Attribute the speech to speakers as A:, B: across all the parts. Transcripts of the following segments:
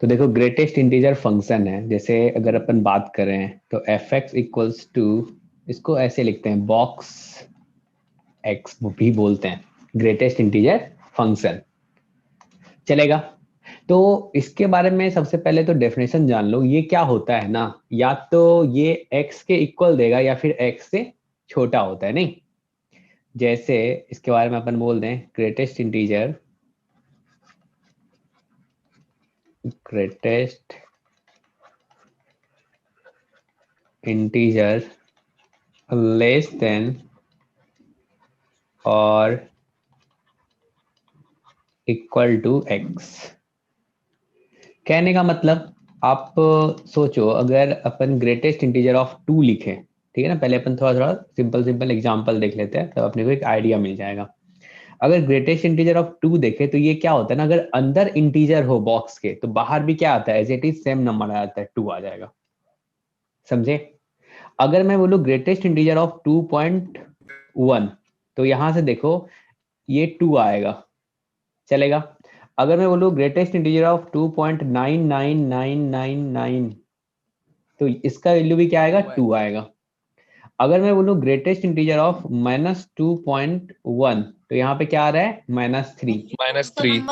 A: तो देखो greatest integer function है, जैसे अगर अपन बात करें तो एफ एक्स इक्वल्स टू, इसको ऐसे लिखते हैं बॉक्स एक्स भी बोलते हैं, ग्रेटेस्ट इंटीजर फंक्शन, चलेगा। तो इसके बारे में सबसे पहले तो डेफिनेशन जान लो, ये क्या होता है ना, या तो ये x के इक्वल देगा या फिर x से छोटा होता है, नहीं। जैसे इसके बारे में अपन बोल दें greatest integer, greatest integer less than और इक्वल टू x। कहने का मतलब आप सोचो, अगर अपन ग्रेटेस्ट इंटीजर ऑफ 2 लिखें, ठीक है ना, पहले अपन थोड़ा थोड़ा सिंपल सिंपल एग्जांपल देख लेते हैं, तब अपने को एक आइडिया मिल जाएगा। अगर ग्रेटेस्ट इंटीजर ऑफ 2 देखें तो ये क्या होता है ना, अगर अंदर इंटीजर हो बॉक्स के तो बाहर भी क्या आता है, as it is same number आ जाता है, 2 आ जाएगा, समझे। अगर मैं बोलूँ ग्रेटेस्ट इंटीजर ऑफ 2.1 तो यहां से देखो ये 2 आएगा, चलेगा। अगर मैं बोलूँ ग्रेटेस्ट इंटीजर ऑफ 2.99999 तो इसका वैल्यू भी क्या आएगा, 2 आएगा। अगर मैं बोलूँ ग्रेटेस्ट इंटीजर ऑफ -2.1 तो यहाँ पे क्या आ रहा है, -3।
B: -3।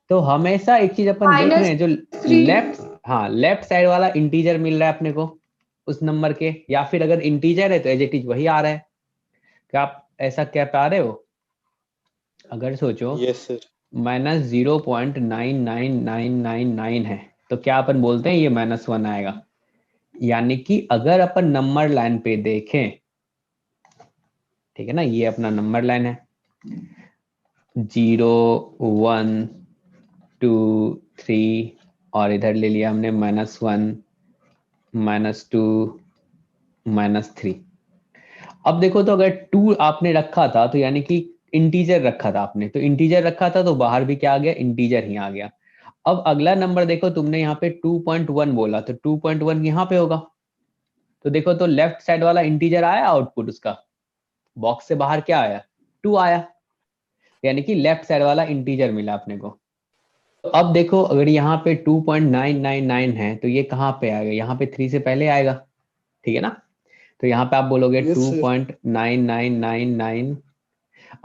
A: तो हमेशा एक चीज अपन देख रहे हैं, जो लेफ्ट, हाँ लेफ्ट साइड वाला इंटीजर मिल रहा है अपने को उस नंबर के, या फिर अगर इंटीजर है तो एज इट इज वही आ रहा है। क्या आप ऐसा कह पा रहे हो? अगर सोचो
C: यस सर।
A: -0.99999 है तो क्या अपन बोलते हैं ये -1 आएगा। यानी कि अगर अपन नंबर लाइन पे देखें, ठीक है ना, ये अपना नंबर लाइन है, 0 1 2 3 और इधर ले लिया हमने -1 -2 -3। अब देखो तो अगर 2 आपने रखा था तो यानी कि इंटीजर रखा था आपने, तो इंटीजर रखा था तो बाहर भी क्या आ गया, इंटीजर ही आ गया। अब अगला नंबर देखो, तुमने यहाँ पे 2.1 बोला तो 2.1 यहाँ पे होगा, तो देखो तो लेफ्ट साइड वाला इंटीजर आया, आउटपुट उसका बॉक्स से बाहर क्या आया, 2 आया, यानी कि लेफ्ट साइड वाला इंटीजर मिला अपने को। तो अब देखो अगर यहाँ पे 2.999 है तो ये कहाँ पे आएगा, यहाँ पे 3 से पहले आएगा, ठीक है ना। तो यहाँ पे आप बोलोगे
C: Yes, sir.
A: 2.9999।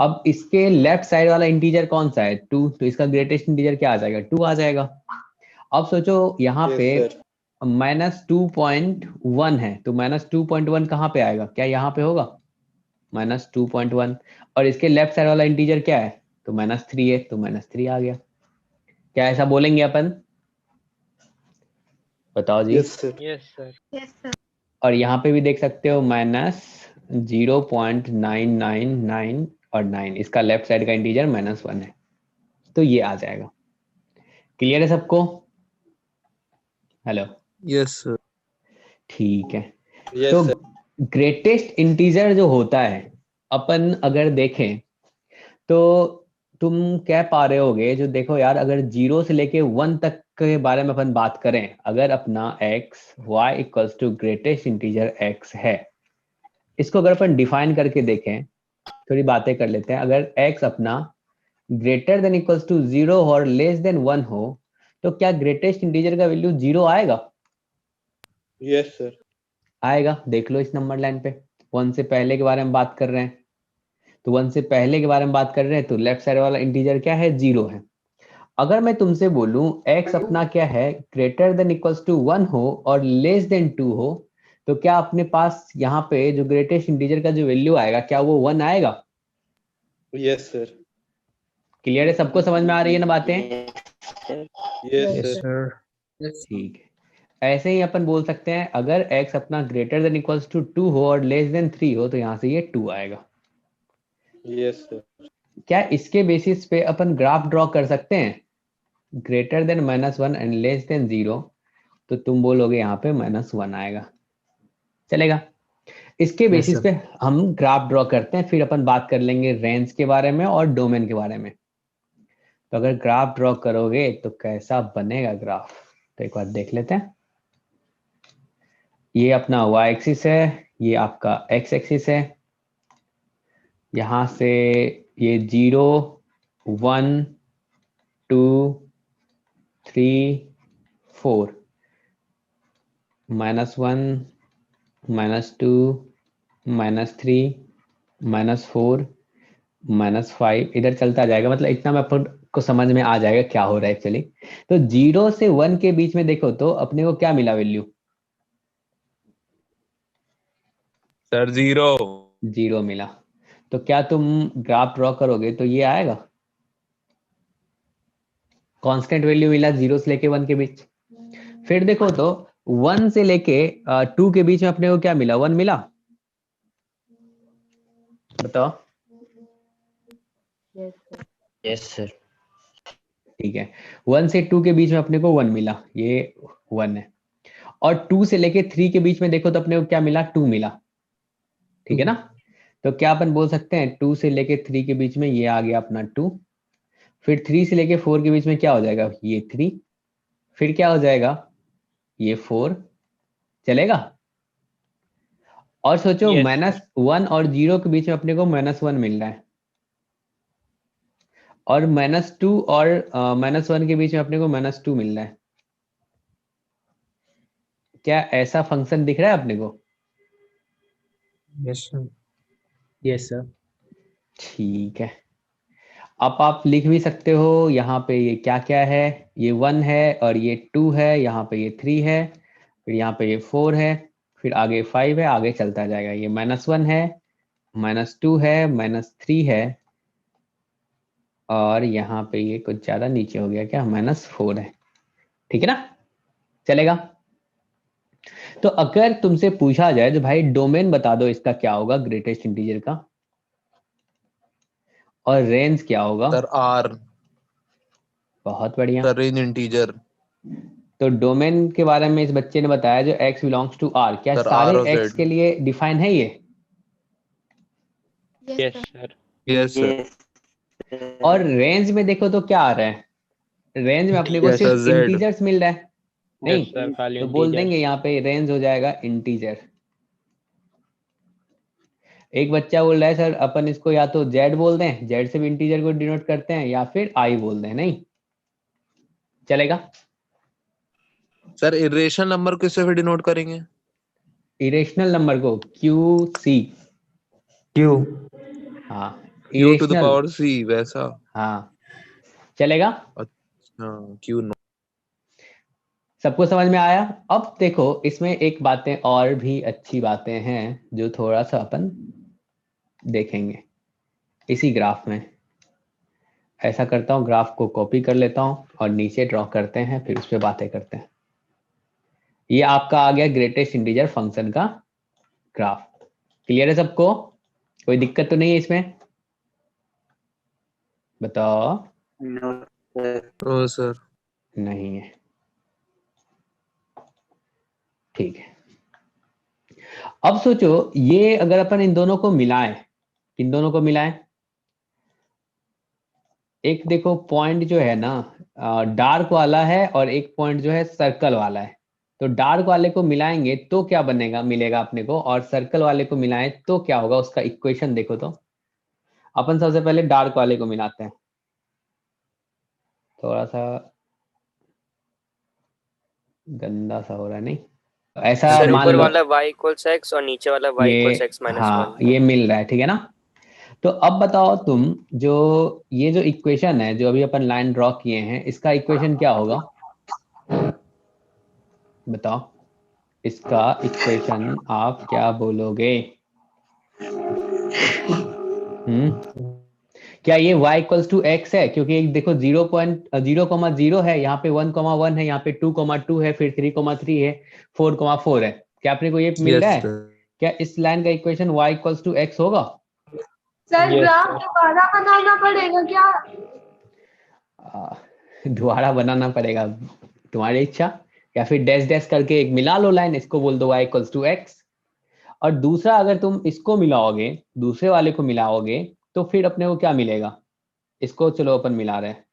A: अब इसके लेफ्ट साइड वाला इंटीजर कौन सा है, 2, तो इसका ग्रेटेस्ट इंटीजर क्या आ जाएगा, 2 आ जाएगा। अब सोचो यहाँ
C: Yes,
A: पे
C: sir.
A: -2.1 है तो -2.1 कहाँ पे आएगा, क्या यहाँ पे होगा, -2.1। और इसके लेफ्ट साइड वाला इंटीजर क्या है, तो -3 है, तो -3 आ गया। क्या ऐसा बोलेंगे अपन, बताओ जी।
C: Yes, sir.
B: Yes sir.
A: और यहाँ पे भी देख सकते हो -0.999 और 9, इसका लेफ्ट साइड का इंटीजर -1 है, तो ये आ जाएगा। क्लियर है सबको? Hello,
C: Yes, sir.
A: ठीक है।
C: Yes,
A: तो
C: sir.
A: ग्रेटेस्ट इंटीजर जो होता है, अपन अगर देखें तो तुम कह पा रहे होगे, जो देखो यार, अगर 0 से लेके 1 तक के बारे में अपन बात करें, अगर अपना x y equals to greatest integer x है, इसको अगर अपन डिफाइन करके देखें, थोड़ी बातें कर लेते हैं। अगर x अपना ग्रेटर देन इक्वल्स टू 0 और लेस देन 1 हो तो क्या ग्रेटेस्ट इंटीजर का वैल्यू 0 आएगा?
C: Yes, sir.
A: आएगा, देख लो इस नंबर लाइन पे। 1 से पहले के बारे में बात कर रहे हैं, तो 1 से पहले के बारे में बात कर रहे हैं तो लेफ्ट साइड वाला इंटीजर क्या है, 0 है। अगर मैं तुमसे बोलूं x अपना क्या है, ग्रेटर देन इक्वल्स टू 1 हो और लेस देन 2 हो, तो क्या अपने पास यहाँ पे जो ग्रेटेस्ट इंटीजर का जो वैल्यू आएगा, क्या वो 1 आएगा?
C: Yes, sir.
A: क्लियर है, सबको समझ में आ रही है ना बातें?
C: Yes,
B: yes
C: sir.
B: सर।
A: ठीक है। ऐसे ही अपन बोल सकते हैं, अगर x अपना ग्रेटर देन इक्वल्स टू 2 हो और लेस देन 3 हो तो यहाँ से ये 2 आएगा।
C: Yes, sir.
A: क्या इसके बेसिस पे अपन ग्राफ ड्रॉ कर सकते हैं, greater then -1 and less than 0, तो तुम बोलोगे यहाँ पे -1 आएगा, चलेगा। इसके बेसिस पे हम ग्राफ ड्रॉ करते हैं, फिर अपन बात कर लेंगे रेंज के बारे में और डोमेन के बारे में। तो अगर ग्राफ ड्रॉ करोगे तो कैसा बनेगा ग्राफ, तो एक बार देख लेते हैं। ये अपना y एक्सिस है, ये आपका x एक्सिस है। यहाँ से ये 0 1 2 3 4, -1, -2, -3, -4, -5 इधर चलता जाएगा। मतलब इतना में अपन को समझ में आ जाएगा क्या हो रहा है एक्चुअली। तो 0 से 1 के बीच में देखो तो अपने को क्या मिला वैल्यू?
D: सर 0।
A: 0 मिला। तो क्या तुम ग्राफ ड्रॉ करोगे तो ये आएगा? कांस्टेंट वैल्यू मिला 0 से लेके 1 के बीच। फिर देखो तो 1 से लेके 2 के बीच में अपने को क्या मिला? 1 मिला। बताओ।
E: Yes sir.
A: ठीक है, 1 से 2 के बीच में अपने को 1 मिला, ये 1 है। और 2 से लेके 3 के बीच में देखो तो अपने को क्या मिला? 2 मिला। ठीक है ना? तो क्या अपन बोल सकते हैं 2 से लेके 3 के बीच में ये आ गया अपना 2। फिर 3 से लेके 4 के बीच में क्या हो जाएगा? ये 3। फिर क्या हो जाएगा? ये 4। चलेगा? और सोचो
E: Yes,
A: -1 और 0 के बीच में अपने को -1 मिल रहा है, और -2 और -1 के बीच में अपने को -2 मिल रहा है। क्या ऐसा फंक्शन दिख रहा है अपने को?
D: Yes sir.
E: Yes sir.
A: ठीक है, अब आप लिख भी सकते हो यहाँ पे ये क्या क्या है। ये 1 है और ये 2 है, यहाँ पे ये 3 है, फिर यहाँ पे ये 4 है, फिर आगे 5 है, आगे चलता जाएगा। ये -1 है, -2 है, -3 है, और यहाँ पे ये कुछ ज्यादा नीचे हो गया क्या? -4 है। ठीक है ना? चलेगा? तो अगर तुमसे पूछा जाए तो भाई डोमेन बता दो इसका क्या होगा, ग्रेटेस्ट इंटीजर का, और रेंज क्या होगा?
D: Sir R।
A: बहुत बढ़िया।
D: Sir range integer.
A: तो डोमेन के बारे में इस बच्चे ने बताया जो x बिलोंग्स टू r, क्या
D: सर
A: सारे
D: R और
A: x
D: Z।
A: के लिए डिफाइन है ये?
B: Yes sir.
D: Yes sir.
A: और रेंज में देखो तो क्या आ रहा है? रेंज में अपने को
D: यस सर
A: सिर्फ
D: Z।
A: इंटीजर्स मिल रहा है, नहीं?
E: यस सर, खाली
A: तो बोल
E: इंटीजर।
A: देंगे यहाँ पे रेंज हो जाएगा इंटीजर। एक बच्चा बोल रहा है सर अपन इसको या तो z बोल दें, z से भी इंटीजर को डिनोट करते हैं, या फिर i बोल दें, नहीं चलेगा?
D: सर इरेशनल नंबर किससे फिर डिनोट करेंगे?
A: इरेशनल नंबर को QC।
E: क्यू।
A: हाँ,
D: Q to the
A: irrational.
D: power C वैसा।
A: हाँ, चलेगा?
D: अच्छा Q नो।
A: सबको समझ में आया? अब देखो इसमें एक बातें और भी अच्छी बातें हैं जो थोड़ा सा अपन देखेंगे इसी ग्राफ में। ऐसा करता हूँ, ग्राफ को कॉपी कर लेता हूँ और नीचे ड्रॉ करते हैं, फिर उस पर बातें करते हैं। ये आपका आ गया ग्रेटेस्ट इंटीजर फंक्शन का ग्राफ। क्लियर है सबको? कोई दिक्कत तो नहीं है इसमें? बताओ।
D: ओ सर।
A: नहीं है, ठीक है। अब सोचो ये अगर अपन इन दोनों को मिलाएं, इन दोनों को मिलाएं, एक देखो पॉइंट जो है ना डार्क वाला है और एक पॉइंट जो है सर्कल वाला है। तो डार्क वाले को मिलाएंगे तो क्या बनेगा, मिलेगा अपने को, और सर्कल वाले को मिलाएं तो क्या होगा, उसका इक्वेशन देखो। तो अपन सबसे पहले डार्क वाले को मिलाते हैं। थोड़ा सा गंदा सा हो रहा है, नहीं? ऐसा
F: सर
A: मान
F: ऊपर
A: लो
F: वाला y इक्वल्स x और नीचे वाला y इक्वल्स
A: ये,
F: x माइनस
A: हाँ
F: 1।
A: ये मिल रहा है, ठीक है ना? तो अब बताओ तुम, जो ये जो इक्वेशन है जो अभी अपन लाइन ड्रॉ किए हैं, इसका इक्वेशन क्या होगा? बताओ, इसका इक्वेशन आप क्या बोलोगे? क्या ये y इक्वल्स टू एक्स है? क्योंकि एक देखो 0.0,0 है, यहाँ पे 1,1 है, यहाँ पे 2,2 है, फिर 3,3 है, 4,4 है। क्या अपने को ये मिल रहा
D: यस
A: है?
D: सर।
A: क्या इस लाइन का equation y equals to X होगा?
B: Sir
E: Yes,
B: graph
E: sir.
B: दोबारा बनाना पड़ेगा क्या?
A: दोबारा बनाना पड़ेगा, तुम्हारी इच्छा। या फिर डैश डैश करके एक मिला लो लाइन, इसको बोल दो y इक्वल्स टू एक्स। और दूसरा अगर तुम इसको मिलाओगे, दूसरे वाले को मिलाओगे, तो फिर अपने को क्या मिलेगा? इसको चलो अपन मिला रहे हैं।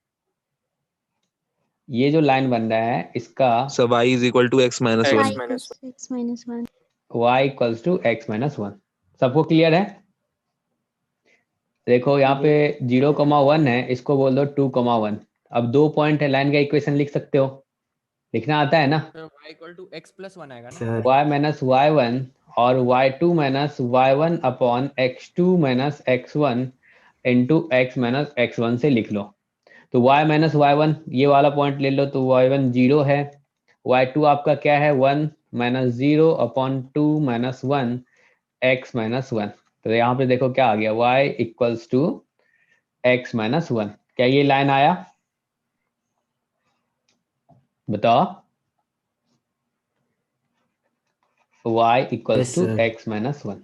A: ये जो लाइन बन रहा है इसका
D: sir y is equal to x minus
F: x
D: 1।
F: Minus
B: x minus 1।
A: y equals to x minus 1। सबको क्लियर है? देखो यहाँ पे 0,1 है, इसको बोल दो 2,1। अब 2 पॉइंट है, लाइन का इक्वेशन लिख सकते हो, लिखना आता है ना?
G: y equal to x plus 1 आएगा ना?
E: सर
A: y माइनस y1 और y2 minus y1 upon x2 minus x1 into x minus x1 से लिख लो। तो y माइनस y1 ये वाला पॉइंट ले लो, तो y1 0 है, y2 आपका क्या है 1 minus 0 upon 2 minus 1 x minus 1। तो यहाँ पे देखो क्या आ गया, y equals to x minus 1। क्या ये लाइन आया? बताओ। y equals
E: Yes,
A: to
E: sir.
A: x minus 1।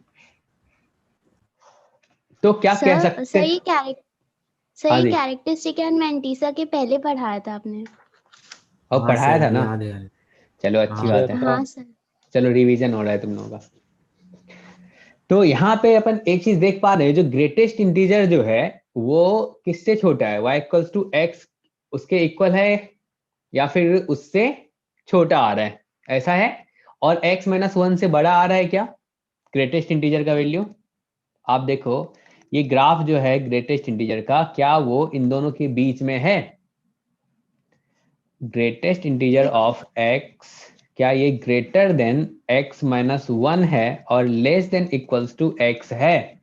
A: तो क्या कह
B: सर
A: सकते?
B: सही
A: हाँ
B: सही
A: जी,
B: कैरेक्टरिस्टिक एंड मैंटीसा के पहले पढ़ाया था आपने।
A: और
E: हाँ
A: पढ़ाया
E: सर
A: था ना?
E: याद है याद है।
A: चलो अच्छी
E: हाँ
A: बात है।
B: हाँ सर।
A: चलो रिवीजन हो रहा है तुम लोगों का। तो यहाँ पे अपन एक चीज देख पा रहे हैं, जो ग्रेटेस्ट इंटीजर जो है वो किससे छोटा है? y इक्वल्स टू x उसके इक्वल है या फिर उससे छोटा आ रहा है, ऐसा है? और x माइनस 1 से बड़ा आ रहा है क्या ग्रेटेस्ट इंटीजर का वैल्यू? आप देखो ये ग्राफ जो है ग्रेटेस्ट इंटीजर का, क्या वो इन दोनों के बीच में है? ग्रेटेस्ट इंटीजर ऑफ x, क्या ये ग्रेटर देन x माइनस 1 है और less than equals to x है?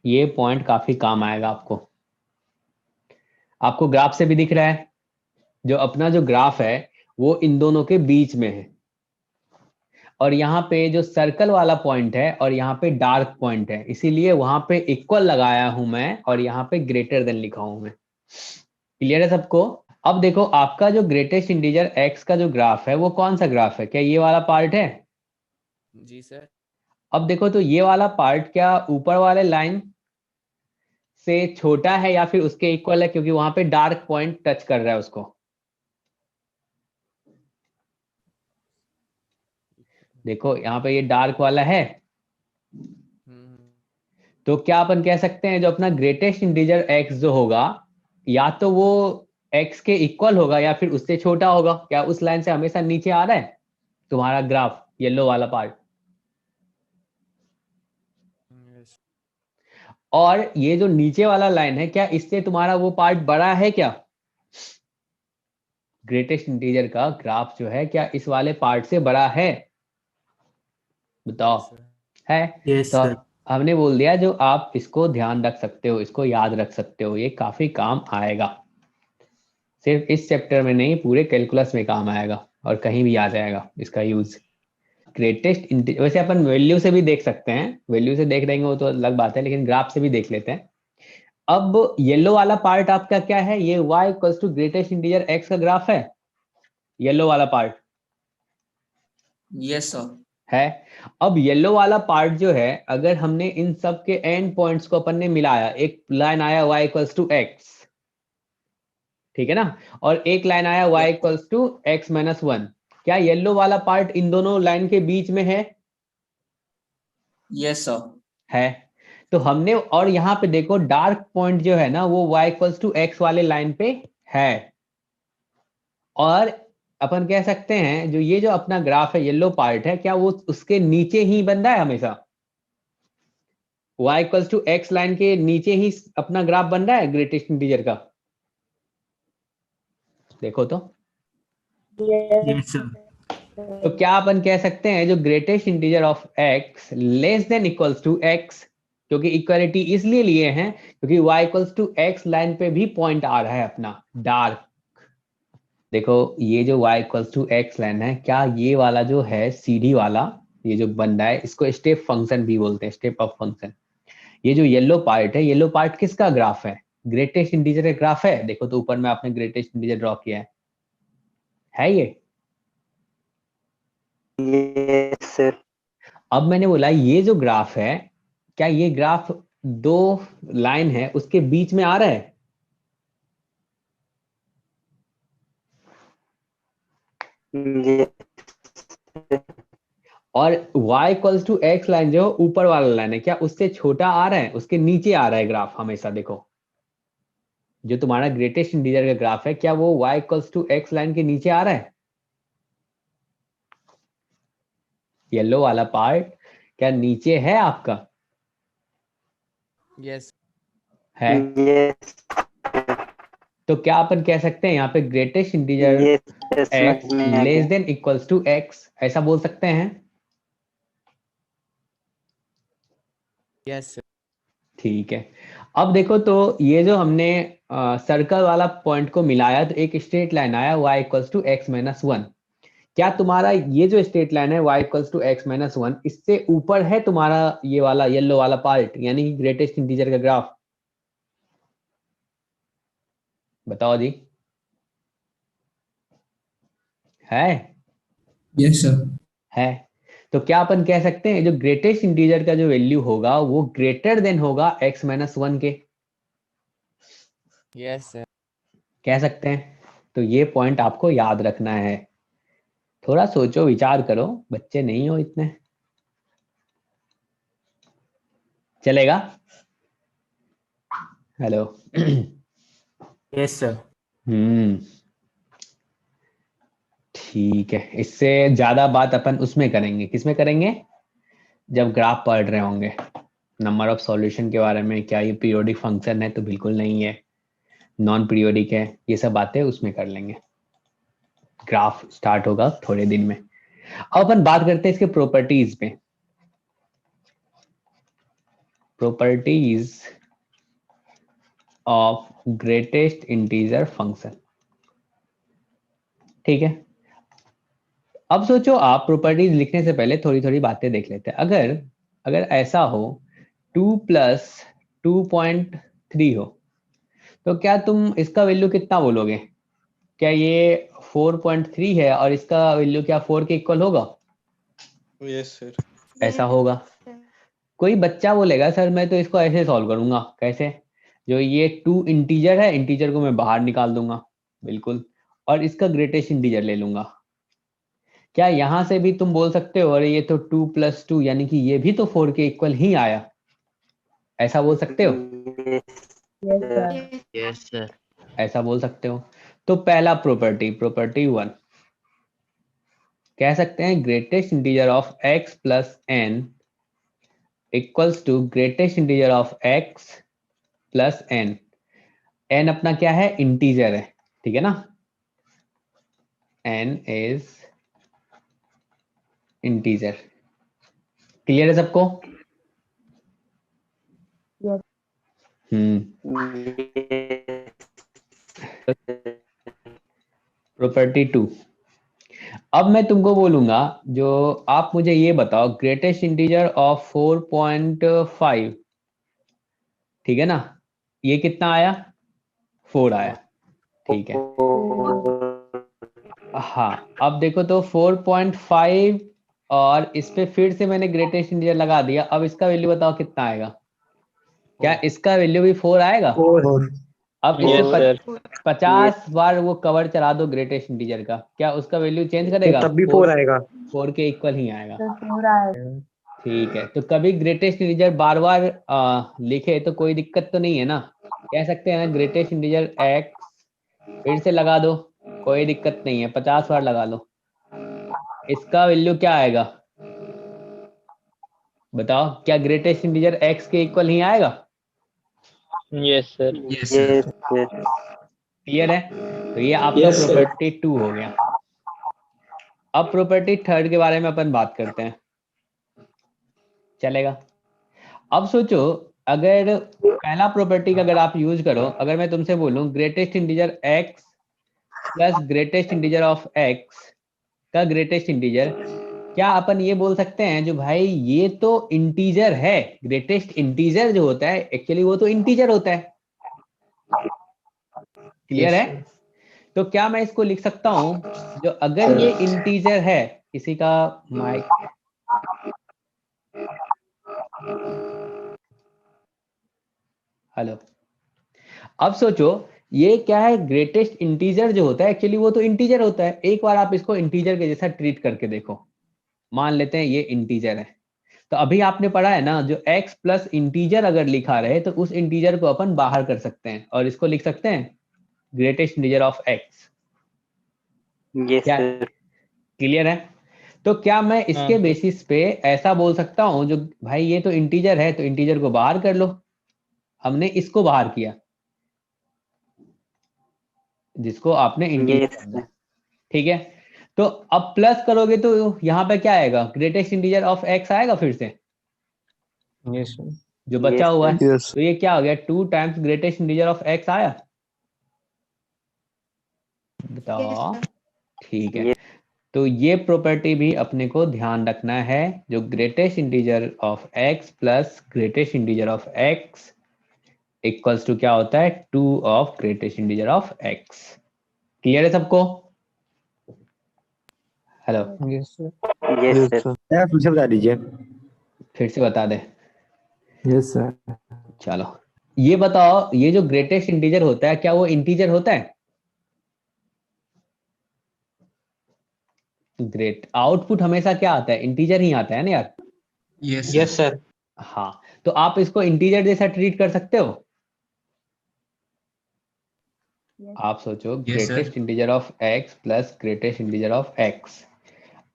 A: ये पॉइंट काफी काम आएगा आपको। आपको ग्राफ से भी दिख रहा है, जो अपना जो ग्राफ है वो इन दोनों के बीच में है, और यहाँ पे जो सर्कल वाला पॉइंट है और यहाँ पे डार्क पॉइंट है, इसीलिए वहां पे इक्वल लगाया हूं मैं और यहाँ पे ग्रेटर देन लिखा हूं मैं। क्लियर है सबको? अब देखो आपका जो ग्रेटेस्ट इंटीजर x का जो ग्राफ है वो कौन सा ग्राफ है? क्या ये वाला पार्ट है?
G: जी सर।
A: अब देखो तो ये वाला पार्ट क्या ऊपर वाले लाइन से छोटा है या फिर उसके इक्वल है, क्योंकि वहां पे डार्क पॉइंट टच कर रहा है उसको। देखो यहाँ पे ये डार्क वाला है,
G: हम्म।
A: तो क्या अपन कह सकते हैं जो अपना ग्रेटेस्ट इंटीजर x जो होगा या तो वो x के इक्वल होगा या फिर उससे छोटा होगा। क्या उस लाइन से हमेशा नीचे आ रहा है तुम्हारा ग्राफ, येलो वाला पार्ट?
G: yes।
A: और ये जो नीचे वाला लाइन है, क्या इससे तुम्हारा वो पार्ट बड़ा है क्या? ग्रेटेस्ट इंटीजर का ग्राफ जो है क्या इस वाले पार्ट से बड़ा है? बताओ।
G: Yes, sir।
A: है?
E: यस
A: तो
E: सर।
A: हमने बोल दिया जो आप इसको ध्यान रख सकते हो, इसको याद रख सकते हो, ये काफी काम आएगा। सिर्फ इस चैप्टर में नहीं, पूरे कैलकुलस में काम आएगा और कहीं भी आ जाएगा इसका यूज। ग्रेटेस्ट वैसे अपन वैल्यू से भी देख सकते हैं, वैल्यू से देख रहेंगे वो तो अलग बात है, लेकिन ग्राफ से भी देख लेते हैं। अब येलो वाला पार्ट आपका क्या है? ये y equals to greatest integer x का ग्राफ है, येलो वाला पार्ट
H: यस सर।
A: है। अब येलो वाला पार्ट जो है, अगर हमने इन सब के एंड पॉइंट्स को अपन ने मिलाया, एक लाइन आया y इक्वल्स टू x, ठीक है ना, और एक लाइन आया y equals to x minus 1, क्या येलो वाला पार्ट इन दोनों लाइन के बीच में है?
H: Yes sir.
A: है। तो हमने, और यहाँ पे देखो डार्क पॉइंट जो है ना वो y इक्वल्स टू x वाले लाइन पे है, और अपन कह सकते हैं जो ये जो अपना ग्राफ है येलो पार्ट है, क्या वो उसके नीचे ही बन रहा है हमेशा? y equals to x line के नीचे ही अपना ग्राफ बन रहा है ग्रेटेस्ट इंटीजर का? देखो तो।
E: Yes sir.
A: तो क्या अपन कह सकते हैं जो greatest integer of x less than equals to x, क्योंकि इक्वालिटी इसलिए लिए हैं क्योंकि y equals to x line पे भी पॉइंट आ रहा है अपना डार्क। देखो ये जो y equals to x line है, क्या ये वाला जो है सीधी वाला ये जो बन रहा है, इसको स्टेप फंक्शन भी बोलते हैं, स्टेप ऑफ फंक्शन। ये जो येलो पार्ट है, येलो पार्ट किसका ग्राफ है? ग्रेटेस्ट इंटीजर का ग्राफ है। देखो तो ऊपर में आपने ग्रेटेस्ट इंटीजर ड्रॉ किया है ये?
H: Yes sir.
A: अब मैंने बोला ये जो ग्राफ है, क्या ये ग्राफ दो लाइन है उसके बीच में आ रहा है? और y equals to x line जो ऊपर वाला लाइन है, क्या उससे छोटा आ रहा है, उसके नीचे आ रहा है ग्राफ हमेशा? देखो जो तुम्हारा ग्रेटेस्ट इंटीजर का ग्राफ है, क्या वो y equals to x line के नीचे आ रहा है? येलो वाला पार्ट क्या नीचे है आपका?
G: यस।
A: है।
H: यस।
A: तो क्या अपन कह सकते हैं यहाँ पे ग्रेटेस्ट इंटीजर
H: ये समझ
A: x
H: में आ
A: लेस
H: गया।
A: देन इक्वल्स टू x, ऐसा बोल सकते हैं?
G: Yes, sir.
A: ठीक है। अब देखो तो ये जो हमने सर्कल वाला पॉइंट को मिलाया तो एक स्ट्रेट लाइन आया y equals to x minus 1। क्या तुम्हारा ये जो स्ट्रेट लाइन है y equals to x minus 1 इससे ऊपर है तुम्हारा ये वाला येलो वाला पार्ट, यानी कि ग्रेटेस्ट इंटीजर का ग्राफ? बताओ जी, है?
E: Yes sir.
A: है। तो क्या अपन कह सकते हैं जो ग्रेटेस्ट इंटीजर का जो वैल्यू होगा वो ग्रेटर देन होगा x माइनस 1 के?
G: Yes, sir.
A: कह सकते हैं। तो ये पॉइंट आपको याद रखना है। थोड़ा सोचो विचार करो, बच्चे नहीं हो इतने। चलेगा? हेलो।
E: Yes sir.
A: ठीक है, इससे ज्यादा बात अपन उसमें करेंगे, किसमें करेंगे? जब ग्राफ पढ़ रहे होंगे। नंबर ऑफ सॉल्यूशन के बारे में, क्या ये पीरियोडिक फंक्शन है? तो बिल्कुल नहीं है, नॉन पीरियोडिक है। ये सब बातें उसमें कर लेंगे, ग्राफ स्टार्ट होगा थोड़े दिन में। अब अपन बात करते हैं इसके प्रॉपर्टीज पे। Properties of greatest integer function. ठीक है, अब सोचो आप, प्रॉपर्टीज लिखने से पहले थोड़ी थोड़ी बातें देख लेते हैं। अगर ऐसा हो 2 प्लस 2.3 हो तो क्या तुम इसका वैल्यू कितना बोलोगे? क्या ये 4.3 है और इसका वैल्यू क्या 4 के इक्वल होगा?
C: Yes sir.
A: ऐसा होगा। कोई बच्चा बोलेगा सर मैं तो इसको ऐसे सॉल्व करूंगा। कैसे? जो ये 2 इंटीजर है, इंटीजर को मैं बाहर निकाल दूंगा, बिल्कुल, और इसका ग्रेटेस्ट इंटीजर ले लूंगा। क्या यहां से भी तुम बोल सकते हो अरे ये तो 2 प्लस 2 यानी कि ये भी तो 4 के इक्वल ही आया, ऐसा बोल सकते हो?
D: Yes sir.
A: ऐसा बोल सकते हो। तो पहला प्रॉपर्टी 1 कह सकते हैं greatest integer of x plus n equals to greatest integer of x plus n। n अपना क्या है? इंटीजर है, ठीक है ना? n is integer. क्लियर है सबको? प्रॉपर्टी 2। अब मैं तुमको बोलूंगा, जो आप मुझे ये बताओ ग्रेटेस्ट इंटीजर ऑफ 4.5, ठीक है ना? ये कितना आया? 4 आया, ठीक है। हाँ, अब देखो तो 4.5 और इस पे फिर से मैंने ग्रेटेस्ट इंटीजर लगा दिया। अब इसका वैल्यू बताओ कितना आएगा? क्या इसका वैल्यू भी 4 आएगा? अब
C: यस
A: इसे
C: सर।
A: 50 बार वो कवर चला दो ग्रेटेस्ट इंटीजर का, क्या उसका वैल्यू चेंज करेगा?
H: तब भी 4 आएगा।
A: 4 के इक्वल ही आएगा। ठीक है, तो कभी ग्रेटेस्ट इंटीजर बार बार लिखे तो कोई दिक्कत तो नहीं है ना? कह सकते हैं ना ग्रेटेस्ट इंटीजर x, फिर से लगा दो, कोई दिक्कत नहीं है, 50 बार लगा लो। इसका वैल्यू क्या आएगा बताओ? क्या ग्रेटेस्ट इंटीजर x के इक्वल ही आएगा?
C: Yes sir.
E: Yes sir.
A: Clear है? तो ये आपका
C: Yes, sir.
A: प्रॉपर्टी 2 हो गया। अब प्रॉपर्टी 3 के बारे में अपन बात करते हैं, चलेगा? अब सोचो, अगर पहला प्रॉपर्टी का अगर आप यूज करो, अगर मैं तुमसे बोलूं greatest integer x plus greatest integer of x का ग्रेटेस्ट इंटीजर, क्या अपन ये बोल सकते हैं जो भाई ये तो इंटीजर है? ग्रेटेस्ट इंटीजर जो होता है एक्चुअली वो तो इंटीजर होता है। क्लियर है? तो क्या मैं इसको लिख सकता हूं जो अगर ये इंटीजर है, किसी का माइक, हेलो, अब सोचो ये क्या है? ग्रेटेस्ट इंटीजर जो होता है एक्चुअली वो तो इंटीजर होता है। एक बार आप इसको इंटीजर के जैसा ट्रीट करके देखो, मान लेते हैं ये इंटीजर है। तो अभी आपने पढ़ा है ना, जो x प्लस इंटीजर अगर लिखा रहे तो उस इंटीजर को अपन बाहर कर सकते हैं और इसको लिख सकते हैं greatest integer of x।
H: Yes
A: क्या
H: सर।
A: क्लियर है? तो क्या मैं इसके बेसिस पे ऐसा बोल सकता हूं जो भाई ये तो इंटीजर है तो इंटीजर को बाहर कर लो? हमने इसको बाहर किया, जिसको आपने इंटीजर
H: Yes,
A: समझा, ठीक है। तो अब प्लस करोगे तो यहाँ पे क्या आएगा, ग्रेटेस्ट इंटीजर ऑफ एक्स आएगा फिर से
C: Yes, sir.
A: जो बचा
H: Yes,
A: हुआ है।
H: sir.
D: Yes.
A: तो ये क्या हो गया, 2 times greatest integer of x आया, बताओ। ठीक है,
H: Yes.
A: तो ये प्रॉपर्टी भी अपने को ध्यान रखना है, जो greatest integer of x plus greatest integer of x equals to क्या होता है, 2 of greatest integer of x. Clear है सबको? Hello,
C: Yes, sir.
H: Yes,
D: Yes,
H: sir.
D: sir.
E: यार मुझे बता दीजिए।
A: फिर से बता दे।
E: Yes sir.
A: चलो, ये बताओ, ये जो ग्रेटेस्ट इंटीजर होता है क्या वो इंटीजर होता है? ग्रेट, आउटपुट हमेशा क्या आता है, इंटीजर ही आता है ना यार।
C: Yes, sir.
A: हाँ, तो आप इसको इंटीजर जैसा ट्रीट कर सकते हो। आप सोचो, greatest integer of x plus greatest integer of x,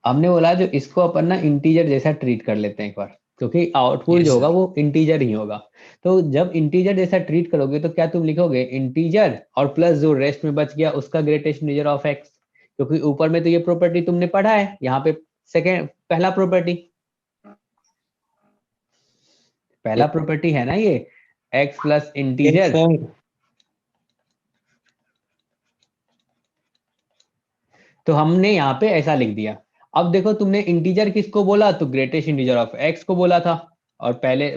A: हमने बोला जो इसको अपन ना इंटीजर जैसा ट्रीट कर लेते हैं एक बार, क्योंकि आउटपुट जो होगा वो इंटीजर ही होगा। तो जब इंटीजर जैसा ट्रीट करोगे तो क्या तुम लिखोगे, इंटीजर और प्लस जो रेस्ट में बच गया उसका ग्रेटेस्ट इंटीजर ऑफ एक्स, क्योंकि ऊपर में तो ये प्रॉपर्टी तुमने पढ़ा है, यहाँ पे सेकेंड पहला प्रॉपर्टी, पहला प्रॉपर्टी है ना ये, x plus
C: Yes,
A: integer.
C: sir.
A: तो हमने यहाँ पे ऐसा लिख दिया। अब देखो, तुमने इंटीजर किसको बोला, तो ग्रेटेस्ट इंटीजर ऑफ एक्स को बोला था, और पहले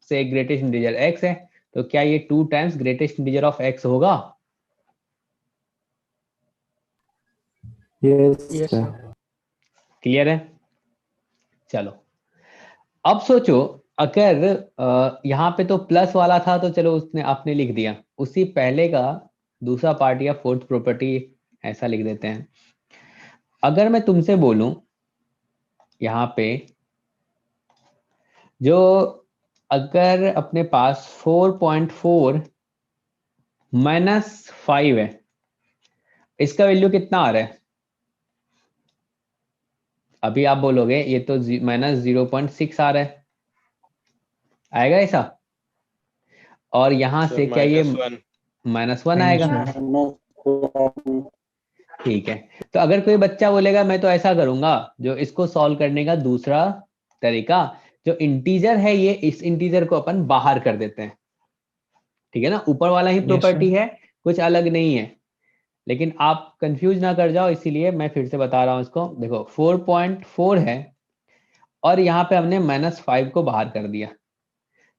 A: से ग्रेटेस्ट इंटीजर एक्स है, तो क्या ये 2 times greatest integer of X होगा?
E: Yes
C: Yes,
E: sir.
C: sir.
A: Clear है? चलो, अब सोचो, अगर यहाँ पे तो प्लस वाला था तो चलो उसने आपने लिख दिया, उसी पहले का दूसरा पार्ट या फोर्थ प्रॉपर्टी ऐसा लिख देते हैं। अगर मैं तुमसे बोलूं यहाँ पे, जो अगर अपने पास 4.4 -5 है, इसका वैल्यू कितना आ रहा है? अभी आप बोलोगे ये तो -0.6 आ रहा है, आएगा ऐसा? और यहां से क्या ये -1 आएगा? ठीक है, तो अगर कोई बच्चा बोलेगा मैं तो ऐसा करूंगा, जो इसको सॉल्व करने का दूसरा तरीका, जो इंटीजर है ये, इस इंटीजर को अपन बाहर कर देते हैं, ठीक है ना, ऊपर वाला ही प्रॉपर्टी है, कुछ अलग नहीं है। लेकिन आप कंफ्यूज ना कर जाओ, इसीलिए मैं फिर से बता रहा हूं इसको। देखो 4.4 है और यहाँ पे हमने -5 को बाहर कर दिया,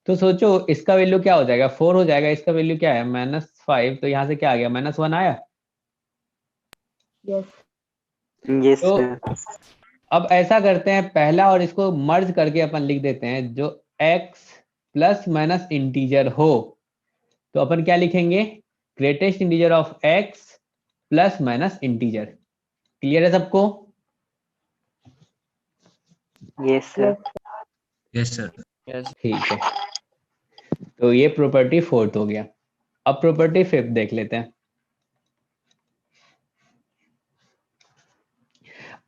A: तो सोचो इसका वैल्यू क्या हो जाएगा, 4 हो जाएगा, इसका वैल्यू क्या है -5, तो यहाँ से क्या आ गया, -1 आया।
H: Yes,
A: तो
H: sir.
A: अब ऐसा करते हैं, पहला और इसको मर्ज करके अपन लिख देते हैं, जो x प्लस माइनस इंटीजर हो, तो अपन क्या लिखेंगे, greatest integer of x plus minus integer. Clear है सबको?
H: Yes, sir.
E: Yes sir.
C: Yes.
A: ठीक है, तो ये प्रॉपर्टी फोर्थ हो गया। अब प्रॉपर्टी फिफ्थ देख लेते हैं।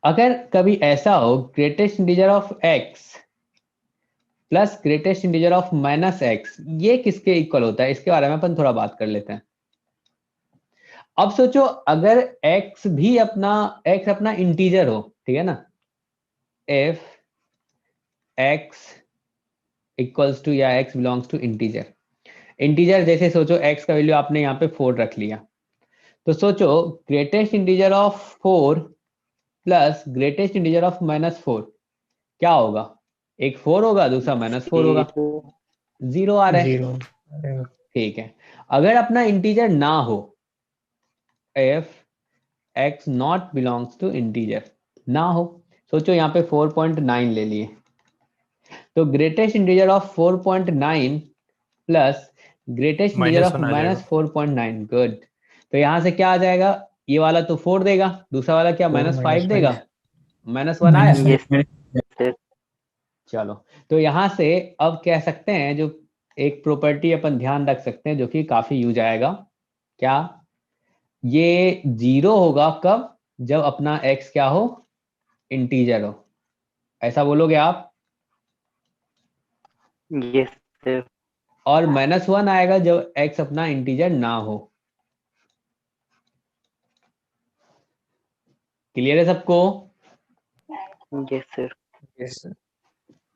A: अगर कभी ऐसा हो, greatest integer of x plus greatest integer of -x, ये किसके इक्वल होता है, इसके बारे में अपन थोड़ा बात कर लेते हैं। अब सोचो, अगर x अपना इंटीजर हो, ठीक है ना, if x इक्वल्स टू या x belongs to integer, integer जैसे सोचो x का वैल्यू आपने यहाँ पे 4 रख लिया, तो सोचो greatest integer of 4 plus greatest integer of -4 क्या होगा, एक 4 होगा, दूसरा -4 होगा, 0 आ रहा है।
C: Zero.
A: ठीक है, अगर अपना इंटीजर ना हो, if x not belongs to integer ना हो, सोचो यहाँ पे 4.9 ले लिए, तो greatest integer of 4.9 plus greatest integer of -4.9, good. तो यहाँ से क्या आ जाएगा, ये वाला तो 4 देगा, दूसरा वाला क्या -5 देगा, -1 आया।
H: Yes, sir.
A: चलो, तो यहाँ से अब कह सकते हैं, जो एक प्रॉपर्टी अपन ध्यान रख सकते हैं जो कि काफी यूज आएगा, क्या, ये 0 होगा कब, जब अपना x क्या हो, इंटीजर हो, ऐसा बोलोगे आप।
H: Yes, sir.
A: और -1 आएगा जब x अपना इंटीजर ना हो। क्लियर है सबको?
H: Yes, sir.
C: Yes, sir.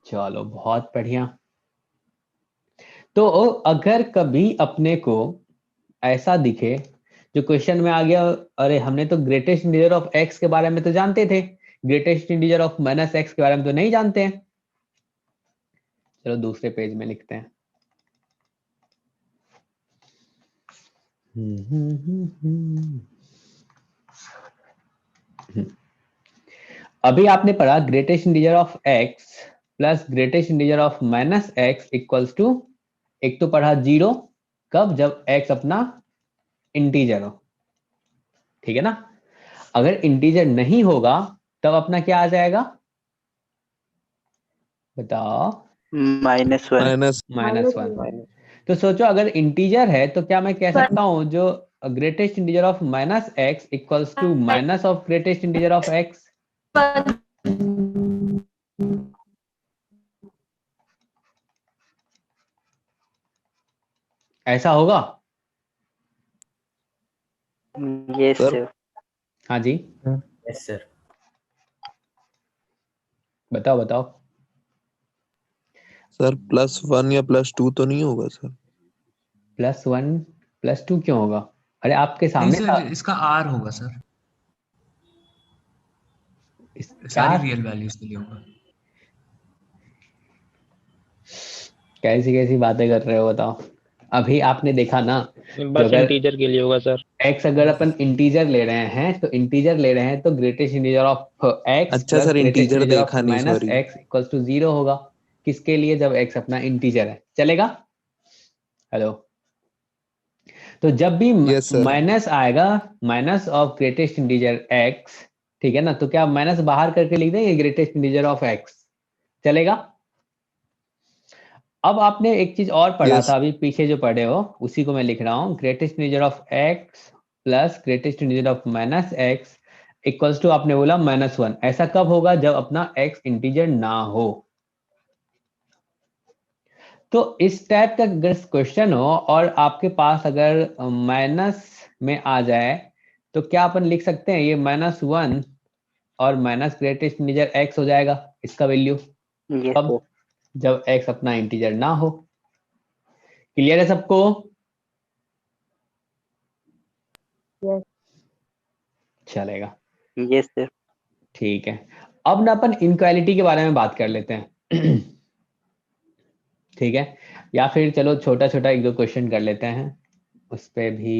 A: चलो बहुत बढ़िया। तो अगर कभी अपने को ऐसा दिखे, जो क्वेश्चन में आ गया, अरे हमने तो ग्रेटेस्ट इंटीजर ऑफ एक्स के बारे में तो जानते थे, greatest integer of minus x के बारे में तो नहीं जानते हैं। चलो दूसरे पेज में लिखते हैं। अभी आपने पढ़ा greatest integer of x plus greatest integer of minus x equals to, एक तो पढ़ा 0, कब? जब एक्स अपना इंटीजर हो, ठीक है ना। अगर इंटीजर नहीं होगा तब अपना क्या आ जाएगा, बताओ?
H: -1.
A: -1। तो सोचो अगर इंटीजर है तो क्या मैं कह सकता हूं जो greatest integer of minus x equals to minus of greatest integer of x? ऐसा होगा?
H: Yes,
D: Sir.
H: sir.
A: हाँ जी,
G: Yes, sir.
A: बताओ बताओ।
D: सर +1 या +2 तो नहीं होगा सर?
A: +1 +2 क्यों होगा? अरे आपके
E: नहीं
A: सामने
E: सर, इसका आर होगा सर,
A: क्या
E: सारी रियल वैल्यूज के लिए होगा।
A: कैसी कैसी बातें कर रहे हो, बताओ। अभी आपने देखा ना,
C: बस इंटीजर के लिए होगा सर।
A: एक्स अगर अपन इंटीजर ले रहे हैं तो इंटीजर ले रहे हैं तो ग्रेटेस्ट इंटीजर ऑफ एक्स
D: अच्छा
A: plus
D: sir,
A: greatest
D: integer
A: integer of
D: देखा नहीं,
A: minus
D: sorry.
A: X equals to 0 होगा। किसके लिए? जब एक्स अपना इंटीजर है, चलेगा? हेलो। तो जब भी
D: Yes, sir.
A: माइनस आएगा, minus of greatest integer x, ठीक है ना, तो क्या माइनस बाहर करके लिख देंगे ग्रेटेस्ट इंटीजर ऑफ एक्स, चलेगा? अब आपने एक चीज और पढ़ा
D: Yes.
A: था, अभी पीछे जो पढ़े हो उसी को मैं लिख रहा हूं, greatest integer of x plus greatest integer of minus x equals to, आपने बोला -1। ऐसा कब होगा? जब अपना एक्स इंटीजर ना हो। तो इस टाइप का अगर क्वेश्चन हो और आपके पास अगर माइनस में आ जाए तो क्या अपन लिख सकते हैं ये -1 और माइनस ग्रेटेस्ट इंटीजर एक्स हो जाएगा इसका वैल्यू?
H: Yes,
A: कब?
H: sir.
A: जब एक्स अपना इंटीजर ना हो। क्लियर है सबको?
B: Yes.
A: चलेगा,
H: Yes, sir.
A: ठीक है। अब ना अपन इनक्वालिटी के बारे में बात कर लेते हैं। ठीक है, या फिर चलो छोटा छोटा एक दो क्वेश्चन कर लेते हैं, उस पे भी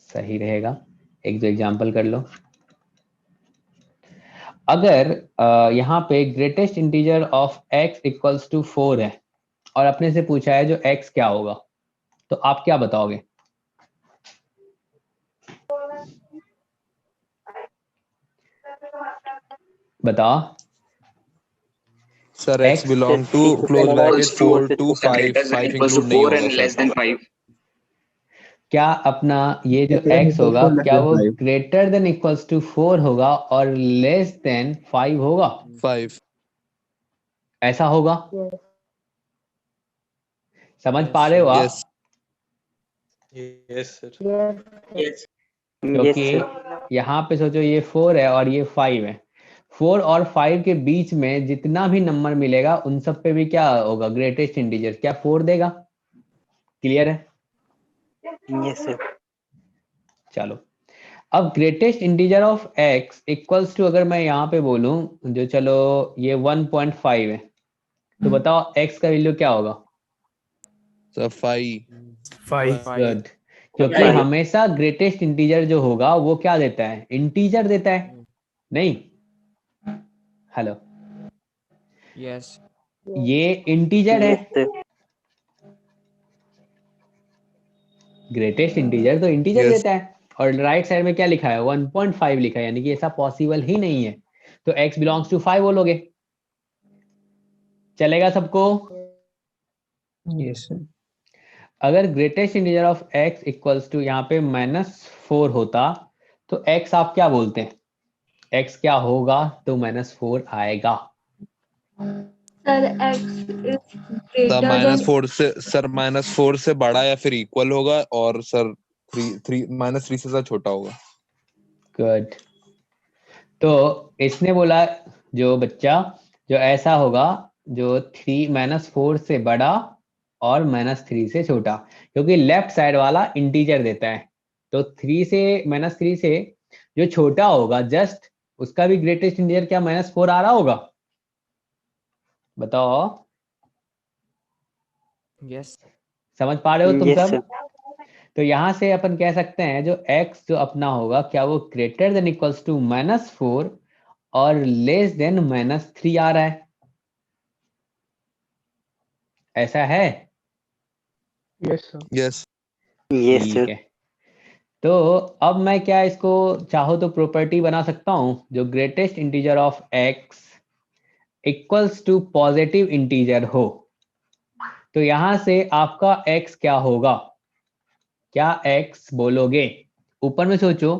A: सही रहेगा। एक दो एग्जांपल कर लो। अगर यहाँ पे greatest integer of x equals to 4 है और अपने से पूछा है जो x क्या होगा, तो आप क्या बताओगे? बताओ।
D: Sir, x belong to close bracket 4 to 5. 5 include नहीं होगा सर।
A: क्या अपना ये जो x होगा क्या वो ग्रेटर देन इक्वल्स टू 4 होगा और लेस देन 5 होगा?
D: 5.
A: ऐसा होगा?
B: Yes.
A: समझ पा रहे हो आप?
D: Yes.
C: Yes, sir.
B: Yes.
H: Yes,
A: क्योंकि
H: sir.
A: यहाँ पे सोचो ये 4 है और ये 5 है, 4 और 5 के बीच में जितना भी नंबर मिलेगा उन सब पे भी क्या होगा? ग्रेटेस्ट इंटीजर क्या 4 देगा? क्लियर है?
H: Yes, sir.
A: चलो, अब greatest integer of x equals to, अगर मैं यहाँ पे बोलूं जो, चलो ये 1.5 है, तो बताओ x का वैल्यू क्या होगा?
D: Sir, 5.
E: 5।
A: गुड, क्योंकि
H: Five.
A: हमेशा ग्रेटेस्ट इंटीजर जो होगा वो क्या देता है? इंटीजर देता है, नहीं? Hello,
G: Yes.
A: ये इंटीजर है,
H: Yes, sir.
A: ग्रेटेस्ट इंटीजर तो इंटीजर
D: Yes.
A: देता है। और राइट साइड में क्या लिखा है? 1.5 लिखा है, यानी कि ऐसा पॉसिबल ही नहीं है, तो x बिलोंग्स टू 5 बोलोगे। चलेगा सबको?
C: Yes, sir.
A: अगर greatest integer of x equals to यहाँ पे -4 होता तो x आप क्या बोलते हैं? x क्या होगा? तो -4 आएगा।
B: Sir, X is
D: sir
B: greater than
D: -4 से बड़ा या फिर इक्वल होगा, और सर -3 से छोटा होगा।
A: गुड। तो इसने बोला जो बच्चा जो ऐसा होगा जो 3 - 4 से बड़ा और -3 से छोटा, क्योंकि लेफ्ट साइड वाला इंटीजर देता है। तो 3 से -3 से जो छोटा होगा जस्ट उसका भी ग्रेटेस्ट इंटीजर क्या -4 आ रहा होगा? बताओ,
G: यस
A: समझ पा रहे हो तुम
H: Yes,
A: सब?
H: sir.
A: तो यहां से अपन कह सकते हैं जो x जो अपना होगा क्या वो ग्रेटर देन इक्वल्स टू -4 और लेस देन -3 आ रहा है, ऐसा है?
C: Yes sir.
D: Yes.
H: Yes,
A: ठीक
H: sir.
A: है। तो अब मैं क्या इसको चाहो तो प्रॉपर्टी बना सकता हूं जो greatest integer of x equals to positive integer हो। तो यहां से आपका x क्या होगा? क्या x बोलोगे? ऊपर में सोचो,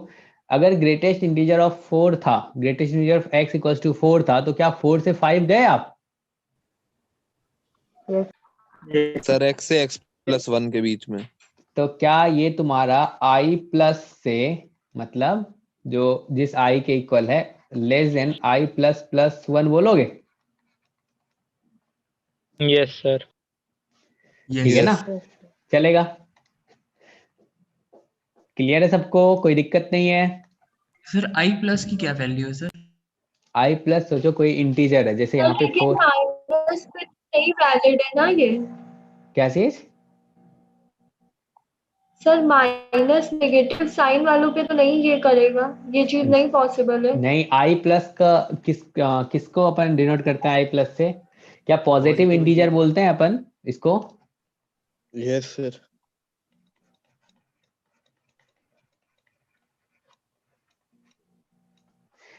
A: अगर ग्रेटेस्ट इंटीजर ऑफ 4 था, greatest integer of x equals to 4 था, तो क्या 4 से 5 गए आप?
D: सर x से x+1 के बीच में।
A: तो क्या ये तुम्हारा i प्लस से मतलब जो जिस i के इक्वल है less than i plus plus 1 बोलोगे?
C: Yes sir.
A: ठीक है ना, चलेगा? क्लियर है सबको, कोई दिक्कत नहीं है?
E: सर आई प्लस की क्या वैल्यू है सर?
A: i प्लस सोचो कोई इंटीजर है, जैसे यहाँ पे
B: लेकिन
A: 4।
B: माइनस पे नहीं वैलिड है ना ये?
A: क्या चीज?
B: सर माइनस नेगेटिव साइन वालों पे तो नहीं ये करेगा, ये चीज नहीं पॉसिबल है।
A: नहीं, i प्लस का किसको अपन डिनोट करते हैं i प्लस से? क्या पॉजिटिव इंटीजर बोलते हैं अपन इसको?
D: Yes, sir.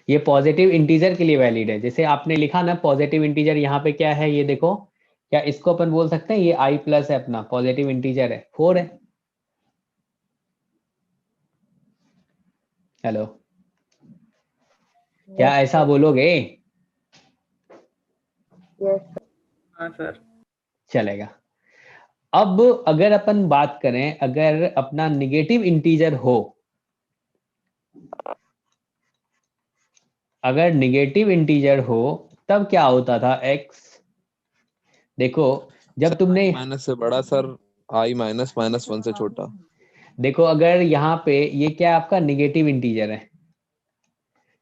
A: ये पॉजिटिव इंटीजर के लिए वैलिड है। जैसे आपने लिखा ना पॉजिटिव इंटीजर, यहाँ पे क्या है ये देखो, क्या इसको अपन बोल सकते हैं ये i प्लस है अपना पॉजिटिव इंटीजर है, 4 है। हेलो, क्या ऐसा बोलोगे?
G: हाँ सर।
A: चलेगा। अब अगर अपन बात करें, अगर अपना निगेटिव इंटीजर हो, अगर निगेटिव इंटीजर हो तब क्या होता था x? देखो जब
D: सर
A: तुमने
D: माइनस से बड़ा सर, i -1 से छोटा।
A: देखो अगर यहाँ पे ये क्या आपका निगेटिव इंटीजर है,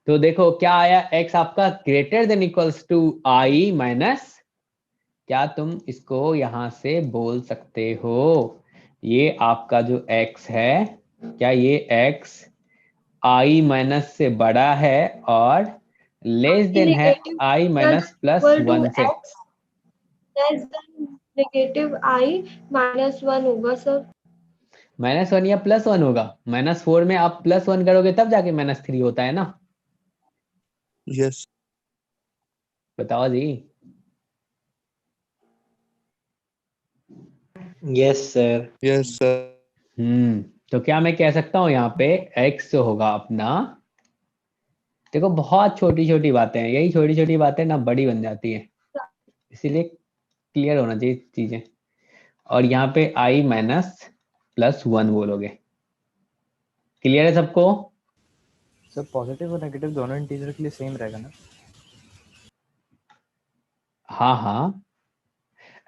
A: तो देखो क्या आया, x आपका greater than equals to i minus, क्या तुम इसको यहां से बोल सकते हो ये आपका जो x है, क्या ये x i माइनस से बड़ा है और लेस देन है i minus plus
B: equal to
A: 1 से?
B: X less than negative I -1 होगा सर।
A: -1 या +1 होगा? -4 में आप +1 करोगे तब जाके -3 होता है ना?
D: Yes.
A: बताओ जी।
H: Yes, sir.
D: Yes, sir.
A: तो क्या मैं कह सकता हूं यहाँ पे x जो होगा अपना, देखो बहुत छोटी छोटी बातें हैं, यही छोटी छोटी बातें ना बड़ी बन जाती है, इसीलिए क्लियर होना चाहिए चीजें। और यहाँ पे i माइनस प्लस 1 बोलोगे। क्लियर है सबको?
G: सर पॉजिटिव और नेगेटिव दोनों इंटीजर के लिए सेम रहेगा ना?
A: हाँ हाँ,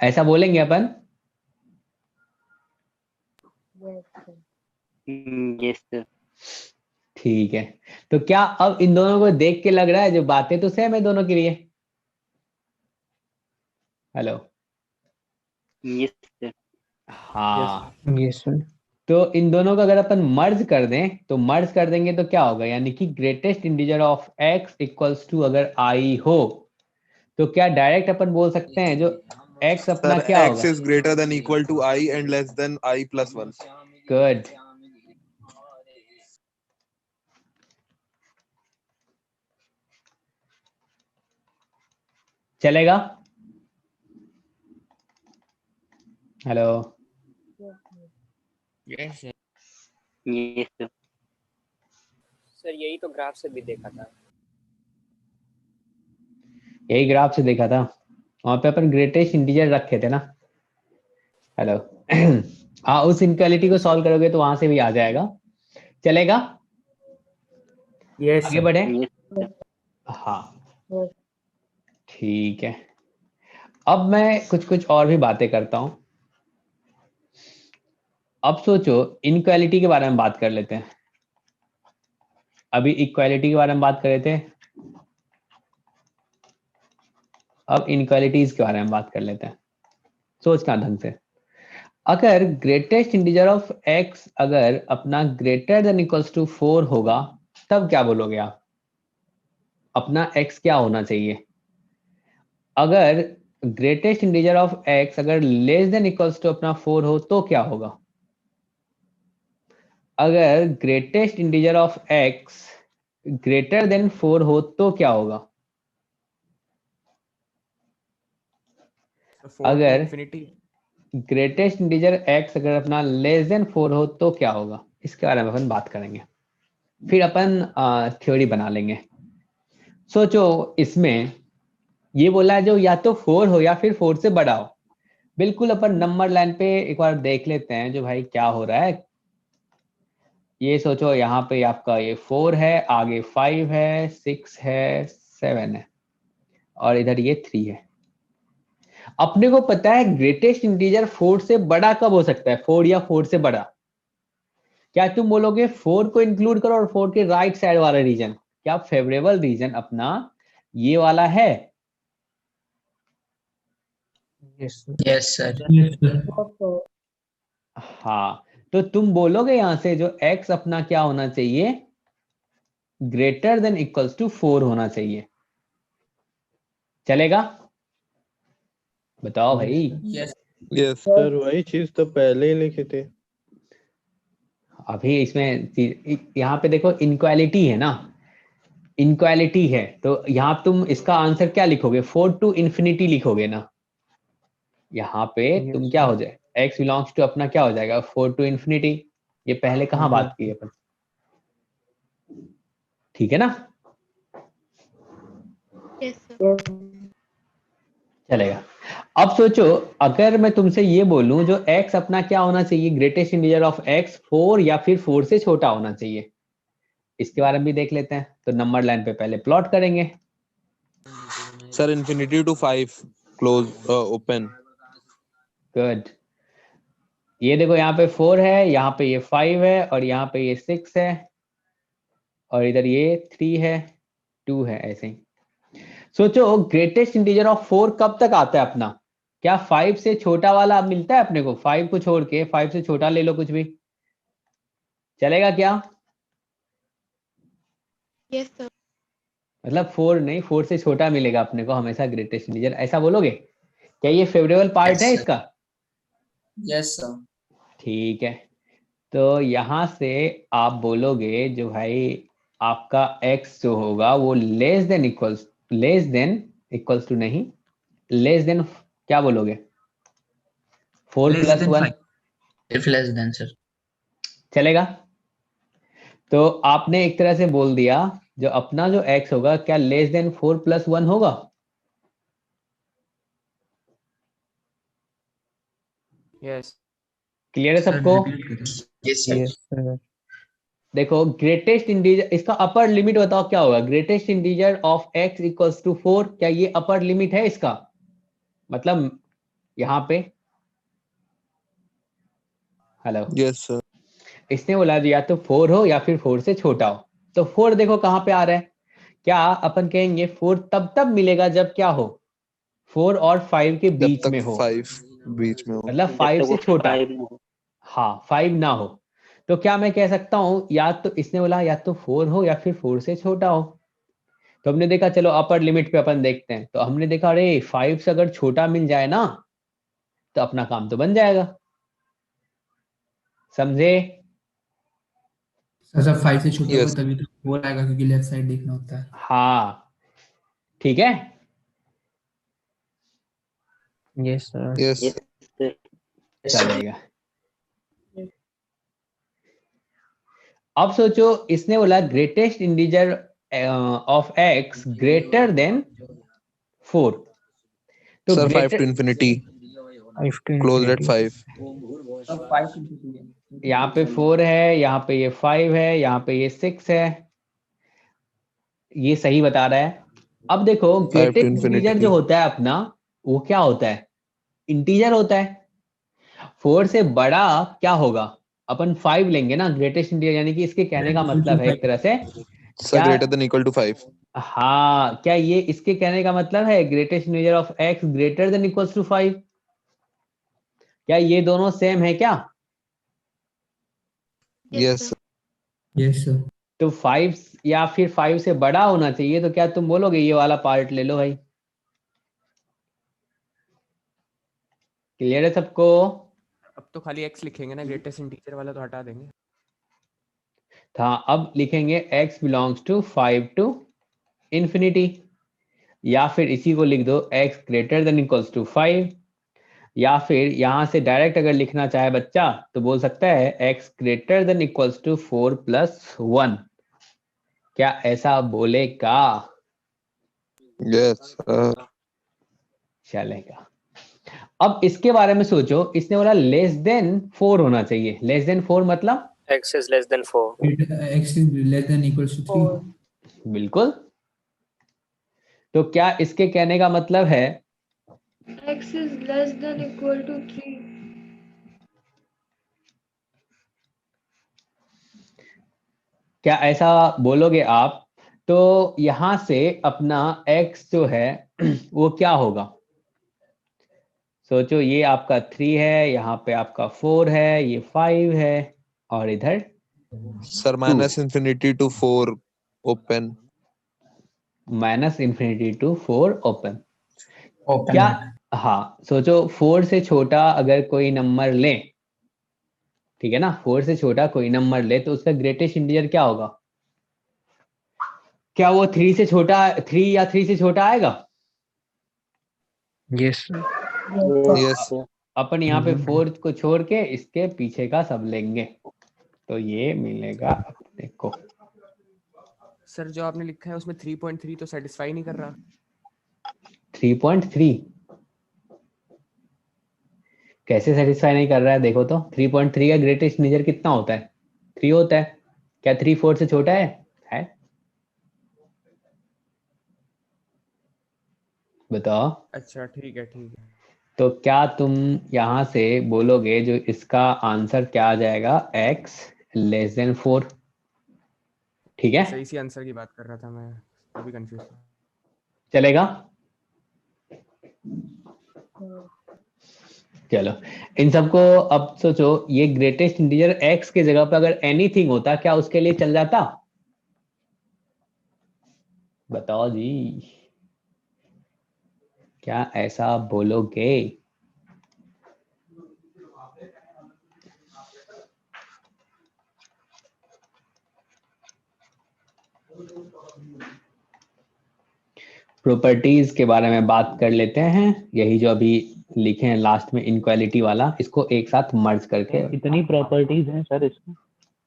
A: ऐसा बोलेंगे अपन।
H: Yes, sir.
A: ठीक है, तो क्या अब इन दोनों को देख के लग रहा है जो बातें तो सेम है दोनों के लिए? Hello,
H: Yes, sir.
A: हाँ।
C: Yes sir.
A: तो इन दोनों को अगर अपन मर्ज कर दें तो मर्ज कर देंगे तो क्या होगा, यानी कि greatest integer of x equals to अगर i हो तो क्या डायरेक्ट अपन बोल सकते हैं जो x अपना
D: Sir,
A: क्या
D: x
A: होगा?
D: is greater than equal to i and less than i+1.
A: Good. चलेगा? Hello,
G: yes sir.
H: Yes, sir.
F: Sir यही तो ग्राफ से भी देखा था।
A: यही ग्राफ से देखा था, वहां पे अपन ग्रेटेस्ट इंटीजर रखे थे ना। हेलो, हाँ उस इनक्वालिटी को सॉल्व करोगे तो वहां से भी आ जाएगा। चलेगा?
G: यस
A: आगे बढ़े।
H: Yes.
A: हाँ ठीक है। अब मैं कुछ कुछ और भी बातें करता हूं। अब सोचो इनक्वालिटी के बारे में बात कर लेते हैं। अभी इक्वालिटी के बारे में बात कर रहे थे, अब इनक्वालिटीज के बारे में बात कर लेते हैं। सोचना ढंग से। अगर ग्रेटेस्ट इंटीजर ऑफ x अगर अपना ग्रेटर देन इक्वल्स टू 4 होगा तब क्या बोलोगे आप? अपना x क्या होना चाहिए? अगर ग्रेटेस्ट इंटीजर ऑफ x अगर लेस देन इक्वल्स टू अपना 4 हो तो क्या होगा? अगर greatest integer of x greater then 4 हो तो क्या होगा? अगर ग्रेटेस्ट इंटीजर x अगर अपना लेस देन 4 हो तो क्या होगा? इसके बारे में अपन बात करेंगे, फिर अपन थ्योरी बना लेंगे। सोचो इसमें ये बोला है जो या तो 4 हो या फिर 4 से बड़ा हो। बिल्कुल अपन नंबर लाइन पे एक बार देख लेते हैं जो भाई क्या हो रहा है। ये सोचो यहाँ पे आपका ये 4 है, आगे 5 है, 6 है, 7 है और इधर ये 3 है। अपने को पता है ग्रेटेस्ट इंटीजर 4 से बड़ा कब हो सकता है? 4 या 4 से बड़ा। क्या तुम बोलोगे 4 को इंक्लूड करो और 4 के राइट साइड वाला रीजन? क्या फेवरेबल रीजन अपना ये वाला है?
E: Yes sir.
A: हाँ, तो तुम बोलोगे यहां से जो x अपना क्या होना चाहिए? ग्रेटर देन इक्वल्स टू 4 होना चाहिए। चलेगा? बताओ भाई।
E: यस
D: यस
C: सर वही चीज तो पहले ही लिखे थे।
A: अभी इसमें यहाँ पे देखो इनक्वालिटी है ना, इनक्वालिटी है तो यहाँ तुम इसका आंसर क्या लिखोगे? 4 टू इंफिनिटी लिखोगे ना। यहाँ पे तुम क्या हो जाए x बिलोंग्स टू अपना क्या हो जाएगा? 4 टू इंफिनिटी। ये पहले कहाँ बात की अपन? ठीक है ना? चलेगा। अब सोचो अगर मैं तुमसे ये बोलूं जो x अपना क्या होना चाहिए? ग्रेटेस्ट इंटीजर ऑफ x 4 या फिर 4 से छोटा होना चाहिए। इसके बारे में भी देख लेते हैं। तो नंबर लाइन पे पहले प्लॉट करेंगे।
D: Sir infinity to 5 close open.
A: Good. ये देखो यहाँ पे 4 है, यहाँ पे ये 5 है और यहाँ पे ये 6 है और इधर ये 3 है, 2 है, ऐसे ही। सोचो ग्रेटेस्ट इंटीजर ऑफ 4 कब तक आता है अपना? क्या 5 से छोटा वाला मिलता है अपने को? 5 को छोड़ के 5 से छोटा ले लो कुछ भी, चलेगा क्या?
B: Yes sir.
A: मतलब 4 नहीं, 4 से छोटा मिलेगा अपने को हमेशा ग्रेटेस्ट इंटीजर, ऐसा बोलोगे? क्या ये फेवरेबल पार्ट है इसका?
E: Yes sir.
A: ठीक है, तो यहां से आप बोलोगे जो भाई आपका x जो होगा वो लेस देन इक्वल्स टू नहीं, लेस देन क्या बोलोगे? 4 plus 1
E: if less than sir.
A: चलेगा? तो आपने एक तरह से बोल दिया जो अपना जो x होगा क्या लेस देन 4 प्लस 1 होगा?
G: यस
A: क्लियर है सबको?
E: Yes sir.
G: Yes sir.
A: देखो ग्रेटेस्ट इंटीजर, इसका अपर लिमिट बताओ क्या होगा? Greatest integer of x equals to 4, क्या ये अपर लिमिट है इसका? मतलब यहाँ पे हेलो,
D: Yes sir.
A: इसने बोला या तो 4 हो या फिर 4 से छोटा हो। तो 4 देखो कहाँ पे आ रहा है? क्या अपन कहेंगे 4 तब तब मिलेगा जब क्या हो? 4 और 5 के
D: जब
A: बीच
D: तक
A: में हो,
D: 5 बीच में हो.
A: मतलब 5 से छोटा।
H: 5 में हो।
A: हाँ 5 ना हो। तो क्या मैं कह सकता हूँ या तो इसने बोला या तो 4 हो या फिर 4 से छोटा हो। तो हमने देखा चलो अपर लिमिट पे अपन देखते हैं, तो हमने देखा अरे 5 से अगर छोटा मिल जाए ना तो अपना काम तो बन जाएगा। समझे?
E: सर 5 से छोटा
D: Yes.
E: होगा तभी तो 4 आएगा क्योंकि लेफ्ट साइड देखना होता है।
A: हाँ ठीक है।
G: Yes sir.
D: Yes.
H: Yes sir.
A: चलेगा। अब सोचो इसने बोला greatest integer of x greater then 4। तो
D: Sir 5 to
A: greater-
D: infinity.
G: 5 to
D: Closed at
G: infinity.
D: 5.
A: यहाँ पे 4 है, यहाँ पे ये 5 है, यहाँ पे ये 6 है, ये सही बता रहा है। अब देखो
D: 5 to
A: ग्रेटेस्ट इंटीजर
D: infinity.
A: जो होता है अपना, वो क्या होता है? इंटीजर होता है। 4 से बड़ा क्या होगा? अपन 5 लेंगे ना ग्रेटेस्ट इंटीजर, यानी कि इसके कहने का मतलब है एक तरह से
D: Sir,
A: क्या?
D: greater than equal to 5.
A: हाँ, क्या ये इसके कहने का मतलब है greatest integer of x greater than equals to 5? क्या ये दोनों सेम है क्या?
D: Yes,
B: sir.
D: sir.
E: Yes sir.
A: तो 5 या फिर 5 से बड़ा होना चाहिए, तो क्या तुम बोलोगे ये वाला पार्ट ले लो भाई? क्लियर है सबको?
G: अब तो खाली x लिखेंगे ना, ग्रेटेस्ट इंटीजर वाला तो हटा देंगे।
A: था अब लिखेंगे x belongs to 5 to infinity, या फिर इसी को लिख दो x greater than equals to 5, या फिर यहां से डायरेक्ट अगर लिखना चाहे बच्चा तो बोल सकता है x greater than equals to 4 plus 1। क्या ऐसा बोलेगा?
D: Yes, sir.
A: चलेगा। अब इसके बारे में सोचो, इसने बोला लेस देन 4 होना चाहिए। लेस देन 4 मतलब
F: x is less than 4.
E: x is less than equals to 3.
B: 4.
A: बिल्कुल। तो क्या इसके कहने का मतलब है
B: X is less than equal to 3.
A: क्या ऐसा बोलोगे आप? तो यहां से अपना x जो है वो क्या होगा? सोचो, ये आपका 3 है, यहाँ पे आपका 4 है, ये 5 है, और इधर
D: Sir, minus infinity to 4 open.
A: Minus infinity to 4 open.
E: Open
A: क्या? हाँ, सोचो 4 से छोटा अगर कोई नंबर ले, ठीक है ना, 4 से छोटा कोई नंबर ले तो उसका ग्रेटेस्ट इंटीजर क्या होगा? क्या वो 3 से छोटा, 3 या 3 से छोटा आएगा?
G: Yes sir.
H: Yes,
D: Yes.
H: sir.
A: अपन यहाँ पे 4 को छोड़ के इसके पीछे का सब लेंगे, तो ये मिलेगा अपने को।
G: सर जो आपने लिखा है उसमें 3.3 तो सेटिस्फाई नहीं कर रहा।
A: 3.3 कैसे सेटिस्फाई नहीं कर रहा है? देखो तो 3.3 का ग्रेटेस्ट इंटीजर कितना होता है? 3 होता है। क्या 3 4 से छोटा है? बताओ।
G: अच्छा ठीक है ठीक है।
A: तो क्या तुम यहां से बोलोगे जो इसका आंसर क्या आ जाएगा? x less than 4। ठीक है,
G: सही सी आंसर की बात कर रहा था मैं, अभी कंफ्यूज था।
A: चलेगा? चलो, इन सबको अब सोचो, ये ग्रेटेस्ट इंटीजर x के जगह पर अगर एनीथिंग होता, क्या उसके लिए चल जाता? बताओ जी, क्या ऐसा बोलोगे? प्रॉपर्टीज के बारे में बात कर लेते हैं। यही जो अभी लिखे हैं लास्ट में इनक्वालिटी वाला, इसको एक साथ मर्ज करके।
C: कितनी प्रॉपर्टीज हैं सर इसमें?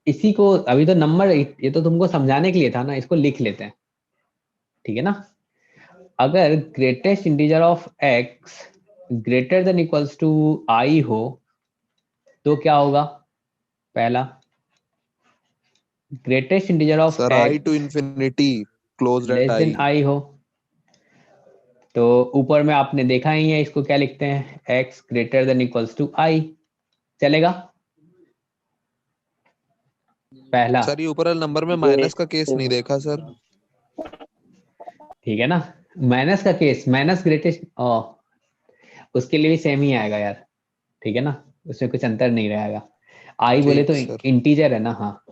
A: इसी को अभी तो नंबर, ये तो तुमको समझाने के लिए था ना, इसको लिख लेते हैं, ठीक है ना। अगर greatest integer of x greater than equals to i हो तो क्या होगा? पहला, greatest integer of
D: Sir, I
A: x
D: to infinity closed
A: less
D: at
A: than
D: I.
A: i हो, तो ऊपर में आपने देखा ही है, इसको क्या लिखते हैं? x greater than equals to i। चलेगा? पहला,
D: सर, ये ऊपर वाले नंबर में माइनस का केस नहीं देखा सर।
A: ठीक है ना, माइनस का केस, माइनस ग्रेटेस्ट, उसके लिए भी सेम ही आएगा यार, ठीक है ना, उसमें कुछ अंतर नहीं रहेगा। आई बोले तो
D: ठीक सर।
A: इंटीजर है ना। हाँ,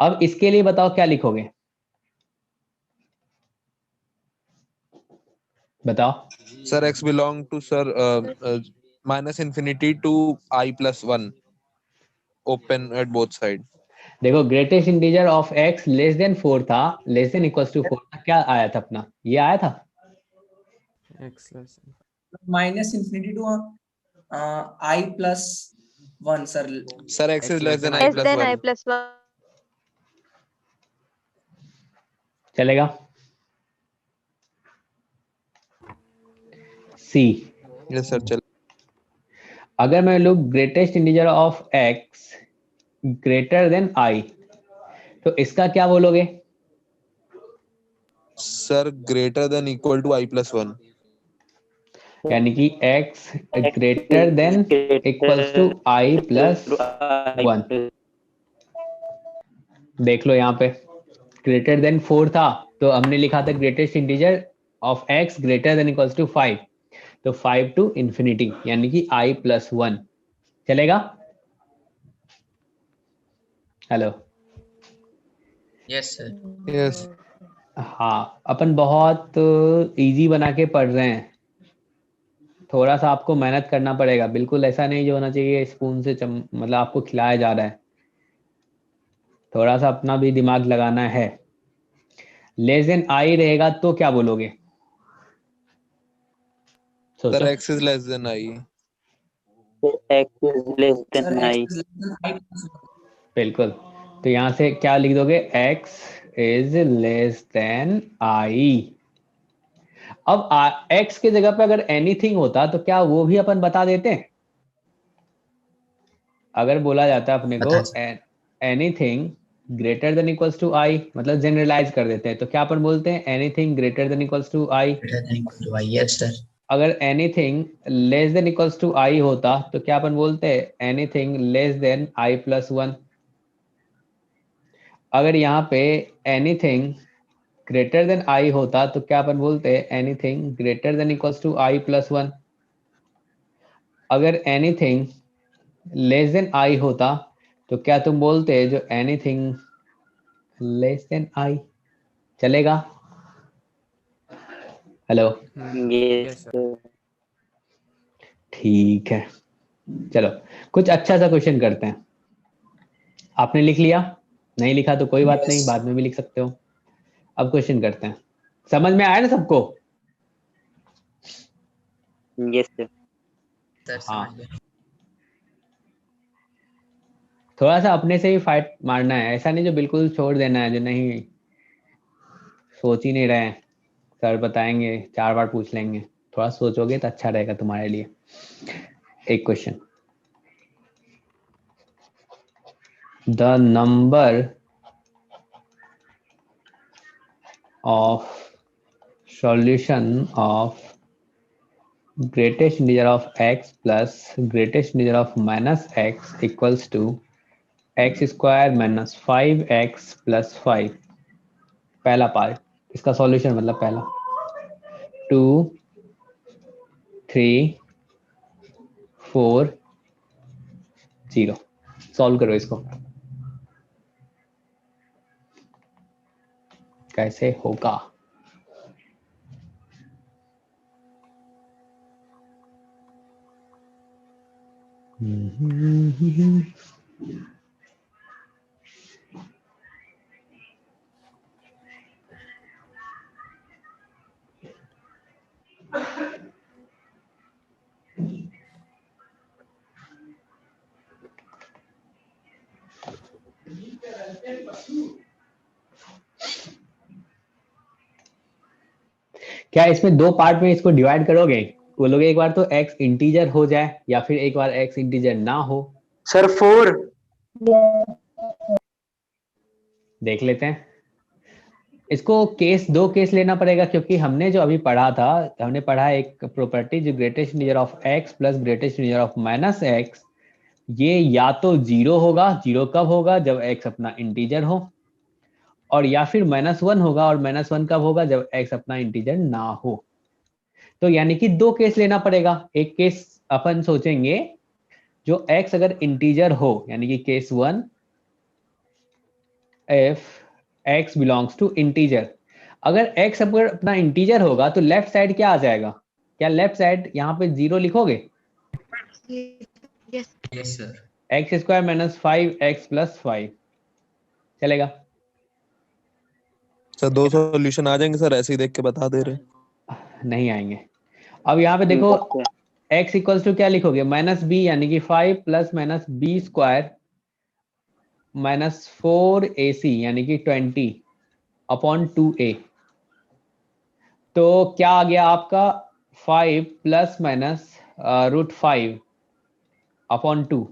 A: अब इसके लिए बताओ क्या लिखोगे? बताओ।
D: Sir, x belong to sir minus infinity to I plus 1 open at both side.
A: देखो, greatest integer of x less than 4 था, लेस देन इक्वल्स टू 4 था, क्या आया था अपना? ये आया था
G: x less
E: minus infinity to I plus 1 sir.
D: Sir, x is less than I
I: less
D: plus
I: than I
D: 1.
I: plus 1.
A: चलेगा? सी,
D: Yes sir, चल।
A: अगर मैं लूँ greatest integer of x greater than i, तो इसका क्या बोलोगे?
D: Sir greater than equal to I plus one.
A: यानी कि x greater than equals to i plus one. देख लो यहाँ पे ग्रेटर देन 4 था तो हमने लिखा था greatest integer of x greater than equals to 5, तो 5 टू इंफिनिटी यानी कि i प्लस वन। चलेगा? हेलो?
E: Yes sir.
D: यस
A: हाँ, अपन बहुत इजी बना के पढ़ रहे हैं, थोड़ा सा आपको मेहनत करना पड़ेगा। बिल्कुल ऐसा नहीं जो होना चाहिए स्पून से मतलब आपको खिलाया जा रहा है, थोड़ा सा अपना भी दिमाग लगाना है। लेस देन आई रहेगा तो क्या बोलोगे?
D: सर
A: सोचो।
D: X is less than I.
H: X is less
E: sir
H: than
E: x
H: I.
E: is less than I plus 1.
A: बिल्कुल, तो यहाँ से क्या लिख दोगे? x is less than I. अब x की जगह पे अगर एनीथिंग होता तो क्या वो भी अपन बता देते हैं? अगर बोला जाता है अपने को anything greater than equals to I, मतलब जनरलाइज कर देते हैं, तो क्या अपन बोलते हैं? Anything greater than equals to I.
E: Yes sir.
A: अगर anything less than equals to I होता तो क्या अपन बोलते हैं? Anything less than I plus one. अगर यहाँ pay anything greater then I होता तो क्या अपन बोलते हैं? Anything greater than equals to I plus one. अगर एनीथिंग लेस देन आई होता तो क्या तुम बोलते जो एनीथिंग लेस देन आई? चलेगा? Hello?
H: Yes,
G: yes sir.
H: sir.
A: ठीक है, चलो कुछ अच्छा सा क्वेश्चन करते हैं। आपने लिख लिया? नहीं लिखा तो कोई बात
E: Yes.
A: नहीं, बाद में भी लिख सकते हो। अब क्वेश्चन करते हैं, समझ में आया ना सबको?
H: Yes, sir.
E: सर
A: हाँ,
E: समझ गया।
A: थोड़ा सा अपने से ही फाइट मारना है, ऐसा नहीं जो बिल्कुल छोड़ देना है, जो नहीं सोच ही नहीं रहे हैं, सर बताएंगे 4 बार पूछ लेंगे। थोड़ा सोचोगे तो अच्छा रहेगा तुम्हारे लिए। एक question, the number of solution of greatest integer of x plus greatest integer of minus x equals to x square minus 5x plus 5। पहला पार्ट, इसका सॉल्यूशन मतलब पहला 2 3 4 0। सॉल्व करो इसको, कैसे होगा? क्या इसमें दो पार्ट में इसको डिवाइड करोगे? बोलोगे एक बार तो x इंटीजर हो जाए या फिर एक बार x इंटीजर ना हो?
H: Sir, 4.
A: देख लेते हैं इसको। दो केस लेना पड़ेगा, क्योंकि हमने जो अभी पढ़ा था, हमने पढ़ा एक प्रॉपर्टी जो greatest integer of x plus greatest integer of minus x, ये या तो जीरो होगा। जीरो कब होगा? जब x अपना इंटीजर हो, और या फिर -1 होगा, और -1 कब होगा? जब x अपना इंटीजर ना हो। तो यानी कि दो केस लेना पड़ेगा। एक केस अपन सोचेंगे जो x अगर इंटीजर हो, यानी कि case 1 if x belongs to integer. अगर x अगर अपना इंटीजर होगा तो लेफ्ट साइड क्या आ जाएगा? क्या लेफ्ट साइड यहाँ पे 0 लिखोगे?
E: Yes sir.
A: x square minus 5x plus 5 चलेगा?
D: सर दो सॉल्यूशन आ जाएंगे सर, ऐसे ही देख के बता दे रहे।
A: नहीं आएंगे। अब यहाँ पे देखो
H: Yes, sir.
A: x equals to क्या लिखोगे? -b, यानी कि 5 plus minus b square minus 4ac, यानी कि 20 अपॉन 2a। तो क्या आ गया आपका? 5 प्लस माइनस √5 अपॉन 2।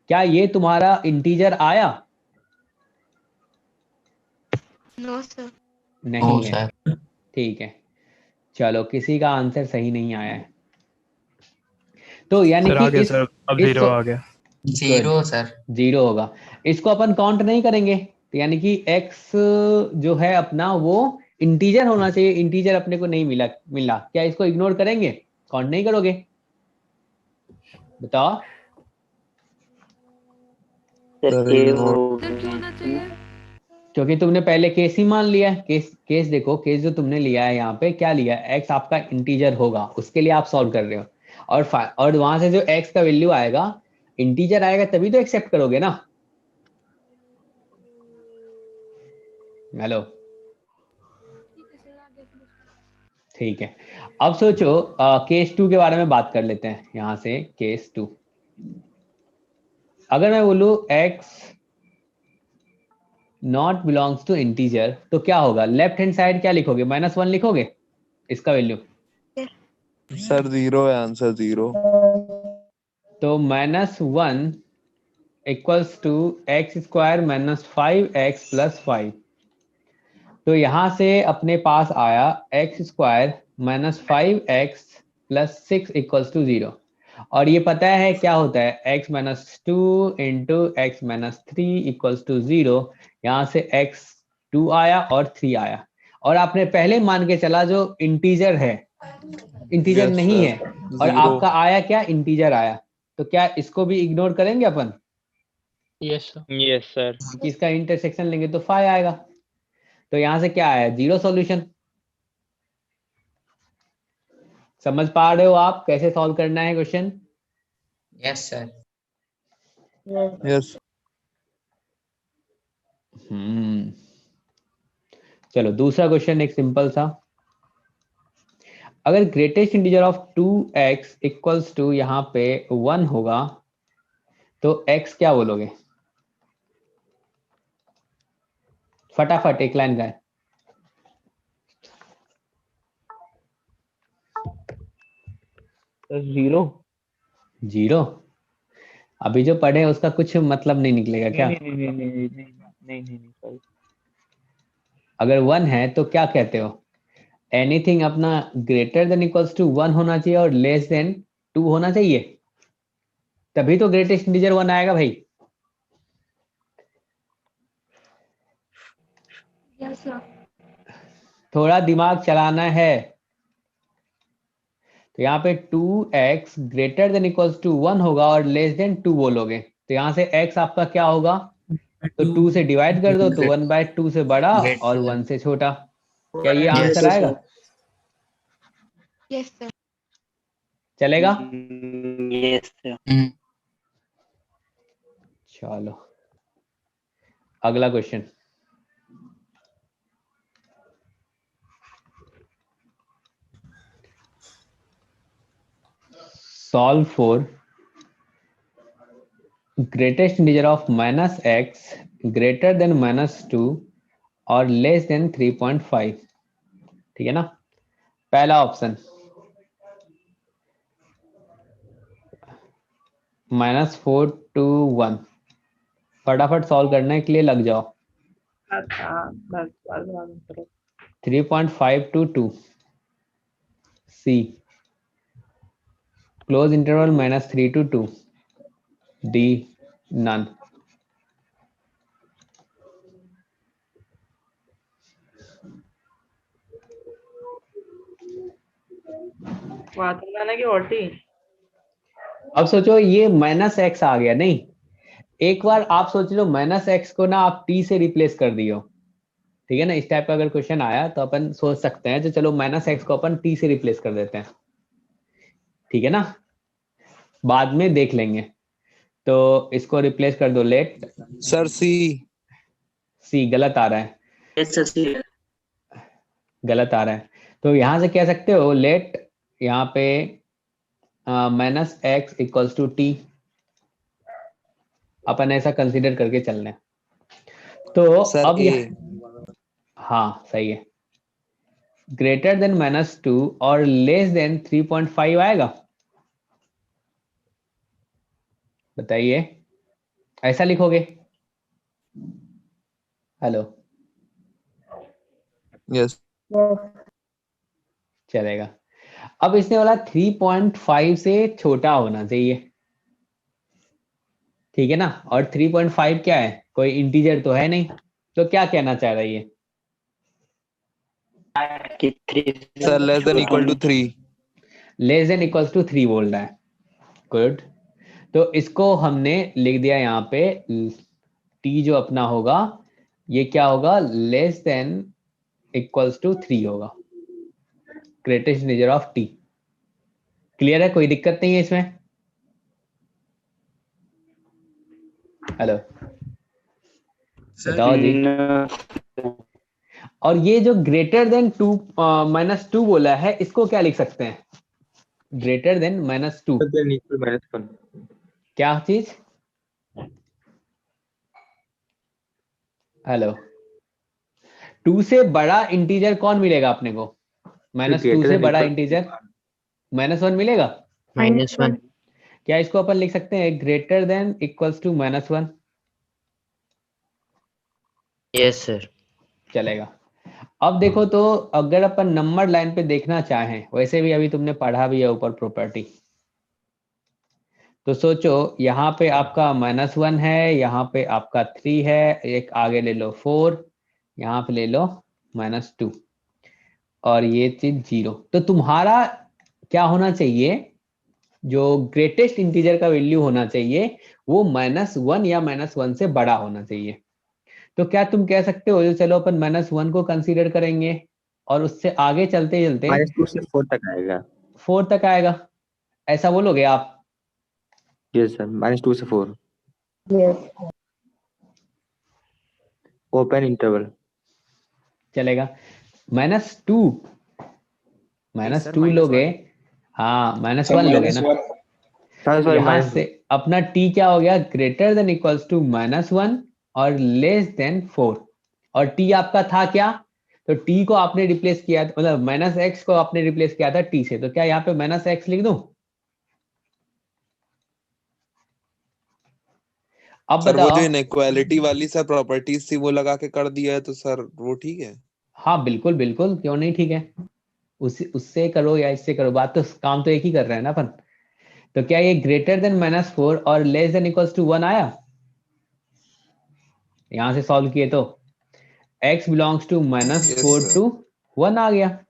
A: क्या ये तुम्हारा इंटीजर आया?
B: No sir.
A: नहीं है। ठीक है, चलो किसी का आंसर सही नहीं आया है, तो यानी
C: सर आ
A: कि
C: गया
A: इस
C: सर, अब
A: इस
C: 0 आ गया।
E: 0 सर।
A: 0 होगा। इसको अपन काउंट नहीं करेंगे, तो यानी कि x जो है अपना वो इंटीजर होना चाहिए, इंटीजर अपने को नहीं मिला, क्या इसको इग्नोर करेंगे, काउंट नहीं करोगे, बताओ।
H: सर
D: सर
H: ए
D: इग्नोर।
H: होगी।
A: क्योंकि तुमने पहले केस ही मान लिया है, केस देखो, केस जो तुमने लिया है यहाँ पे क्या लिया है, x आपका इंटीजर होगा, उसके लिए आप सॉल्व कर रहे हो, और वहां से जो x का वैल्यू आएगा इंटीजर आएगा, तभी तो एक्सेप्ट करोगे ना। हेलो, ठीक है, अब सोचो केस 2 के बारे में बात कर लेते हैं, यहां से केस 2, अगर मैं बोलूं x not belongs to integer, तो क्या होगा, लेफ्ट हैंड साइड क्या लिखोगे, -1 लिखोगे इसका वैल्यू,
D: सर 0 है आंसर, 0।
A: तो -1 इक्वल्स टू x² -5x + 5, तो यहां से अपने पास आया x² -5x + 6 = 0, और ये पता है क्या होता है, x - 2 × x - 3 = 0, यहाँ से x2 आया और 3 आया, और आपने पहले मान के चला जो इंटीजर है, इंटीजर
D: यस
A: नहीं है,
D: सर,
A: और
D: 0।
A: आपका आया क्या, इंटीजर आया, तो क्या इसको भी इग्नोर करेंगे अपन,
C: यस सर।
F: Yes sir.
A: कि इसका इंटरसेक्शन लेंगे तो 5 आएगा, तो यहां से क्या आया, 0 सॉल्यूशन। समझ पा रहे हो आप कैसे सॉल्व करना है क्वेश्चन।
E: Yes sir.
D: यस।
A: चलो दूसरा क्वेश्चन एक सिंपल सा, अगर greatest integer of 2x equals to यहाँ पे 1 होगा, तो x क्या बोलोगे, फटाफट एक लाइन का है।
C: सर 0।
A: 0, अभी जो पढ़े उसका कुछ मतलब नहीं निकलेगा क्या,
C: नहीं नहीं नहीं नहीं नहीं नहीं नहीं नहीं सॉरी।
A: अगर 1 है तो क्या कहते हो, एनीथिंग अपना ग्रेटर देन इक्वल्स टू 1 होना चाहिए और लेस देन 2 होना चाहिए, तभी तो ग्रेटेस्ट इंटीजर 1 आएगा भाई।
B: Yes sir.
A: थोड़ा दिमाग चलाना है, तो यहाँ पे 2x greater than equals to 1 होगा और लेस देन 2 बोलोगे, तो यहाँ से x आपका क्या होगा, तो 2 से डिवाइड कर दो, तो 1/2 से बड़ा और 1 से छोटा, क्या ये आंसर आएगा,
B: यस सर।
A: चलेगा।
H: Yes sir.
A: चलो अगला question, solve for greatest integer of -x greater then -2 और लेस देन 3.5, ठीक है ना। पहला ऑप्शन -4 to 1, फटाफट सॉल्व करने के लिए लग जाओ, 3.5 to 2, C close interval -3 to 2, D none। अब सोचो ये -x आ गया, नहीं, एक बार आप सोच लो -x को ना आप t से रिप्लेस कर दियो, ठीक है ना, इस टाइप का अगर क्वेश्चन आया तो अपन सोच सकते हैं, तो चलो -x को अपन t से रिप्लेस कर देते हैं, ठीक है ना, बाद में देख लेंगे, तो इसको रिप्लेस कर दो, लेट
D: सर
A: c, गलत आ रहा है,
H: यस सर।
A: गलत आ रहा है, तो यहां से कह सकते हो लेट यहाँ पे -x इक्वल्स टू t, अपन ऐसा कंसीडर करके चल रहे हैं, तो
D: सर
A: अब
D: ए।
A: हाँ सही है, ग्रेटर देन -2 और लेस देन 3.5 आएगा, बताइए, ऐसा लिखोगे, हेलो,
D: यस।
A: चलेगा। अब इसने बोला 3.5 से छोटा होना चाहिए, ठीक है ना, और 3.5 क्या है, कोई इंटीजर तो है नहीं, तो क्या कहना चाह रही है?
H: कि 3
D: sir less than equal to 3।
A: Less than equals to 3 बोल रहा है। गुड, तो इसको हमने लिख दिया यहाँ पे, टी जो अपना होगा ये क्या होगा, लेस देन इक्वल्स टू 3 होगा, greatest integer of T. Clear है, कोई दिक्कत नहीं है इसमें? हेलो, बताओ जी। और ये जो ग्रेटर देन 2 -2 बोला है, इसको क्या लिख सकते हैं? ग्रेटर देन -2
C: -1
A: क्या चीज? हेलो, 2 से बड़ा इंटीजर कौन मिलेगा अपने को? -2 से बड़ा इंटीजर -1 मिलेगा।
C: -1
A: क्या इसको अपन लिख सकते हैं greater than equals to -1?
C: Yes sir.
A: चलेगा। अब देखो तो, अगर अपन नंबर लाइन पे देखना चाहें, वैसे भी अभी तुमने पढ़ा भी है ऊपर प्रॉपर्टी, तो सोचो यहाँ पे आपका -1 है, यहाँ पे आपका 3 है, एक आगे ले लो 4, यहाँ पे ले लो -2, और ये चीज 0, तो तुम्हारा क्या होना चाहिए, जो ग्रेटेस्ट इंटीजर का वैल्यू होना चाहिए वो -1 या -1 से बड़ा होना चाहिए। तो क्या तुम कह सकते हो जो चलो अपन -1 को कंसीडर करेंगे और उससे आगे चलते चलते
C: -2 से 4 तक आएगा।
A: 4 तक आएगा, ऐसा बोलोगे आप?
C: यस सर, -2 से 4 ओपन इंटरवल।
A: चलेगा। -2
G: सर,
A: -2 लोगे,
G: 1
A: हाँ -1 लोगे ना,
C: सॉरी
A: यहां से अपना t क्या हो गया, ग्रेटर देन इक्वल्स टू -1 और लेस देन 4, और t आपका था क्या, तो t को आपने रिप्लेस किया, मतलब -x को आपने रिप्लेस किया था t से, तो क्या यहाँ पे -x लिख दूं? अब
D: सर वो जो
A: बताओ।
D: इनइक्वालिटी वाली सर प्रॉपर्टीज थी वो लगा के कर दिया है तो सर वो ठीक है।
A: हाँ बिल्कुल बिल्कुल, क्यों नहीं ठीक है, उससे करो या इससे करो, बात तो, काम तो एक ही कर रहे हैं ना अपन। तो क्या ये ग्रेटर देन -4 और लेस देन इक्वल्स टू 1 आया? यहां से सॉल्व किए तो x belongs to -4
D: sir.
A: To 1 आ गया,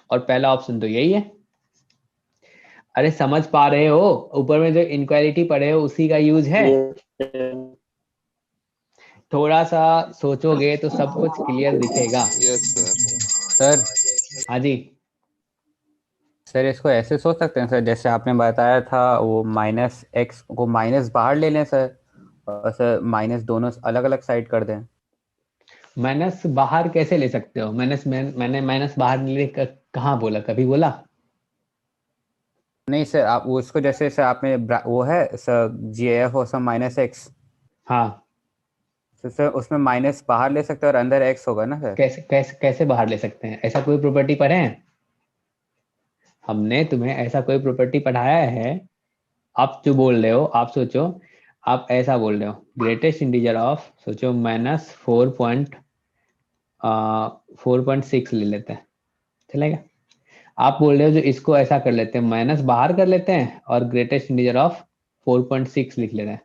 A: और पहला ऑप्शन तो यही है। अरे समझ पा रहे हो, ऊपर में जो इनक्वालिटी पढ़े हो उसी का यूज है, थोड़ा सा सोचोगे तो सब कुछ क्लियर दिखेगा।
D: Yes
I: sir
D: sir.
A: हाँ जी,
I: सर इसको ऐसे सोच सकते हैं सर, जैसे आपने बताया था वो -x को माइनस बाहर ले लें सर, और सर माइनस दोनों अलग अलग साइड कर दें।
A: माइनस बाहर कैसे ले सकते हो? मैंने माइनस बाहर ले कहाँ बोला, कभी बोला?
I: नहीं सर, आप वो उसको जैसे सर आपने वो है सर GF और सर -x,
A: हाँ,
I: तो सर उसमें माइनस बाहर ले सकते हैं और अंदर x होगा ना सर।
A: कैसे कैसे कैसे बाहर ले सकते हैं? ऐसा कोई प्रॉपर्टी पढ़े हैं? हमने तुम्हें ऐसा कोई प्रॉपर्टी पढ़ाया है? आप जो बोल रहे हो, आप सोचो, आप ऐसा बोल रहे हो ग्रेटेस्ट इंटीजर ऑफ, सोचो -4.6 ले लेते हैं, चलेगा? आप बोल रहे हो जो इसको ऐसा कर लेते हैं, माइनस बाहर कर लेते हैं और ग्रेटेस्ट इंटीजर ऑफ 4.6 लिख लेते हैं।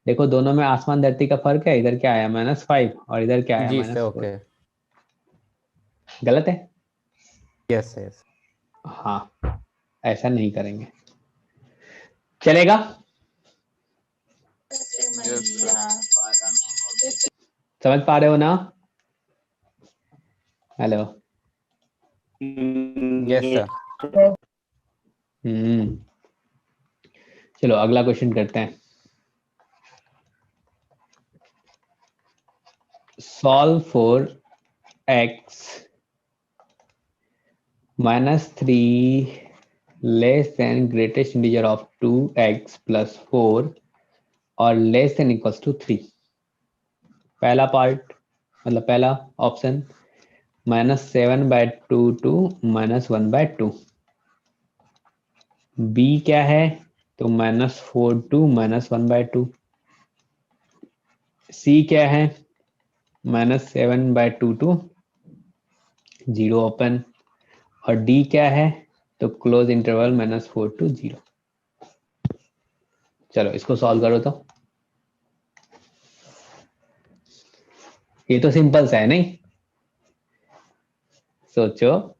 A: देखो दोनों में आसमान धरती का फर्क है, इधर क्या आया -5 और इधर क्या आया
I: जी सर,
A: -4,
I: ओके।
A: गलत है?
I: Yes yes.
A: हाँ, ऐसा नहीं करेंगे, चलेगा? समझ पा रहे हो ना? Hello,
I: yes sir.
A: चलो अगला क्वेश्चन करते हैं। Solve for x -3 less then greatest integer of 2x + 4 और लेस देन इक्वल्स टू 3। पहला पार्ट, मतलब पहला ऑप्शन, -7/2 टू -1/2। b क्या है, तो -4 टू -1/2। c क्या है, -7/2 टू 0 ओपन, और डी क्या है, तो क्लोज इंटरवल -4 to 0। चलो इसको सॉल्व करो तो ये तो सिंपल सा है नहीं। सोचो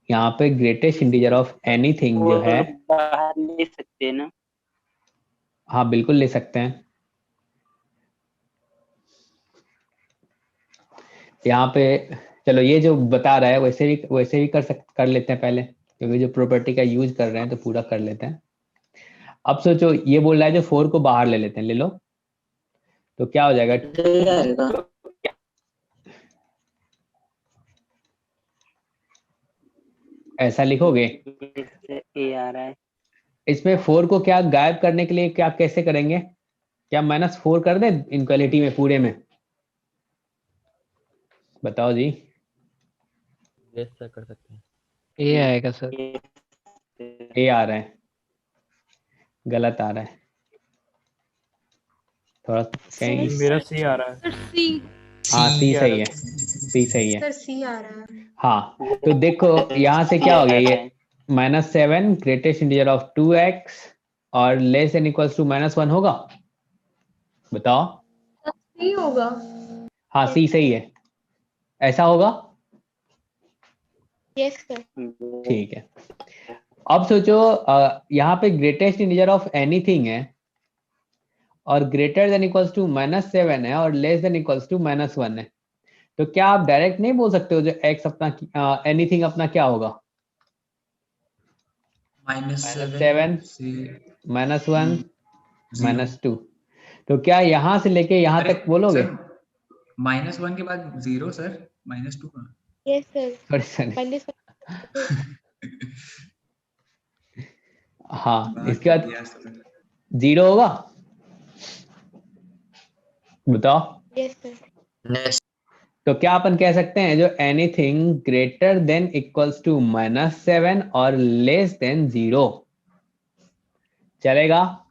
A: यहाँ पे ग्रेटेस्ट इंटीजर ऑफ एनीथिंग जो है,
H: बाहर ले सकते हैं ना?
A: हाँ बिल्कुल ले सकते हैं। यहाँ पे चलो ये जो बता रहा है वैसे भी कर लेते हैं पहले, क्योंकि जो प्रॉपर्टी का यूज कर रहे हैं तो पूरा कर लेते हैं। अब सोचो ये बोल रहा है जो 4 को बाहर ले लेते हैं, ले लो तो क्या हो जाएगा, ऐसा लिखोगे।
H: ए आ रहा है।
A: इसमें 4 को क्या गायब करने के लिए क्या कैसे करेंगे, क्या -4 कर दें इनक्वालिटी में पूरे में, बताओ जी।
C: यस सर कर सकते हैं।
J: ए आएगा सर।
A: ए आ रहा है, गलत आ रहा है थोड़ा कहीं।
J: मेरा सी आ रहा है।
A: हाँ सी सही है, सी सही है।
B: सर सी आ रहा है।
A: हाँ तो देखो यहाँ से क्या हो गया, ये -7 ग्रेटेस्ट इंटीजर ऑफ 2x और लेस देन इक्वल्स टू -1 होगा, बताओ।
B: सी होगा।
A: हाँ सी सही है, ऐसा होगा।
B: Yes sir.
A: ठीक है, अब सोचो यहाँ पे ग्रेटेस्ट इंटीजर ऑफ एनीथिंग है और ग्रेटर देन इक्वल्स टू -7 है और लेस देन इक्वल्स टू -1 है, तो क्या आप डायरेक्ट नहीं बोल सकते हो जो x अपना एनीथिंग अपना क्या होगा, -7 -1 -2, तो क्या यहाँ से लेके यहाँ तक बोलोगे?
E: -1 के बाद 0 सर, -2 का।
B: Yes sir.
A: सॉरी हाँ इसके बाद 0 होगा, बताओ।
B: Yes sir.
A: तो क्या अपन कह सकते हैं जो anything greater than equals to -7 और लेस देन 0 चलेगा?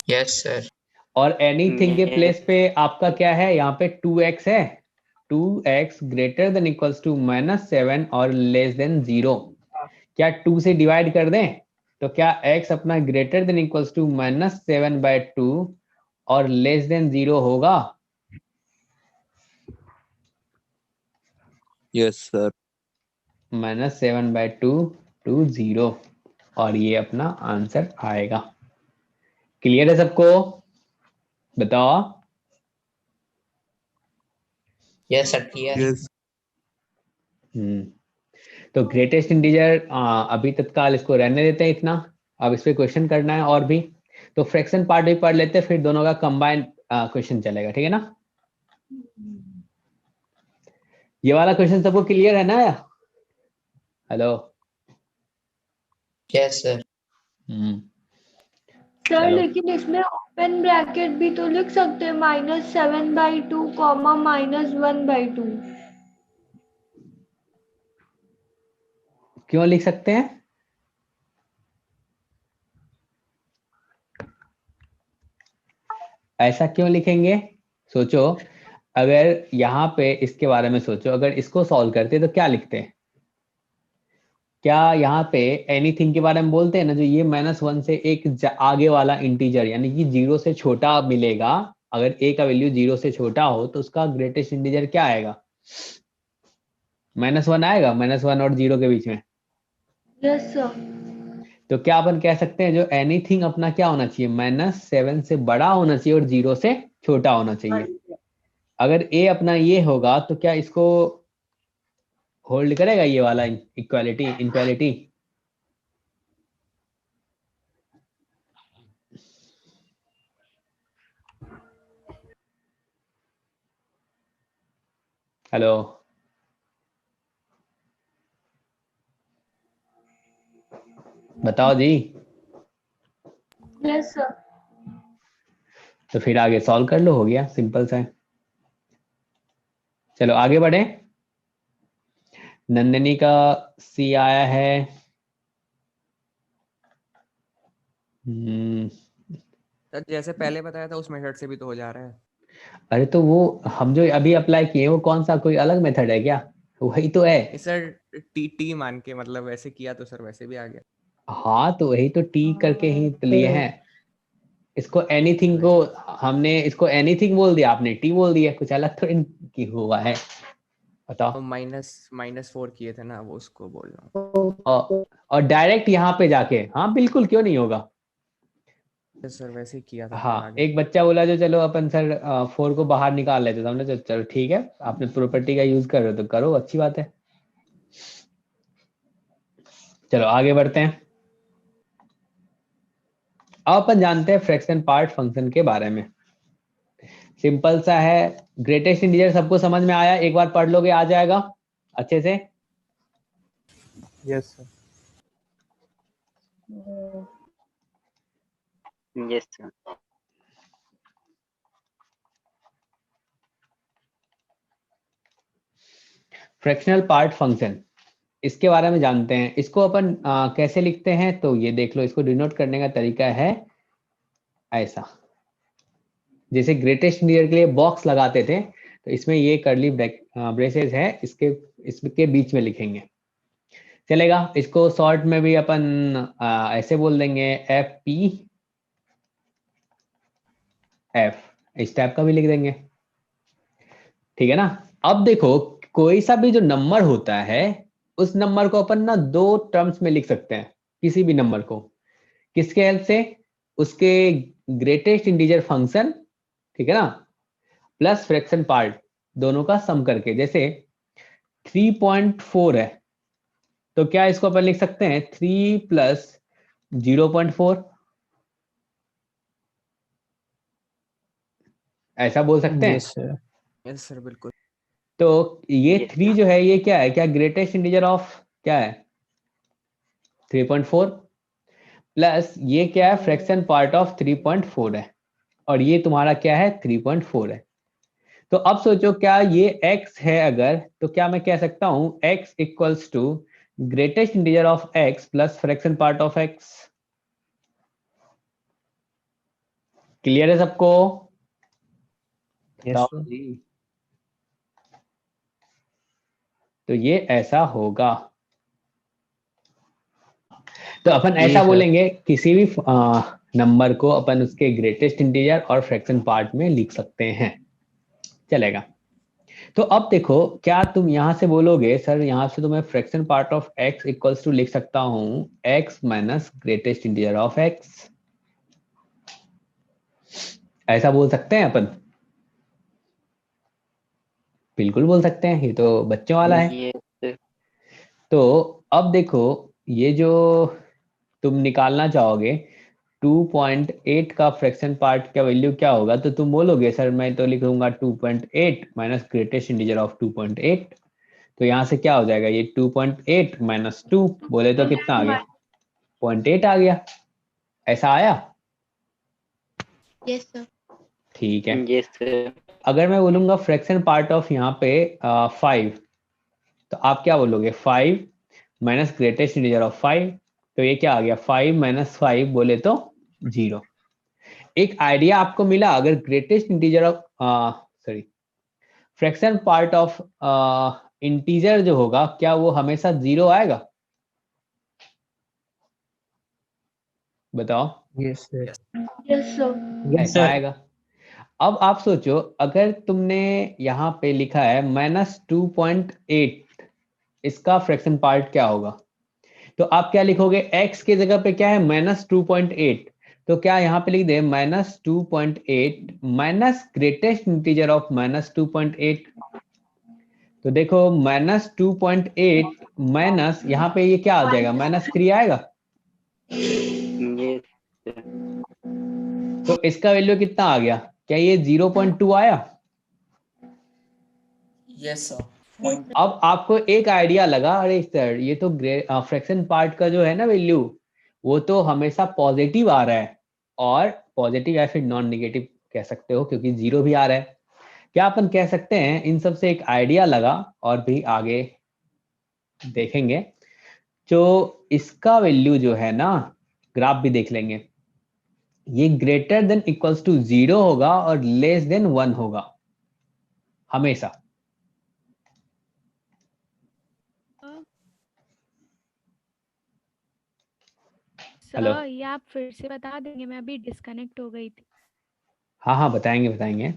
E: Yes sir.
A: और एनीथिंग के प्लेस पे आपका क्या है, यहाँ पे 2x है, 2x greater than equals to -7 और लेस देन 0, क्या 2 से डिवाइड कर दें तो क्या x अपना ग्रेटर देन इक्वल्स टू -7/2 और लेस देन 0 होगा?
D: Yes sir.
A: -7/2 to 0 और ये अपना आंसर आएगा। क्लियर है सबको, बताओ।
E: Yes sir clear.
D: यस
A: तो ग्रेटेस्ट इंटीजर अभी तत्काल इसको रहने देते हैं इतना, अब इस पे क्वेश्चन करना है और भी, तो फ्रैक्शन पार्ट भी पढ़ लेते हैं, फिर दोनों का कंबाइंड क्वेश्चन चलेगा, ठीक है ना। ये वाला क्वेश्चन सबको क्लियर है ना? हेलो।
E: Yes sir.
B: सर लेकिन इसमें ओपन ब्रैकेट भी तो लिख सकते हैं, -7/2 -1/2।
A: क्यों लिख सकते हैं? ऐसा क्यों लिखेंगे, सोचो। अगर यहाँ पे इसके बारे में सोचो, अगर इसको सॉल्व करते तो क्या लिखते हैं, क्या यहाँ पे एनीथिंग के बारे में बोलते हैं ना, जो ये -1 से एक आगे वाला इंटीजर यानी कि 0 से छोटा मिलेगा, अगर a का वैल्यू 0 से छोटा हो तो उसका ग्रेटेस्ट इंटीजर क्या आएगा, -1 आएगा, -1 और 0 के बीच में।
B: Yes sir.
A: तो क्या अपन कह सकते हैं जो एनीथिंग अपना क्या होना चाहिए, -7 से बड़ा होना चाहिए और 0 से छोटा होना चाहिए। अगर a अपना ये होगा तो क्या इसको होल्ड करेगा ये वाला इनक्वालिटी? हेलो। बताओ जी।
B: Yes sir.
A: तो फिर आगे सॉल्व कर लो, हो गया, सिंपल सा है। चलो आगे बढ़े। नंदिनी का सी आया है।
G: सर जैसे पहले बताया था उस मेथड से भी तो हो जा रहा है।
A: अरे तो वो हम जो अभी अप्लाई किए वो कौन सा कोई अलग मेथड है क्या? वही तो है।
G: सर टी टी मान के मतलब वैसे किया तो सर वैसे भी आ गया।
A: हाँ तो वही तो टी करके ही तो लिए हैं। इसको एनीथिंग को हमने इसको एनीथिंग बोल दिया, आपने टी बोल दिया, कुछ अलग थोड़ी की हुआ है। बताओ।
G: तो -4 किए थे ना, वो उसको बोल रहा हूँ।
A: और डायरेक्ट यहाँ पे जाके, हाँ बिल्कुल क्यों नहीं होगा।
G: सर वैसे ही किया था फिर
A: हाँ
G: आगे।
A: एक बच्चा बोला जो चलो अपन सर 4 को बाहर निकाल लेते, तो हमने चलो चलो ठीक है, आपने प्रॉपर्टी का यूज कर रहे हो तो करो, अच्छी बात है। चलो आगे बढ़ते हैं। अब अपन जानते हैं फ्रैक्शन पार्ट फंक्शन के बारे में। सिंपल सा है, ग्रेटेस्ट इंटीजर सबको समझ में आया, एक बार पढ़ लोगे आ जाएगा अच्छे से।
C: Yes sir.
H: Yes sir.
A: Fractional part function, इसके बारे में जानते हैं। इसको अपन कैसे लिखते हैं, तो ये देख लो, इसको डिनोट करने का तरीका है ऐसा। जैसे ग्रेटेस्ट इंटीजर के लिए बॉक्स लगाते थे, तो इसमें ये कर्ली ब्रेसेस है, इसके बीच में लिखेंगे, चलेगा। इसको शॉर्ट में भी अपन ऐसे बोल देंगे एफ पी एफ, इस टाइप का भी लिख देंगे, ठीक है ना। अब देखो, कोई सा भी जो नंबर होता है, उस नंबर को अपन ना दो टर्म्स में लिख सकते हैं, किसी भी नंबर को, किसके हेल्प से, उसके ग्रेटेस्ट इंटीजर फंक्शन, ठीक है ना, प्लस फ्रैक्शन पार्ट, दोनों का सम करके। जैसे 3.4 है, तो क्या इसको अपन लिख सकते हैं 3 प्लस 0.4, ऐसा बोल सकते हैं।
G: यस सर बिल्कुल।
A: तो ये
H: Yes,
A: 3 जो है, ये क्या है, क्या ग्रेटेस्ट इंटीजर ऑफ क्या है 3.4, प्लस ये क्या है फ्रैक्शन पार्ट ऑफ 3.4 है, और ये तुम्हारा क्या है 3.4 है। तो अब सोचो, क्या ये x है अगर, तो क्या मैं कह सकता हूं x equals to greatest integer of x plus fraction part of x। Clear है सबको?
C: Yes sir.
A: जी। तो ये ऐसा होगा। तो अपन ऐसा बोलेंगे, किसी भी नंबर को अपन उसके ग्रेटेस्ट इंटीजर और फ्रैक्शन पार्ट में लिख सकते हैं, चलेगा। तो अब देखो, क्या तुम यहां से बोलोगे सर यहां से तो मैं fraction part of x equals to लिख सकता हूं x minus greatest integer of x, ऐसा बोल सकते हैं अपन? बिल्कुल बोल सकते हैं, ये तो बच्चों वाला है।
H: yes, sir.
A: तो अब देखो, ये जो तुम निकालना चाहोगे 2.8 का फ्रैक्शन पार्ट का वैल्यू क्या होगा, तो तुम बोलोगे सर मैं तो लिखूंगा 2.8 माइनस ग्रेटेस्ट इंटीजर ऑफ 2.8। तो यहाँ से क्या हो जाएगा, ये 2.8 माइनस 2 बोले तो कितना आ गया 0.8 आ गया, ऐसा आया?
B: Yes sir.
A: ठीक है।
H: Yes, sir.
A: अगर मैं बोलूंगा फ्रैक्शन पार्ट ऑफ यहाँ पे 5, तो आप क्या बोलोगे 5 माइनस ग्रेटेस्ट इंटीजर ऑफ 5, तो ये क्या आ गया 5 माइनस 5 बोले तो 0। एक आइडिया आपको मिला, अगर greatest integer of sorry fraction part of integer जो होगा, क्या वो हमेशा 0 आएगा? बताओ।
C: Yes sir.
B: Yes sir.
A: ऐसा आएगा। अब आप सोचो, अगर तुमने यहाँ पे लिखा है -2.8, इसका फ्रैक्शन पार्ट क्या होगा, तो आप क्या लिखोगे, x की जगह पे क्या है -2.8, तो क्या यहाँ पे लिख दे -2.8 माइनस ग्रेटेस्ट इंटीजर ऑफ -2.8। तो देखो -2.8 माइनस यहाँ पे ये क्या आ जाएगा -3 आएगा,
H: Yes, sir.
A: तो इसका वैल्यू कितना आ गया, क्या ये 0.2 आया?
E: Yes sir.
A: अब आपको एक आइडिया लगा, अरे सर ये तो फ्रैक्शन पार्ट का जो है ना वैल्यू, वो तो हमेशा पॉजिटिव आ रहा है, और पॉजिटिव या फिर नॉन नेगेटिव कह सकते हो, क्योंकि 0 भी आ रहा है। क्या अपन कह सकते हैं, इन सब से एक आइडिया लगा, और भी आगे देखेंगे। जो इसका वैल्यू जो है ना, ग्राफ भी देख लेंगे, ये ग्रेटर देन इक्वल्स टू 0 होगा और लेस देन 1 होगा हमेशा। हेलो।
K: सर ये आप फिर से बता देंगे, मैं अभी डिस्कनेक्ट हो गई थी।
A: हाँ हाँ, बताएंगे बताएंगे।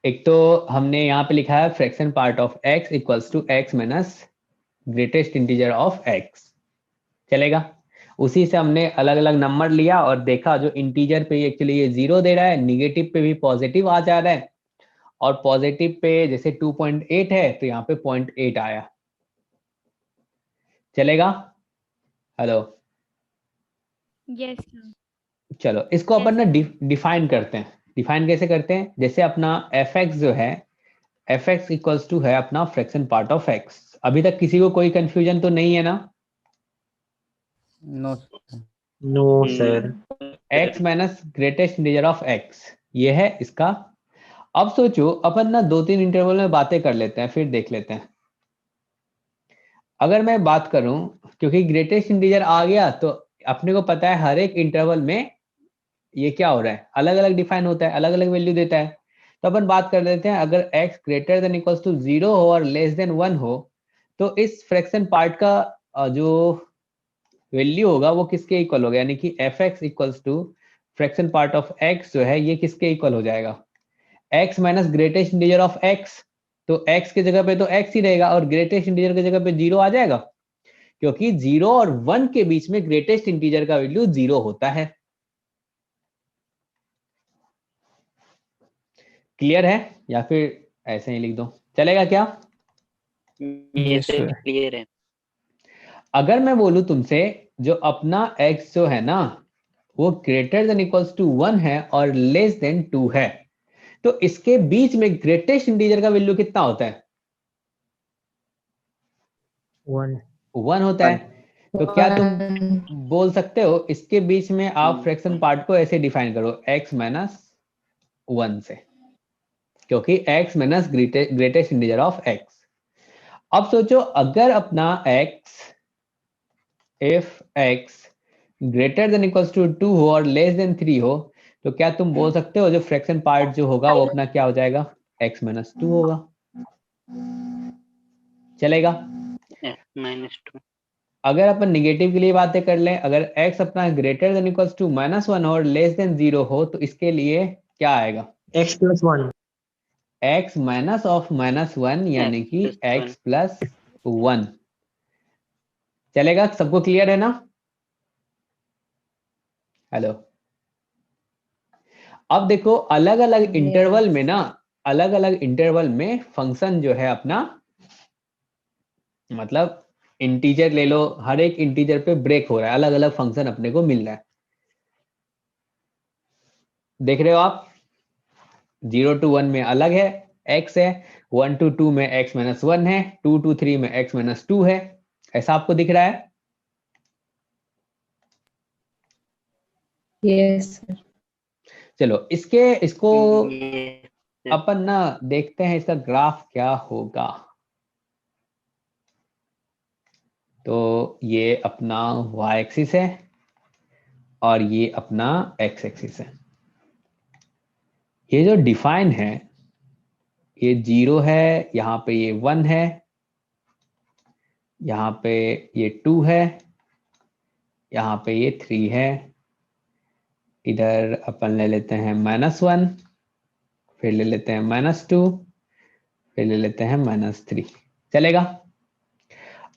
A: एक तो हमने यहाँ पे लिखा है fraction part of x equals to x minus greatest integer of x। चलेगा। उसी से हमने अलग अलग नंबर लिया और देखा जो इंटीजर पे एक्चुअली ये 0 दे रहा है, निगेटिव पे भी पॉजिटिव आ जा रहा है, और पॉजिटिव पे जैसे 2.8 है तो यहाँ पे 0.8 आया। चलेगा। हेलो।
K: Yes sir.
A: चलो इसको अपन ना
K: Yes,
A: डिफाइन करते हैं। डिफाइन कैसे करते हैं? जैसे अपना fx जो है, fx इक्वल्स टू है अपना फ्रैक्शन पार्ट ऑफ x। अभी तक किसी को कोई कंफ्यूजन तो नहीं है ना?
I: No
C: no sir.
A: x minus greatest integer of x, ये है इसका। अब सोचो अपन ना 2-3 इंटरवल में बातें कर लेते हैं, फिर देख लेते हैं। अगर मैं बात करूं, क्योंकि ग्रेटेस्ट इंटीजर आ गया तो अपने को पता है हर एक इंटरवल में ये क्या हो रहा है, अलग अलग डिफाइन होता है, अलग अलग वैल्यू देता है। तो अपन बात कर लेते हैं, अगर x greater than equals to 0 हो और लेस देन 1 हो, तो इस फ्रैक्शन पार्ट का जो वैल्यू होगा वो किसके इक्वल होगा, यानी कि fx equals to fraction part of x जो है ये किसके इक्वल हो जाएगा? x minus greatest integer of x। तो x की जगह पे तो x ही रहेगा और ग्रेटेस्ट इंटीजर की जगह पे 0 आ जाएगा, क्योंकि 0 और 1 के बीच में ग्रेटेस्ट इंटीजर का वैल्यू 0 होता है। क्लियर है या फिर ऐसे ही लिख दो, चलेगा क्या?
H: ये सर क्लियर है।
A: अगर मैं बोलूं तुमसे जो अपना x जो है ना वो ग्रेटर देन इक्वल्स टू 1 है और लेस देन 2 है, तो इसके बीच में ग्रेटेस्ट इंटीजर का वैल्यू कितना होता है? 1 होता है। तो क्या तुम बोल सकते हो इसके बीच में आप फ्रैक्शन पार्ट को ऐसे डिफाइन करो, x माइनस 1 से, क्योंकि x minus greatest integer of x। अब सोचो अगर अपना x, if x greater than equals to 2 हो और लेस देन 3 हो, तो क्या तुम बोल सकते हो जो फ्रैक्शन पार्ट जो होगा वो अपना क्या हो जाएगा? x माइनस 2 होगा। चलेगा।
H: -2।
A: अगर अपन निगेटिव के लिए बातें कर लें, अगर x अपना ग्रेटर देन इक्वल्स टू -1 और लेस देन 0 हो, तो इसके लिए क्या आएगा?
C: x + 1।
A: x माइनस ऑफ -1 यानी कि x प्लस 1। चलेगा, सबको क्लियर है ना? हेलो। अब देखो अलग अलग इंटरवल में ना, अलग अलग इंटरवल में फंक्शन जो है अपना, मतलब इंटीजर ले लो, हर एक इंटीजर पे ब्रेक हो रहा है, अलग अलग फंक्शन अपने को मिल रहा है। देख रहे हो आप? 0 to 1 में अलग है x है, 1 to 2 में x माइनस 1 है, 2 to 3 में x माइनस 2 है। ऐसा आपको दिख रहा है?
L: Yes sir.
A: चलो इसको अपन ना देखते हैं इसका ग्राफ क्या होगा। तो ये अपना y एक्सिस है और ये अपना x एक्सिस है। ये जो डिफाइन है ये 0 है, यहाँ पे ये 1 है, यहाँ पे ये 2 है, यहाँ पे ये 3 है, इधर अपन ले लेते हैं -1, फिर ले लेते हैं -2, फिर ले लेते हैं -3। चलेगा।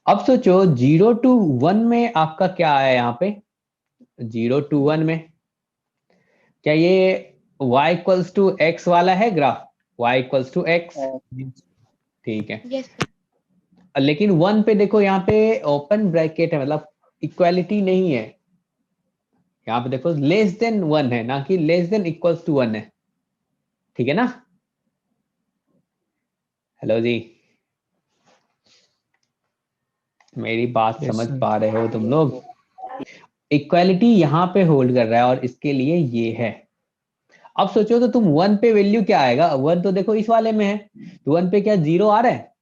A: अब सोचो 0 to 1 में आपका क्या आया? यहाँ पे 0 to 1 में क्या ये y इक्वल्स टू x वाला है graph? y equals to x, ठीक है।
K: यस
A: लेकिन 1 पे देखो, यहाँ पे ओपन ब्रैकेट है, मतलब इक्वालिटी नहीं है। यहाँ पे देखो लेस देन 1 है, ना कि लेस देन इक्वल्स टू 1 है, ठीक है ना? हेलो जी, मेरी बात समझ पा रहे हो तुम लोग? इक्वालिटी यहाँ पे होल्ड कर रहा है और इसके लिए ये है। अब सोचो तो तुम 1 पे वैल्यू क्या आएगा? 1 तो देखो इस वाले में है, तो 1 पे क्या 0 आ रहा है?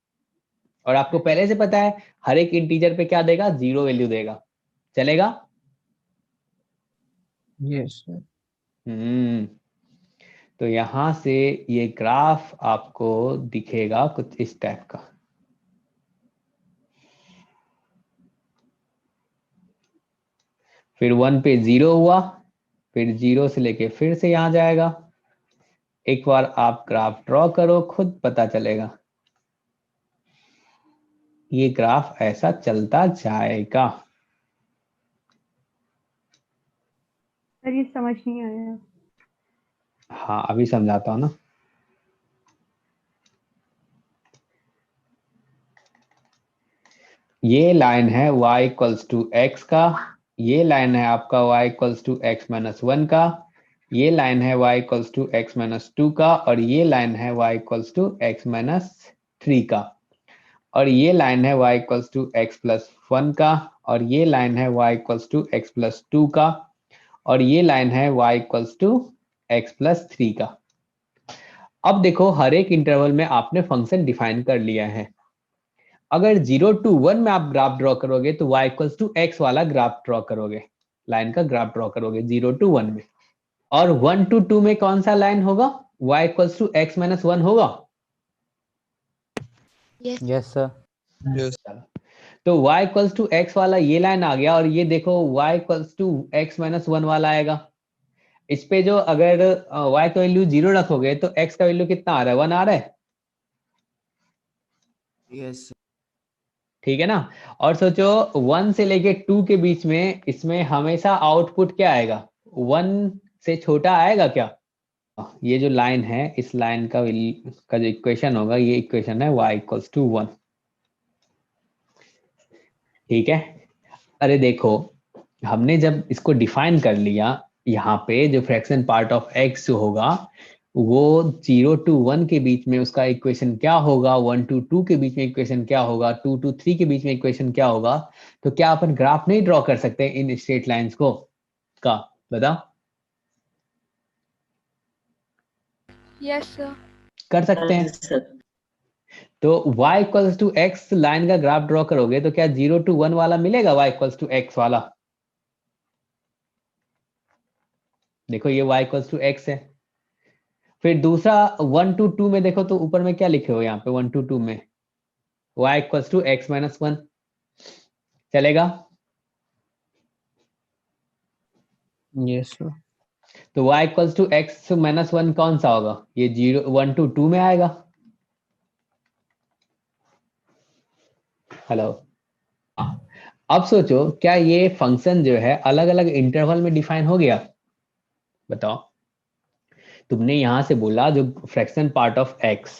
A: और आपको पहले से पता है हर एक इंटीजर पे क्या देगा? 0 वैल्यू देगा। चलेगा?
C: Yes sir.
A: तो यहां से ये ग्राफ आपको दिखेगा कुछ इस टाइप का। फिर 1 पे 0 हुआ, फिर 0 से लेके फिर से यहाँ जाएगा। एक बार आप ग्राफ ड्रॉ करो, खुद पता चलेगा। ये ग्राफ ऐसा चलता जाएगा।
L: सर ये समझ नहीं आया।
A: हाँ अभी समझाता हूँ ना। ये लाइन है y इक्वल्स टू एक्स का, ये लाइन है आपका y equals to x minus 1 का, ये लाइन है y equals to x minus 2 का, और ये लाइन है y equals to x minus 3 का, और ये लाइन है y equals to x plus 1 का, और ये लाइन है y equals to x plus 2 का, और ये लाइन है y equals to x plus 3 का। अब देखो हर एक इंटरवल में आपने फंक्शन डिफाइन कर लिया है। अगर 0 to 1 में आप ग्राफ ड्रॉ करोगे तो y इक्वल्स टू एक्स वाला ग्राफ ड्रॉ करोगे, लाइन का ग्राफ ड्रॉ करोगे 0 to 1 में। और 1 to 2 में कौन सा लाइन होगा? y equals to x minus 1 होगा।
I: Yes sir.
D: यस।
A: तो y इक्वल्स टू एक्स वाला ये लाइन आ गया, और ये देखो y equals to x minus 1 वाला आएगा। इस पे जो अगर y का वैल्यू 0 रखोगे तो x का वैल्यू कितना आ रहा है? 1 आ रहा है।
G: यस
A: ठीक है ना। और सोचो 1 से लेके 2 के बीच में इसमें हमेशा आउटपुट क्या आएगा? 1 से छोटा आएगा क्या? ये जो लाइन है, इस लाइन का जो इक्वेशन होगा, ये इक्वेशन है y इक्वल्स टू 1। ठीक है। अरे देखो हमने जब इसको डिफाइन कर लिया, यहाँ पे जो फ्रैक्शन पार्ट ऑफ x जो होगा वो 0 to 1 के बीच में उसका इक्वेशन क्या होगा, 1 to 2 के बीच में इक्वेशन क्या होगा, 2 to 3 के बीच में इक्वेशन क्या होगा। तो क्या अपन ग्राफ नहीं ड्रॉ कर सकते इन स्ट्रेट लाइंस को का? बताओ।
K: Yes sir.
A: कर सकते हैं। तो y equals to x line का ग्राफ ड्रॉ करोगे तो क्या 0 to 1 वाला मिलेगा, y इक्वल्स टू एक्स वाला? देखो ये y इक्वल्स टू एक्स है। फिर दूसरा 1 to 2 में देखो तो ऊपर में क्या लिखे हो यहाँ पे 1 to 2 में? y equals to x minus 1 चलेगा।
C: Yes sir.
A: तो y equals to x minus 1 कौन सा होगा? ये 1 to 2 में आएगा। हेलो। अब सोचो क्या ये फंक्शन जो है अलग अलग इंटरवल में डिफाइन हो गया? बताओ। तुमने यहां से बोला जो फ्रैक्शन पार्ट ऑफ x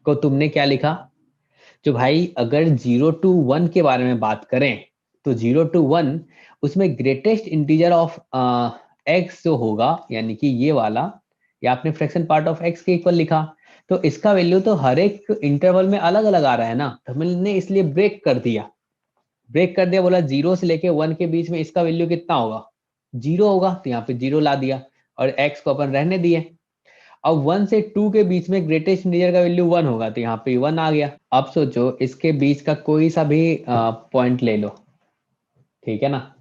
A: को तुमने क्या लिखा? जो भाई अगर 0 to 1 के बारे में बात करें तो 0 to 1 उसमें ग्रेटेस्ट इंटीजर ऑफ x जो होगा, यानी कि ये वाला, या आपने फ्रैक्शन पार्ट ऑफ x के इक्वल लिखा, तो इसका वैल्यू तो हर एक इंटरवल में अलग अलग आ रहा है ना। तो हमने इसलिए ब्रेक कर दिया, बोला 0 से लेके 1 के बीच में इसका वैल्यू कितना होगा? 0 होगा। तो यहाँ पे 0 ला दिया और x को अपन रहने दिए। अब 1 से 2 के बीच में ग्रेटेस्ट इंटीजर का वैल्यू 1 होगा, तो यहाँ पे 1 आ गया। अब सोचो इसके बीच का कोई सा भी पॉइंट ले लो, ठीक है ना।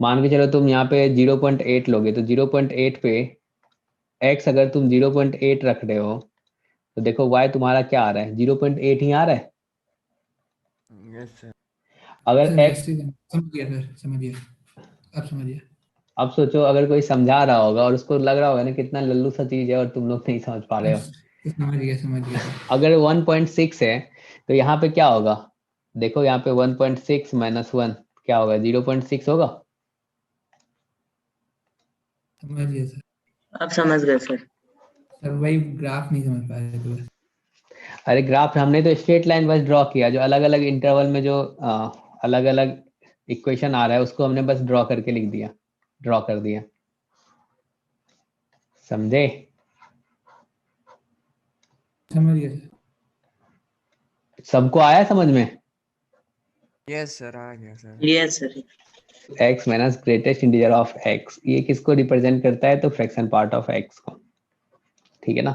A: मान के चलो तुम यहाँ पे 0.8 लोगे, तो 0.8 पे x अगर तुम 0.8 रख रहे हो तो देखो y तुम्हारा क्या आ रहा है? 0.8 ही आ रहा है।
G: Yes sir.
A: अगर x
M: समझ गया सर, समझ गया, अब समझिए।
A: अब सोचो अगर कोई समझा रहा होगा और उसको लग रहा होगा ना कितना लल्लू सा चीज है और तुम लोग नहीं समझ पा रहे हो।
M: समझ गया, समझ गया।
A: अगर 1.6 है तो यहाँ पे क्या होगा? देखो यहाँ पे 1.6 माइनस 1 क्या होगा? 0.6 होगा।
M: समझ गया सर।
H: अब समझ गए सर।
M: सर वही ग्राफ नहीं समझ पा रहे थे बस।
A: अरे ग्राफ हमने तो स्ट्रेट लाइन बस ड्रॉ किया, जो अलग अलग इंटरवल में जो अलग अलग इक्वेशन आ रहा है उसको हमने बस ड्रॉ करके लिख दिया, ड्रॉ कर दिया। समझे?
M: समझ गया सर।
A: सबको आया समझ में?
G: यस सर, आ गया sir.
H: Yes sir.
A: x minus greatest integer of x, ये किसको रिप्रेजेंट करता है? तो फ्रैक्शन पार्ट ऑफ x को। ठीक है ना।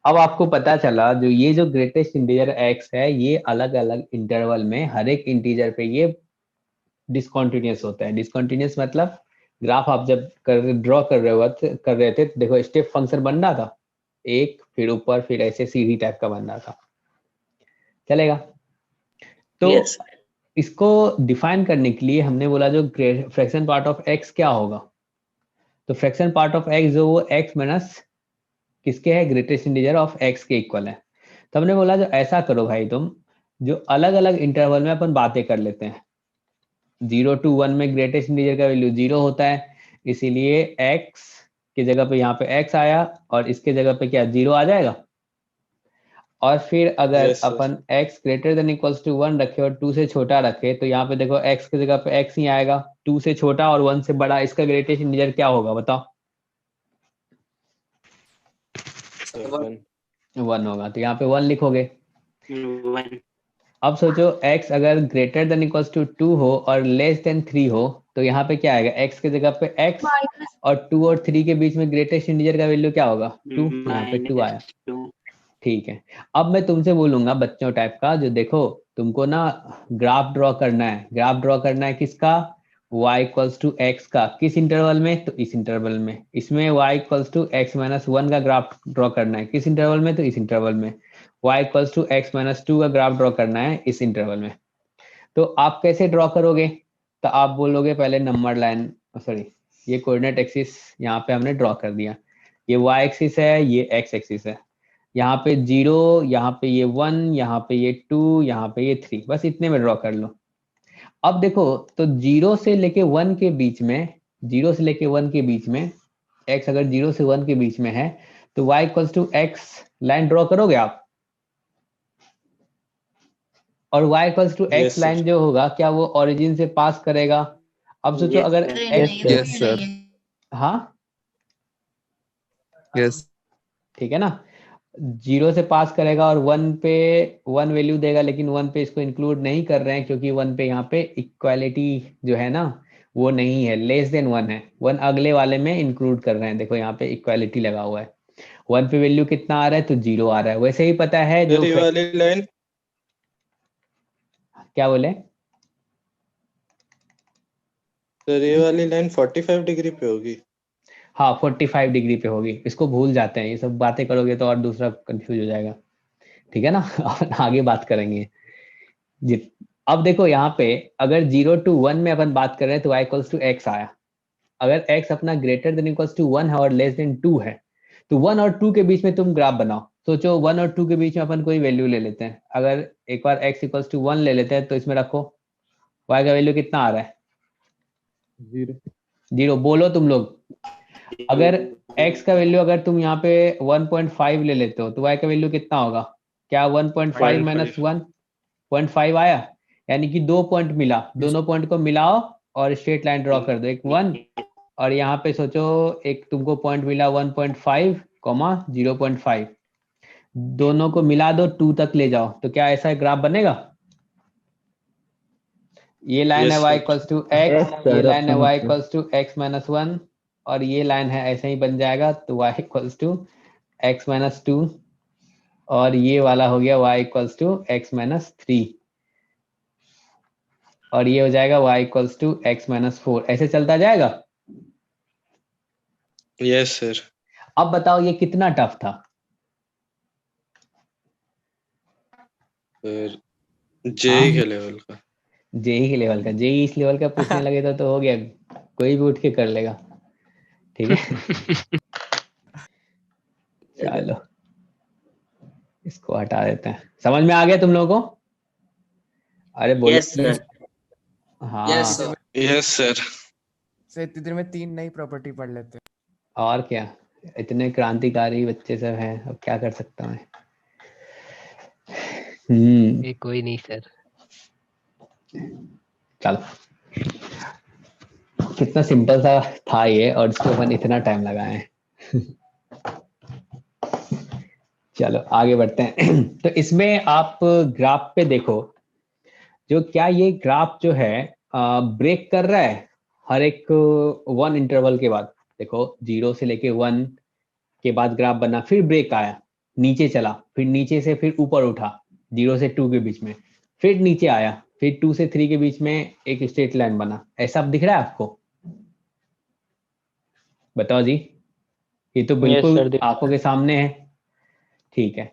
A: अब आपको पता चला जो ये जो ग्रेटेस्ट इंटीजर x है ये अलग अलग इंटरवल में हर एक इंटीजर पे ये डिसकंटिन्यूअस होता है। डिसकंटिन्यूअस मतलब ग्राफ आप जब ड्रॉ कर रहे थे देखो स्टेप फंक्शन बन रहा था, एक फिर ऊपर फिर ऐसे सीढ़ी टाइप का बन रहा था। चलेगा? तो इसको डिफाइन करने के लिए हमने बोला जो फ्रैक्शन पार्ट ऑफ एक्स क्या होगा, तो फ्रैक्शन पार्ट ऑफ एक्स जो वो एक्स माइनस किसके है, ग्रेटेस्ट इंटीजर ऑफ एक्स के इक्वल है। तो हमने बोला जो ऐसा करो भाई, तुम जो अलग अलग इंटरवल में अपन बातें कर लेते हैं। 0 to 1 में ग्रेटेस्ट इंटीजर का वैल्यू 0 होता है, इसीलिए x की जगह पे यहाँ पे x आया और इसके जगह पे क्या 0 आ जाएगा। और फिर अगर अपन x greater than equals to 1 रखे और 2 से छोटा रखे, तो यहाँ पे देखो x की जगह पे x ही आएगा, 2 से छोटा और 1 से बड़ा, इसका ग्रेटेस्ट इंटीजर क्या होगा बताओ। 1 होगा, तो यहाँ पे 1 लिखोगे।
H: 1
A: अब सोचो x अगर ग्रेटर देन इक्वल्स टू 2 हो और लेस देन 3 हो, तो यहाँ पे क्या आएगा, x की जगह पे x और 2 और 3 के बीच में ग्रेटेस्ट इंटीजर का वैल्यू क्या होगा 2, यहाँ पे 2 आया। ठीक है, अब मैं तुमसे बोलूंगा बच्चों टाइप का, जो देखो तुमको ना ग्राफ ड्रॉ करना है। ग्राफ ड्रॉ करना है किसका, y इक्वल्स टू x का, किस इंटरवल में, तो इस इंटरवल में। इसमें y equals to x minus 1 का ग्राफ ड्रॉ करना है, किस इंटरवल में, तो इस इंटरवल में। y इक्वल्स टू x माइनस 2 का ग्राफ ड्रॉ करना है इस इंटरवल में। तो आप कैसे ड्रॉ करोगे, तो आप बोलोगे पहले नंबर लाइन, सॉरी ये कोऑर्डिनेट एक्सिस यहाँ पे हमने ड्रॉ कर दिया, ये y एक्सिस है, ये x एक्सिस है, यहाँ पे 0, यहाँ पे ये 1, यहाँ पे ये 2, यहाँ पे ये 3, बस इतने में ड्रॉ कर लो। अब देखो तो 0 से लेके 1 के बीच में, 0 से लेके 1 के बीच में x अगर 0 से 1 के बीच में है, तो y equals to x line draw करोगे आप। और y equals to x line जो होगा क्या वो ओरिजिन से पास करेगा। अब सोचो अगर
D: यस सर,
A: हाँ
D: यस
A: ठीक है ना, 0 से पास करेगा और 1 पे 1 वैल्यू देगा, लेकिन 1 पे इसको इंक्लूड नहीं कर रहे हैं क्योंकि 1 पे यहाँ पे इक्वालिटी जो है ना वो नहीं है, लेस देन 1 है, 1 अगले वाले में इंक्लूड कर रहे हैं। देखो यहाँ पे इक्वालिटी लगा हुआ है, 1 पे वैल्यू कितना आ रहा है, तो 0 आ रहा है। वैसे ही पता है जो
N: वाली लाइन,
A: क्या बोले
N: सर ये वाली लाइन 45 डिग्री पे होगी।
A: हाँ 45 डिग्री पे होगी, इसको भूल जाते हैं, ये सब बातें करोगे तो और दूसरा कंफ्यूज हो जाएगा, ठीक है ना। आगे बात करेंगे अब देखो यहाँ पे अगर 0 to 1 में अपन बात कर रहे हैं तो y इक्वल्स टू x आया। अगर x अपना ग्रेटर देन इक्वल्स टू 1 है और लेस देन 2 है, तो 1 और 2 के बीच में तुम ग्राफ बनाओ। सोचो 1 और 2 के बीच में अपन कोई वैल्यू ले लेते हैं, अगर एक बार x इक्वल्स टू 1 ले लेते हैं तो इसमें रखो y का वैल्यू कितना आ रहा है, 0 बोलो तुम लोग। अगर x का वैल्यू अगर तुम यहाँ पे 1.5 ले लेते हो तो y का वैल्यू कितना होगा, क्या 1.5 माइनस 1.5 आया, यानी कि 2 पॉइंट मिला, दोनों पॉइंट को मिलाओ और स्ट्रेट लाइन ड्रॉ कर दो, एक 1 और यहाँ पे सोचो एक तुमको पॉइंट मिला 1.5, 0.5, दोनों को मिला दो 2 तक ले जाओ, तो क्या ऐसा ग्राफ बनेगा। ये लाइन है y इक्वल्स टू x, ये लाइन है y equals to x minus 1 और ये लाइन है ऐसे ही बन जाएगा, तो y इक्वल्स टू x माइनस 2 और ये वाला हो गया y equals to x minus 3 और ये हो जाएगा y equals to x minus 4, ऐसे चलता जाएगा।
N: Yes sir.
A: अब बताओ ये कितना टफ था।
N: सर जेई के लेवल का,
A: जेई के लेवल का, जेई इस लेवल का पूछने लगे तो हो गया, कोई भी उठ के कर लेगा, ठीक है। चलो इसको हटा देते हैं, समझ में आ गया तुम लोगों को। अरे बोलो
H: यस सर।
A: हाँ
N: यस सर।
G: सर इतनी देर में 3 नई प्रॉपर्टी पढ़ लेते हैं।
A: और क्या, इतने क्रांतिकारी बच्चे सब हैं, अब क्या कर सकता हूँ मैं।
J: कोई नहीं सर।
A: चलो कितना सिंपल सा था ये और इसको अपन इतना टाइम लगाए हैं। चलो आगे बढ़ते हैं। तो इसमें आप ग्राफ पे देखो, जो क्या ये ग्राफ जो है ब्रेक कर रहा है हर एक 1 इंटरवल के बाद। देखो 0 से लेके 1 के बाद ग्राफ बना, फिर ब्रेक आया, नीचे चला, फिर नीचे से फिर ऊपर उठा 0 से 2 के बीच में, फिर नीचे आया, फिर 2 से 3 के बीच में एक स्ट्रेट लाइन बना। ऐसा अब दिख रहा है आपको, बताओ जी। ये तो बिल्कुल आंखों के सामने है, ठीक है।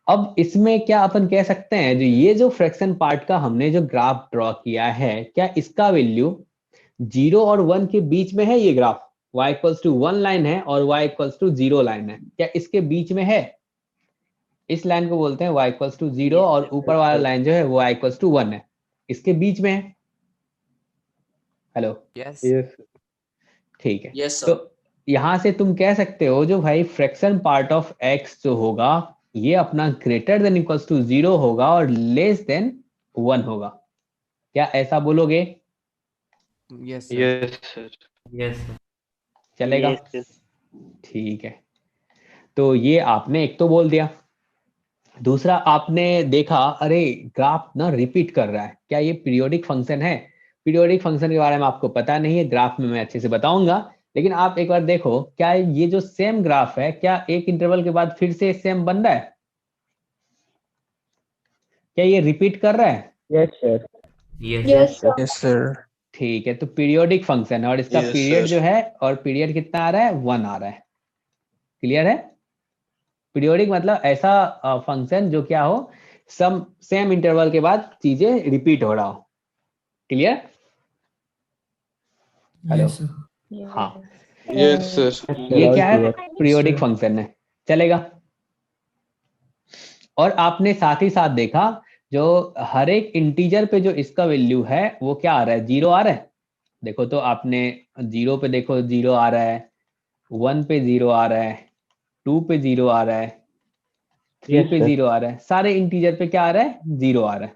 A: अब इसमें क्या अपन कह सकते हैं, जो ये जो फ्रैक्शन पार्ट का हमने जो ग्राफ ड्रॉ किया है, क्या इसका वैल्यू 0 और 1 के बीच में है? ये graph y equals to 1 line है और y इक्वल्स टू 0 लाइन है, क्या इसके बीच में है? इस लाइन को बोलते हैं y इक्वल्स टू 0 और ऊपर वाला लाइन जो है वो y इक्वल्स टू 1 है, इसके बीच में है। हेलो,
G: यस
A: ठीक है।
E: Yes, sir.
A: तो यहां से तुम कह सकते हो जो भाई फ्रैक्शन पार्ट ऑफ x जो होगा ये अपना ग्रेटर देन इक्वल्स टू 0 होगा और लेस देन 1 होगा, क्या ऐसा बोलोगे?
G: Yes
N: yes sir.
H: Yes sir.
A: चलेगा?
H: Yes, sir.
A: ठीक है, तो ये आपने एक तो बोल दिया। दूसरा आपने देखा अरे ग्राफ ना रिपीट कर रहा है, क्या ये पीरियोडिक फंक्शन है? पीरियोडिक फंक्शन के बारे में आपको पता नहीं है, ग्राफ में मैं अच्छे से बताऊंगा, लेकिन आप एक बार देखो क्या ये जो सेम ग्राफ है क्या एक इंटरवल के बाद फिर से सेम बन रहा है? क्या ये रिपीट कर रहा है?
I: Yes sir.
B: Yes sir.
C: Yes sir.
A: ठीक है, तो पीरियोडिक फंक्शन है और इसका
N: Yes,
A: पीरियड
N: sir.
A: जो है, और पीरियड कितना आ रहा है? 1 आ रहा है। क्लियर है? पीरियोडिक मतलब ऐसा फंक्शन जो क्या हो, सम सेम इंटरवल के बाद चीजें रिपीट हो रहा हो। क्लियर? Hello,
M: yes sir.
A: हाँ,
N: यस सर।
A: ये क्या है? पीरियोडिक फंक्शन है, चलेगा। और आपने साथ ही साथ देखा जो हर एक इंटीजर पे जो इसका वैल्यू है वो क्या आ रहा है? 0 आ रहा है। देखो तो आपने 0 पे देखो 0 आ रहा है, 1 पे 0 आ रहा है, 2 पे 0 आ रहा है, 3
I: Yes,
A: पे
I: sir.
A: 0 आ रहा है, सारे इंटीजर पे क्या आ रहा है? 0 आ रहा है।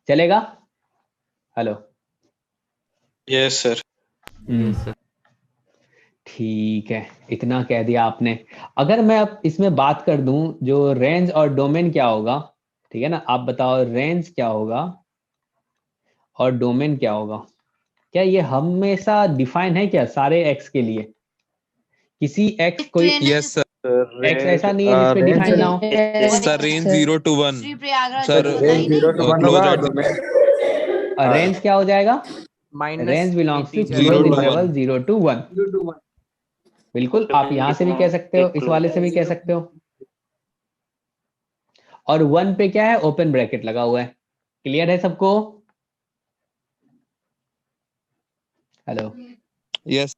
A: चलेगा? Hello,
N: yes sir.
A: ठीक है, इतना कह दिया आपने। अगर मैं अब इसमें बात कर दूं जो रेंज और डोमेन क्या होगा, ठीक है ना, आप बताओ रेंज क्या होगा और डोमेन क्या होगा? क्या ये हमेशा डिफाइन है क्या सारे एक्स के लिए? किसी एक्स कोई
D: Yes, sir.
A: एक्स ऐसा नहीं है जिसपे
I: range
A: डिफाइन ना हो?
D: Sir, range 0 to 1. Sir,
I: range 0 to 1 होगा
D: close
I: और
D: at
I: domain
A: और रेंज क्या हो जाएगा?
G: Minus
A: range belongs to
G: integer
D: 0
A: close
D: to
A: interval
D: 1.
A: 0 to 1। बिल्कुल, आप यहां से भी कह सकते हो, इस वाले से भी कह सकते हो। और 1 पे क्या है? ओपन ब्रैकेट लगा हुआ है। क्लियर है सबको? Hello,
D: Yes.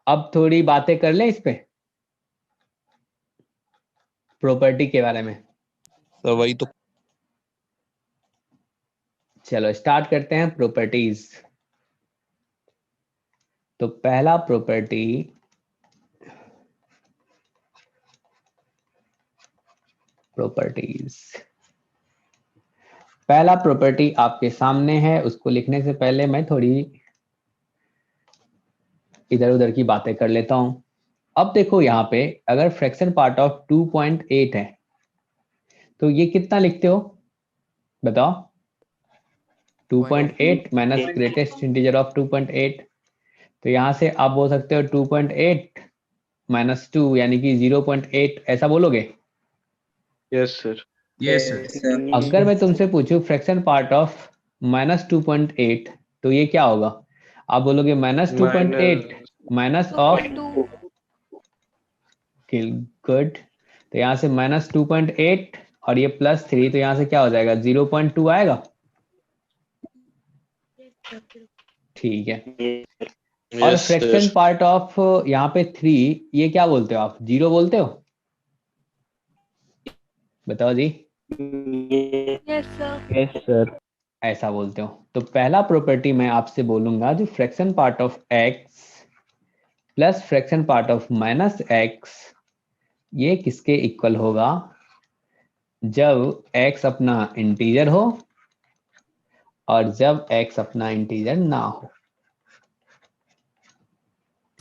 A: अब थोड़ी बातें कर लें इस पे, प्रॉपर्टी के बारे में।
D: तो वही तो।
A: चलो स्टार्ट करते हैं प्रॉपर्टीज। तो पहला प्रॉपर्टी, प्रॉपर्टीज, पहला प्रॉपर्टी आपके सामने है। उसको लिखने से पहले मैं थोड़ी इधर उधर की बातें कर लेता हूं। अब देखो यहाँ पे अगर फ्रैक्शन पार्ट ऑफ 2.8 है तो ये कितना लिखते हो? बताओ। 2.8 माइनस ग्रेटेस्ट इंटीजर ऑफ 2.8, तो यहां से आप बोल सकते हो 2.8 माइनस 2 यानी कि 0.8, ऐसा बोलोगे?
N: Yes sir.
E: Yes, sir.
A: अगर मैं तुमसे पूछूं फ्रैक्शन पार्ट ऑफ माइनस 2.8 तो ये क्या होगा? आप बोलोगे माइनस 2.8 माइनस ऑफ, गुड, तो यहाँ से माइनस 2.8 और ये प्लस 3, तो यहाँ से क्या हो जाएगा? 0.2 आएगा। ठीक है, और
N: yes
A: fraction
N: sir.
A: Part of यहाँ पे 3, ये क्या बोलते हो आप? 0 बोलते हो? बताओ जी।
K: Yes sir.
I: Yes sir.
A: ऐसा बोलते हो। तो पहला प्रॉपर्टी मैं आपसे बोलूंगा जो fraction part of x plus fraction part of minus x, ये किसके इक्वल होगा? जब x अपना इंटीजर हो और जब x अपना इंटीजर ना हो।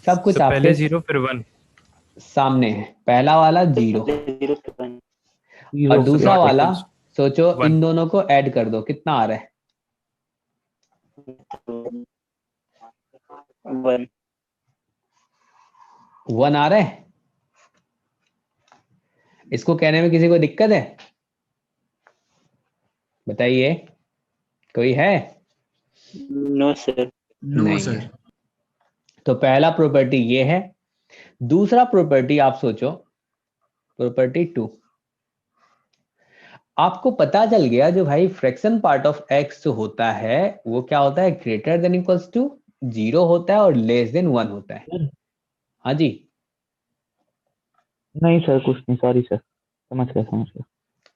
A: सब कुछ आपके
J: पहले 0 फिर 1।
A: सामने है। पहला वाला 0 और दूसरा वाला सोचो, इन दोनों को ऐड कर दो, कितना आ रहा है? 1 आ रहा है। इसको कहने में किसी को दिक्कत है? बताइए, कोई है?
H: No sir.
E: No,
A: नहीं
E: sir.
A: है। तो पहला प्रॉपर्टी ये है दूसरा प्रॉपर्टी आप सोचो, प्रॉपर्टी 2, आपको पता चल गया जो भाई फ्रैक्शन पार्ट ऑफ x जो होता है वो क्या होता है, ग्रेटर देन इक्वल्स टू 0 होता है और लेस देन 1 होता है। हाँ जी,
O: नहीं सर कुछ नहीं, सॉरी सर, समझ गया।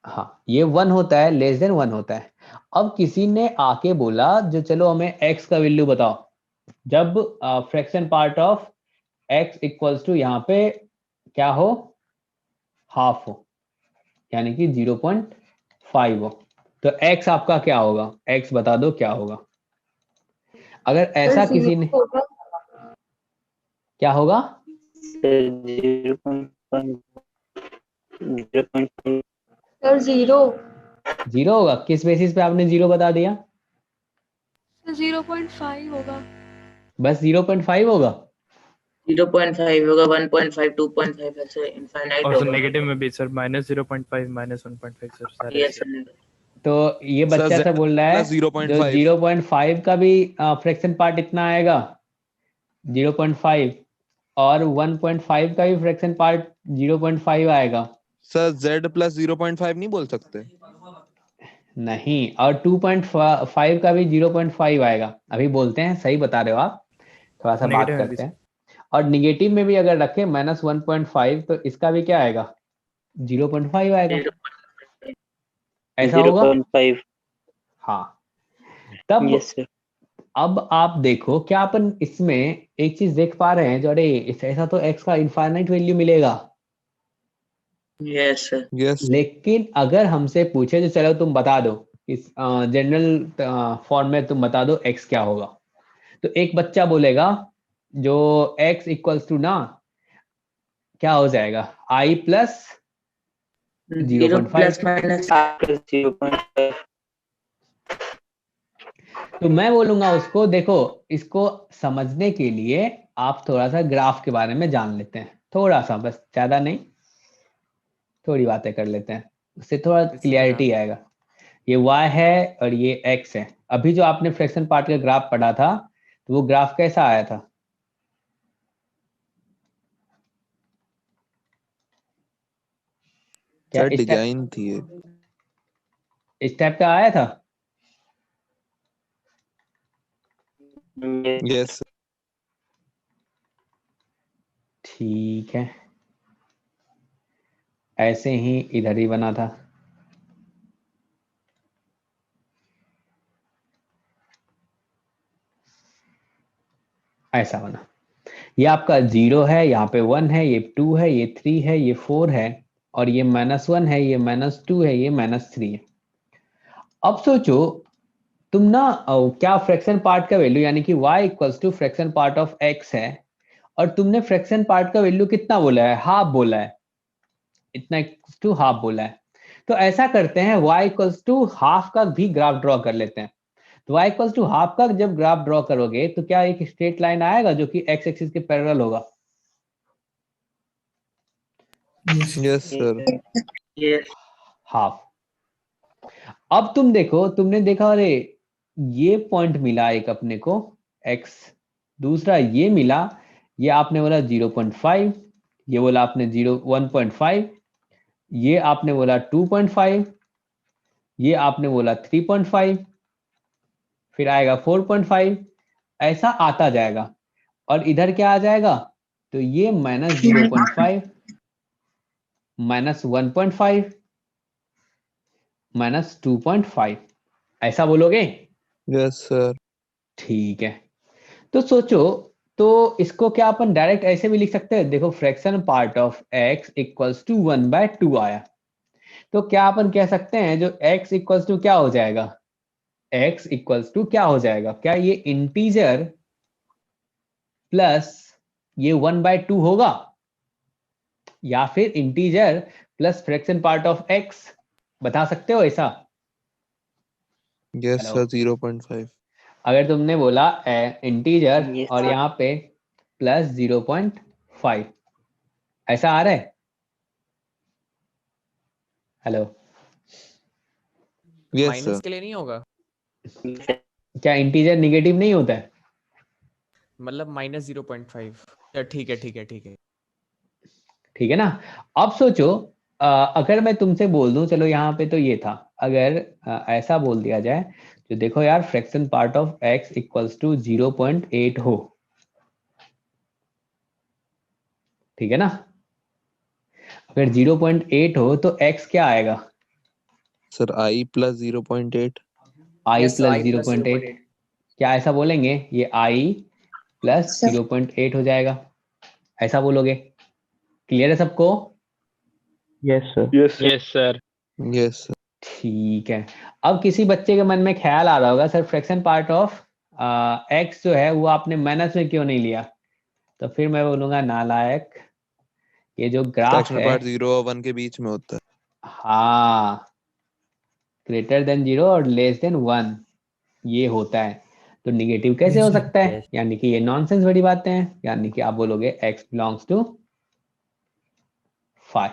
A: हाँ ये 1 होता है, लेस देन 1 होता है। अब किसी ने आके बोला जो चलो हमें x का वैल्यू बताओ जब fraction part of x equals to यहाँ पे क्या हो, हाफ हो, यानी कि 0.5 हो, तो x आपका क्या होगा, x बता दो क्या होगा। अगर ऐसा किसी ने, क्या होगा, 0 होगा। किस बेसिस पे आपने 0 बता दिया?
B: 0.5 होगा।
A: बस 0.5 होगा।
P: 0.5 होगा, 1.5, 2.5 ऐसे इनफाइनाइट
J: और
P: होगा।
J: सर नेगेटिव में भी सर -0.5 -1.5 सर सारे
P: यस सर।
A: तो ये बच्चा
D: Z
A: सब बोल रहा है
D: plus 0.5
A: जो 0.5 का भी फ्रैक्शन पार्ट इतना आएगा 0.5 और 1.5 का भी फ्रैक्शन पार्ट 0.5 आएगा।
D: सर Z plus 0.5 नहीं बोल सकते?
A: नहीं, और 2.5 का भी 0.5 आएगा। अभी बोलते हैं, सही बता रहे हो आप, थोड़ा सा बात
J: नेगेटिव में भी
A: करते हैं। और निगेटिव में भी अगर रखें -1.5 तो इसका भी क्या आएगा, 0.5 आएगा। ऐसा होगा?
H: 0.5।
A: हाँ। तब
H: यस सर।
A: अब आप देखो क्या अपन इसमें एक चीज देख पा रहे हैं जो, अरे ऐसा तो x का इनफाइनाइट वैल्यू मिलेगा।
P: Yes sir.
D: यस।
A: लेकिन अगर हमसे पूछे तो चलो तुम बता दो इस जनरल फॉर्म में तुम बता दो x क्या होगा, तो एक बच्चा बोलेगा जो x इक्वल्स टू ना क्या हो जाएगा, i प्लस
P: 0
A: 0.5।
P: Plus minus
H: 0.5।
A: तो मैं बोलूंगा उसको, देखो इसको समझने के लिए आप थोड़ा सा ग्राफ के बारे में जान लेते हैं, थोड़ा सा, बस ज्यादा नहीं, थोड़ी बातें कर लेते हैं, उससे थोड़ा क्लियरिटी आएगा। ये y है और ये x है। अभी जो आपने फ्रैक्शन पार्ट का ग्राफ पढ़ा था तो वो ग्राफ कैसा आया था, क्या
D: सर डिजाइन थी ये।
A: इस टाइप का आया था?
H: यस।
A: ठीक है, ऐसे ही इधर ही बना था। ऐसा बना, ये आपका 0 है, यहाँ पे 1 है, ये 2 है, ये 3 है, ये 4 है, और ये -1 है, ये -2 है, ये -3 है। अब सोचो तुम ना क्या फ्रैक्शन पार्ट का वैल्यू यानी कि y equals to fraction part of x है, और तुमने फ्रैक्शन पार्ट का वैल्यू कितना बोला है, हाफ बोला है, इतना इक्वल्स टू हाफ बोला है। तो ऐसा करते हैं y इक्वल्स टू हाफ का भी ग्राफ ड्रॉ कर लेते हैं। तो y इक्वल्स टू हाफ का जब ग्राफ ड्रॉ करोगे तो क्या एक स्ट्रेट लाइन आएगा जो कि x एक्सिस के पैरेलल होगा?
D: Yes sir.
A: हाफ। अब तुम देखो, तुमने देखा अरे ये पॉइंट मिला एक अपने को x, दूसरा ये मिला, ये आपने बोला 0.5, ये बोला आपने 1.5, ये आपने बोला 2.5, ये आपने बोला 3.5, फिर आएगा 4.5, ऐसा आता जाएगा। और इधर क्या आ जाएगा, तो ये -0.5 -1.5 -2.5, ऐसा बोलोगे?
D: Yes sir.
A: ठीक है, तो सोचो, तो इसको क्या अपन डायरेक्ट ऐसे भी लिख सकते हैं, देखो fraction part of x equals to 1/2 आया, तो क्या अपन कह सकते हैं जो x इक्वल्स टू क्या हो जाएगा, x इक्वल्स टू क्या हो जाएगा, क्या ये इंटीजर प्लस ये 1/2 होगा, या फिर integer plus fraction part of x, बता सकते हो ऐसा?
D: Yes sir 0.5।
A: अगर तुमने बोला इंटीजर और यहाँ पे प्लस 0.5, ऐसा आ रहा है? हेलो,
G: माइनस के लिए नहीं होगा?
A: क्या इंटीजर निगेटिव नहीं होता है?
G: मतलब -0.5। ठीक है ठीक है ठीक है।
A: ठीक है ना। अब सोचो अगर मैं तुमसे बोल दूं, चलो यहाँ पे तो ये था, अगर ऐसा बोल दिया जाए तो देखो यार, fraction part of x equals to 0.8 हो, ठीक है ना। अगर 0.8 हो तो x क्या आएगा?
D: Sir I plus 0.8.
A: i
F: Yes,
A: plus
F: I plus
A: 0.8, क्या ऐसा बोलेंगे? ये i प्लस 0.8 हो जाएगा, ऐसा बोलोगे? क्लियर है सबको?
O: Yes sir.
J: Yes sir.
D: Yes sir.
A: ठीक है। अब किसी बच्चे के मन में ख्याल आ रहा होगा, sir fraction part of x जो है वो आपने माइनस में क्यों नहीं लिया? तो फिर मैं बोलूंगा नालायक, ये जो ग्राफ
D: फ्रैक्शनल
A: है,
D: पार्ट 0 और 1 के बीच में होता है।
A: हाँ, ग्रेटर देन 0 और लेस देन 1 ये होता है, तो निगेटिव कैसे
M: Yes,
A: हो
M: sir.
A: सकता है? यानी कि ये नॉनसेंस बड़ी बातें हैं, यानी कि आप बोलोगे x बिलोंग्स टू 5।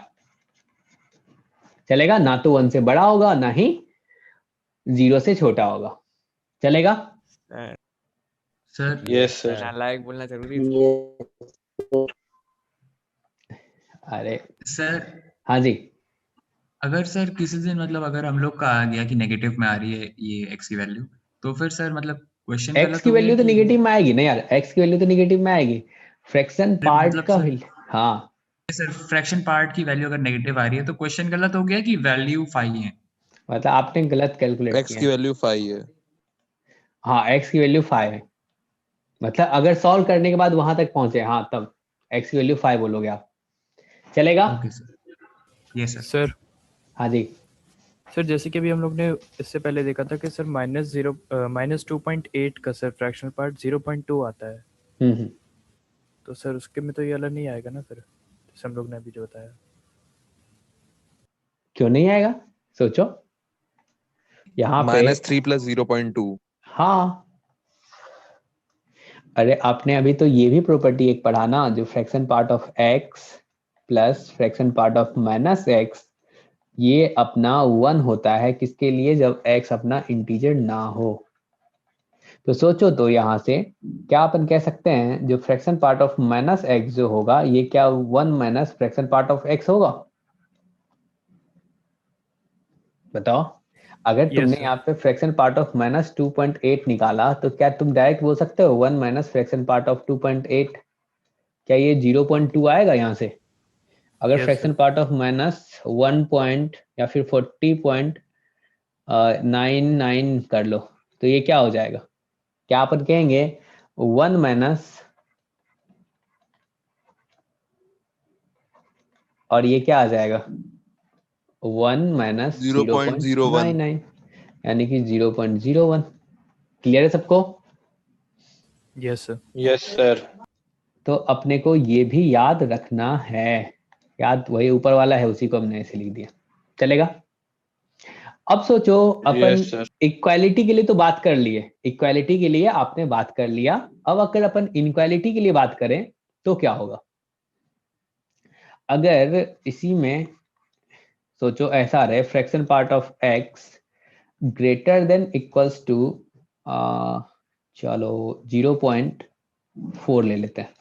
A: चलेगा ना, तो 1 से बड़ा होगा ना ही 0 से छोटा होगा, चलेगा?
E: Sir
N: Yes, sir.
G: नालायक बोलना जरूरी था।
A: अरे
E: सर
A: हाँ जी,
E: अगर सर किसी दिन मतलब अगर हम लोग का आ गया कि नेगेटिव में आ रही है ये x की वैल्यू, तो फिर सर मतलब क्वेश्चन
A: x
E: गलत
A: की
E: हो गया
A: वैल्यू तो
E: कि
A: निगेटिव में आएगी ना यार, x की वैल्यू तो निगेटिव में आएगी, फ्रैक्शन पार्ट
E: मतलब
A: का
E: सर
A: हाँ,
E: सर फ्रैक्शन पार्ट की वैल्यू अगर नेगेटिव आ रही है तो क्वेश्चन गलत हो गया कि वैल्यू 5 है।
A: मतलब आपने गलत कैलकुलेट
D: X
A: किया
D: की
A: है।
D: वैल्यू 5 है।
A: हाँ, x की वैल्यू 5 है, मतलब अगर सॉल्व करने के बाद वहां तक पहुंचे, हाँ, तब x की वैल्यू 5 बोलोगे आप, चलेगा?
E: Okay sir. Yes sir.
J: Sir
A: हाँ जी,
J: सर जैसे कि अभी हम लोग ने इससे पहले देखा था कि सर -2.8 का सर फ्रैक्शनल पार्ट 0.2 आता है,
A: हम्म,
J: तो सर उसके में तो ये वाला नहीं आएगा ना सर, जैसे हम लोग ने अभी जो बताया।
A: क्यों नहीं आएगा? सोचो यहाँ पे,
D: -3 plus 0.2.
A: हाँ, अरे आपने अभी तो ये भी प्रॉपर्टी एक पढ़ा ना, जो fraction part of x plus fraction part of minus x, ये अपना 1 होता है किसके लिए? जब x अपना इंटीजर ना हो। तो सोचो तो यहाँ से क्या अपन कह सकते हैं, जो fraction part of minus x जो होगा, ये क्या 1 minus fraction part of x होगा? बताओ, अगर तुमने
J: सर।
A: यहाँ पे फ्रैक्शन पार्ट ऑफ -2.8 निकाला, तो क्या तुम डायरेक्ट बोल सकते हो 1 माइनस फ्रैक्शन पार्ट ऑफ 2.8? क्या ये 0.2 आएगा यहाँ से? अगर
J: Yes,
A: fraction
J: sir.
A: Part of -1 point या फिर 40.99 कर लो, तो ये क्या हो जाएगा? क्या अपन कहेंगे 1 माइनस, और ये क्या आ जाएगा 1 माइनस
D: 0.01.
A: 0.99, यानी कि 0.01। क्लियर है सबको?
J: Yes, sir.
N: Yes, sir.
A: तो अपने को ये भी याद रखना है, याद वही ऊपर वाला है, उसी को हमने ऐसे लिख दिया, चलेगा? अब सोचो अपन
N: Yes, sir.
A: इक्वालिटी के लिए तो बात कर लिए, इक्वालिटी के लिए आपने बात कर लिया, अब अगर अपन इनक्वालिटी के लिए बात करें तो क्या होगा? अगर इसी में सोचो ऐसा रहे, fraction part of x greater than equals to, चलो 0.4 ले लेते हैं,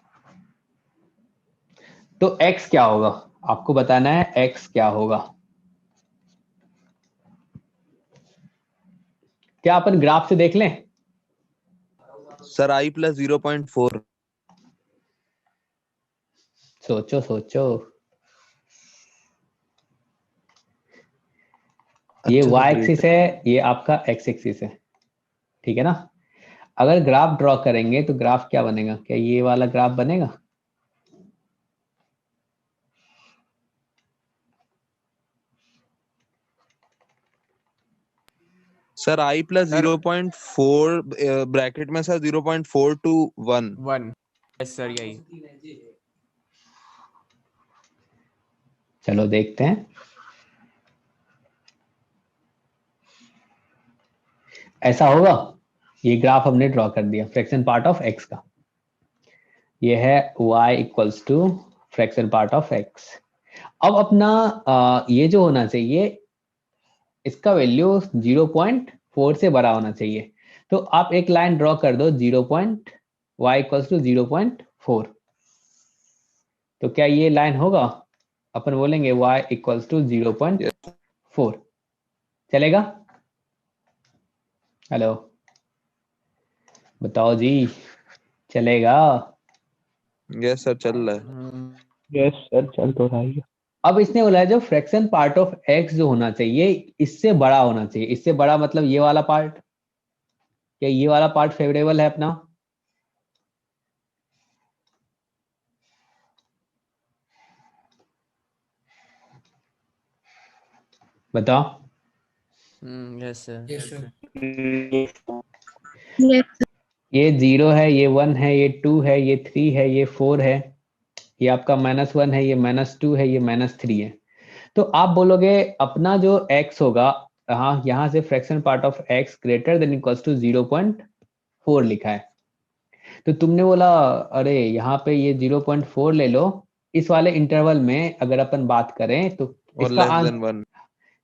A: तो x क्या होगा? आपको बताना है x क्या होगा। क्या अपन ग्राफ से देख लें?
D: Sir I plus 0.4.
A: सोचो सोचो, ये
D: अच्छा,
A: y
D: तो
A: एक्सिस
D: greater.
A: है, ये आपका x एक्सिस है, ठीक है ना। अगर ग्राफ ड्रॉ करेंगे तो ग्राफ क्या बनेगा? क्या ये वाला ग्राफ बनेगा?
D: सर I plus 0.4 ब्रैकेट में सर 0.4 to 1.
G: 1। यस सर, यही।
A: चलो देखते हैं, ऐसा होगा? ये ग्राफ हमने ड्रॉ कर दिया फ्रैक्शन पार्ट ऑफ x का, ये है y equals to fraction part of x। अब अपना ये जो होना चाहिए, इसका वैल्यू 0.4 से बड़ा होना चाहिए, तो आप एक लाइन ड्रॉ कर दो y इक्वल्स टू 0.4, तो क्या ये लाइन होगा? अपन बोलेंगे y इक्वल्स टू 0.4। चलेगा? हेलो, बताओ जी, चलेगा?
D: यस सर, चल रहा है।
O: यस सर, चल तो रहा है।
A: अब इसने बोला है जो फ्रैक्शन पार्ट ऑफ x जो होना चाहिए इससे बड़ा होना चाहिए। इससे बड़ा मतलब ये वाला पार्ट। क्या ये वाला पार्ट फेवरेबल है अपना? बताओ।
G: Yes sir.
M: Yes sir.
A: ये 0 है, ये 1 है, ये 2 है, ये 3 है, ये 4 है, ये आपका -1 है, ये -2 है, ये -3 है। तो आप बोलोगे अपना जो x होगा, हाँ यहाँ से fraction part of x greater than equals to 0.4 लिखा है। तो तुमने बोला अरे यहाँ पे ये 0.4 ले लो। इस वाले इंटरवल में अगर अपन बात करें तो
D: और
A: इसका
D: लेस देन 1।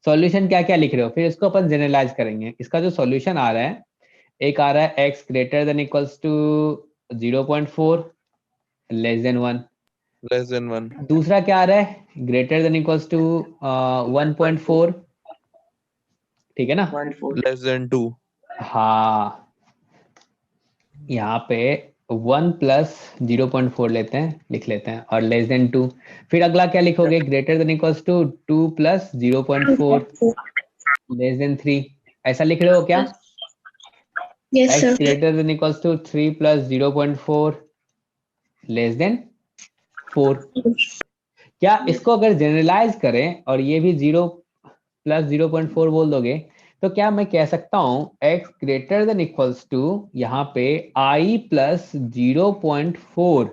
A: सॉल्यूशन क्या क्या लिख रहे हो, फिर इसको अपन जनरलाइज करेंगे। इसका जो सॉल्यूशन आ रहा है, एक आ रहा है x greater than equals to 0.4 less than 1।
D: Less than 1।
A: दूसरा क्या आ रहा है, ग्रेटर देन इक्वल्स टू 1.4। ठीक है ना?
D: Less than 2।
A: हाँ, यहाँ पे 1 प्लस 0.4 लेते हैं, लिख लेते हैं, और लेस देन 2। फिर अगला क्या लिखोगे, greater than equals to 2 plus 0.4 less than 3। ऐसा लिख रहे हो क्या?
B: Yes,
A: x
B: sir.
A: Greater than equals to 3 plus 0.4 less than 4। क्या इसको अगर जनरलाइज करें और ये भी 0 प्लस 0.4 बोल दोगे तो क्या मैं कह सकता हूं x greater than equals to यहाँ पे i प्लस 0.4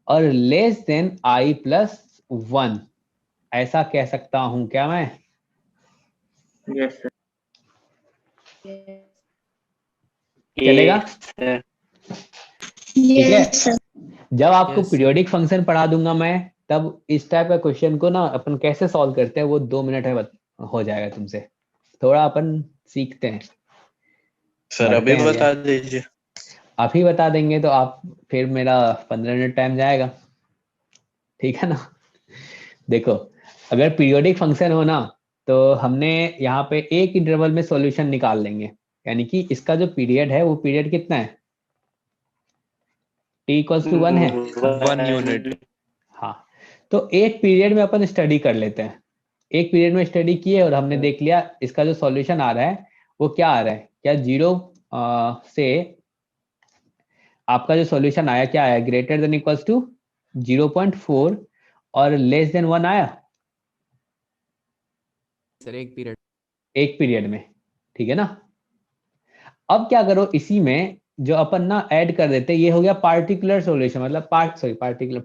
A: और लेस देन i प्लस 1, ऐसा कह सकता हूं क्या मैं?
P: Yes, sir.
A: चलेगा? ठीक है?
B: Yes, sir.
A: जब आपको
G: Yes, sir.
A: पीरियोडिक फंक्शन पढ़ा दूंगा मैं, तब इस टाइप का क्वेश्चन को ना अपन कैसे सॉल्व करते हैं वो 2 मिनट है हो जाएगा तुमसे। थोड़ा अपन सीखते हैं।
N: सर अभी
A: बढ़ते हैं
N: बता दीजिए।
A: अभी बता देंगे तो आप फिर मेरा 15 मिनट टाइम जाएगा। ठीक है ना? देखो, अगर पीरियोडिक फंक्शन हो ना तो हमने यहाँ पे एक इंटरवल में सॉल्यूशन निकाल लेंगे। यानी कि इसका जो पीरियड है वो पीरियड कितना है, t इक्वल्स टू 1 है।
D: 1 यूनिट।
A: हाँ, तो एक पीरियड में अपन स्टडी कर लेते हैं। एक पीरियड में स्टडी किए और हमने देख लिया इसका जो सॉल्यूशन आ रहा है वो क्या आ रहा है। क्या 0 से आपका जो सॉल्यूशन आया क्या आया, ग्रेटर देन इक्वल्स टू 0.4 और लेस देन 1 आया
G: सर एक पीरियड।
A: एक पीरियड में। ठीक है ना? अब क्या करो, इसी में जो अपन ना ऐड कर देते, ये हो गया पार्टिकुलर सॉल्यूशन, मतलब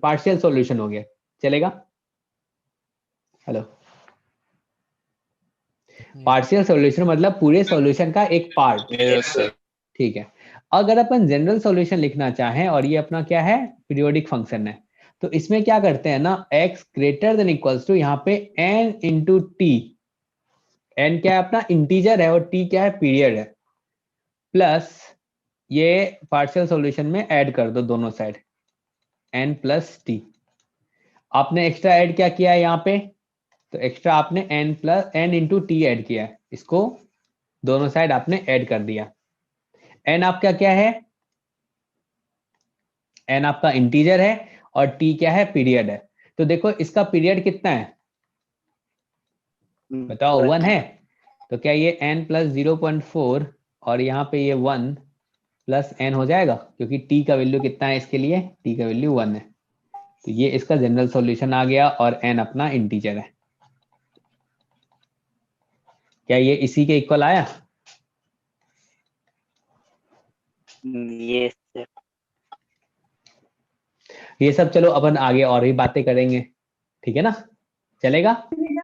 A: पार्शियल सॉल्यूशन हो गया। चलेगा? हेलो, पार्शियल सॉल्यूशन मतलब पूरे सॉल्यूशन का एक पार्ट।
N: Yes sir.
A: ठीक है। अगर अपन जनरल सॉल्यूशन लिखना चाहें और ये अपना क्या है, पीरियोडिक फंक्शन है, तो इसमें क्या करते हैं ना, x greater than equals to यहाँ पे n इंटू टी। n क्या है अपना, इंटीजर है, और t क्या है, पीरियड है, प्लस ये पार्शियल सॉल्यूशन में ऐड कर दो दोनों साइड, n प्लस टी। आपने एक्स्ट्रा ऐड क्या किया है यहाँ पे, तो एक्स्ट्रा आपने n इंटू टी ऐड किया है, इसको दोनों साइड आपने ऐड कर दिया। n आपका क्या है, n आपका इंटीजर है और t क्या है, पीरियड है। तो देखो इसका पीरियड कितना है, बताओ 1 है। तो क्या ये n प्लस 0.4 और यहाँ पे ये 1 प्लस n हो जाएगा, क्योंकि t का वैल्यू कितना है इसके लिए, t का वैल्यू 1 है। तो ये इसका जनरल सॉल्यूशन आ गया और n अपना इंटीजर है। क्या ये इसी के इक्वल आया?
K: Yes sir.
A: ये सब चलो अपन आगे और भी बातें करेंगे। ठीक है ना? चलेगा?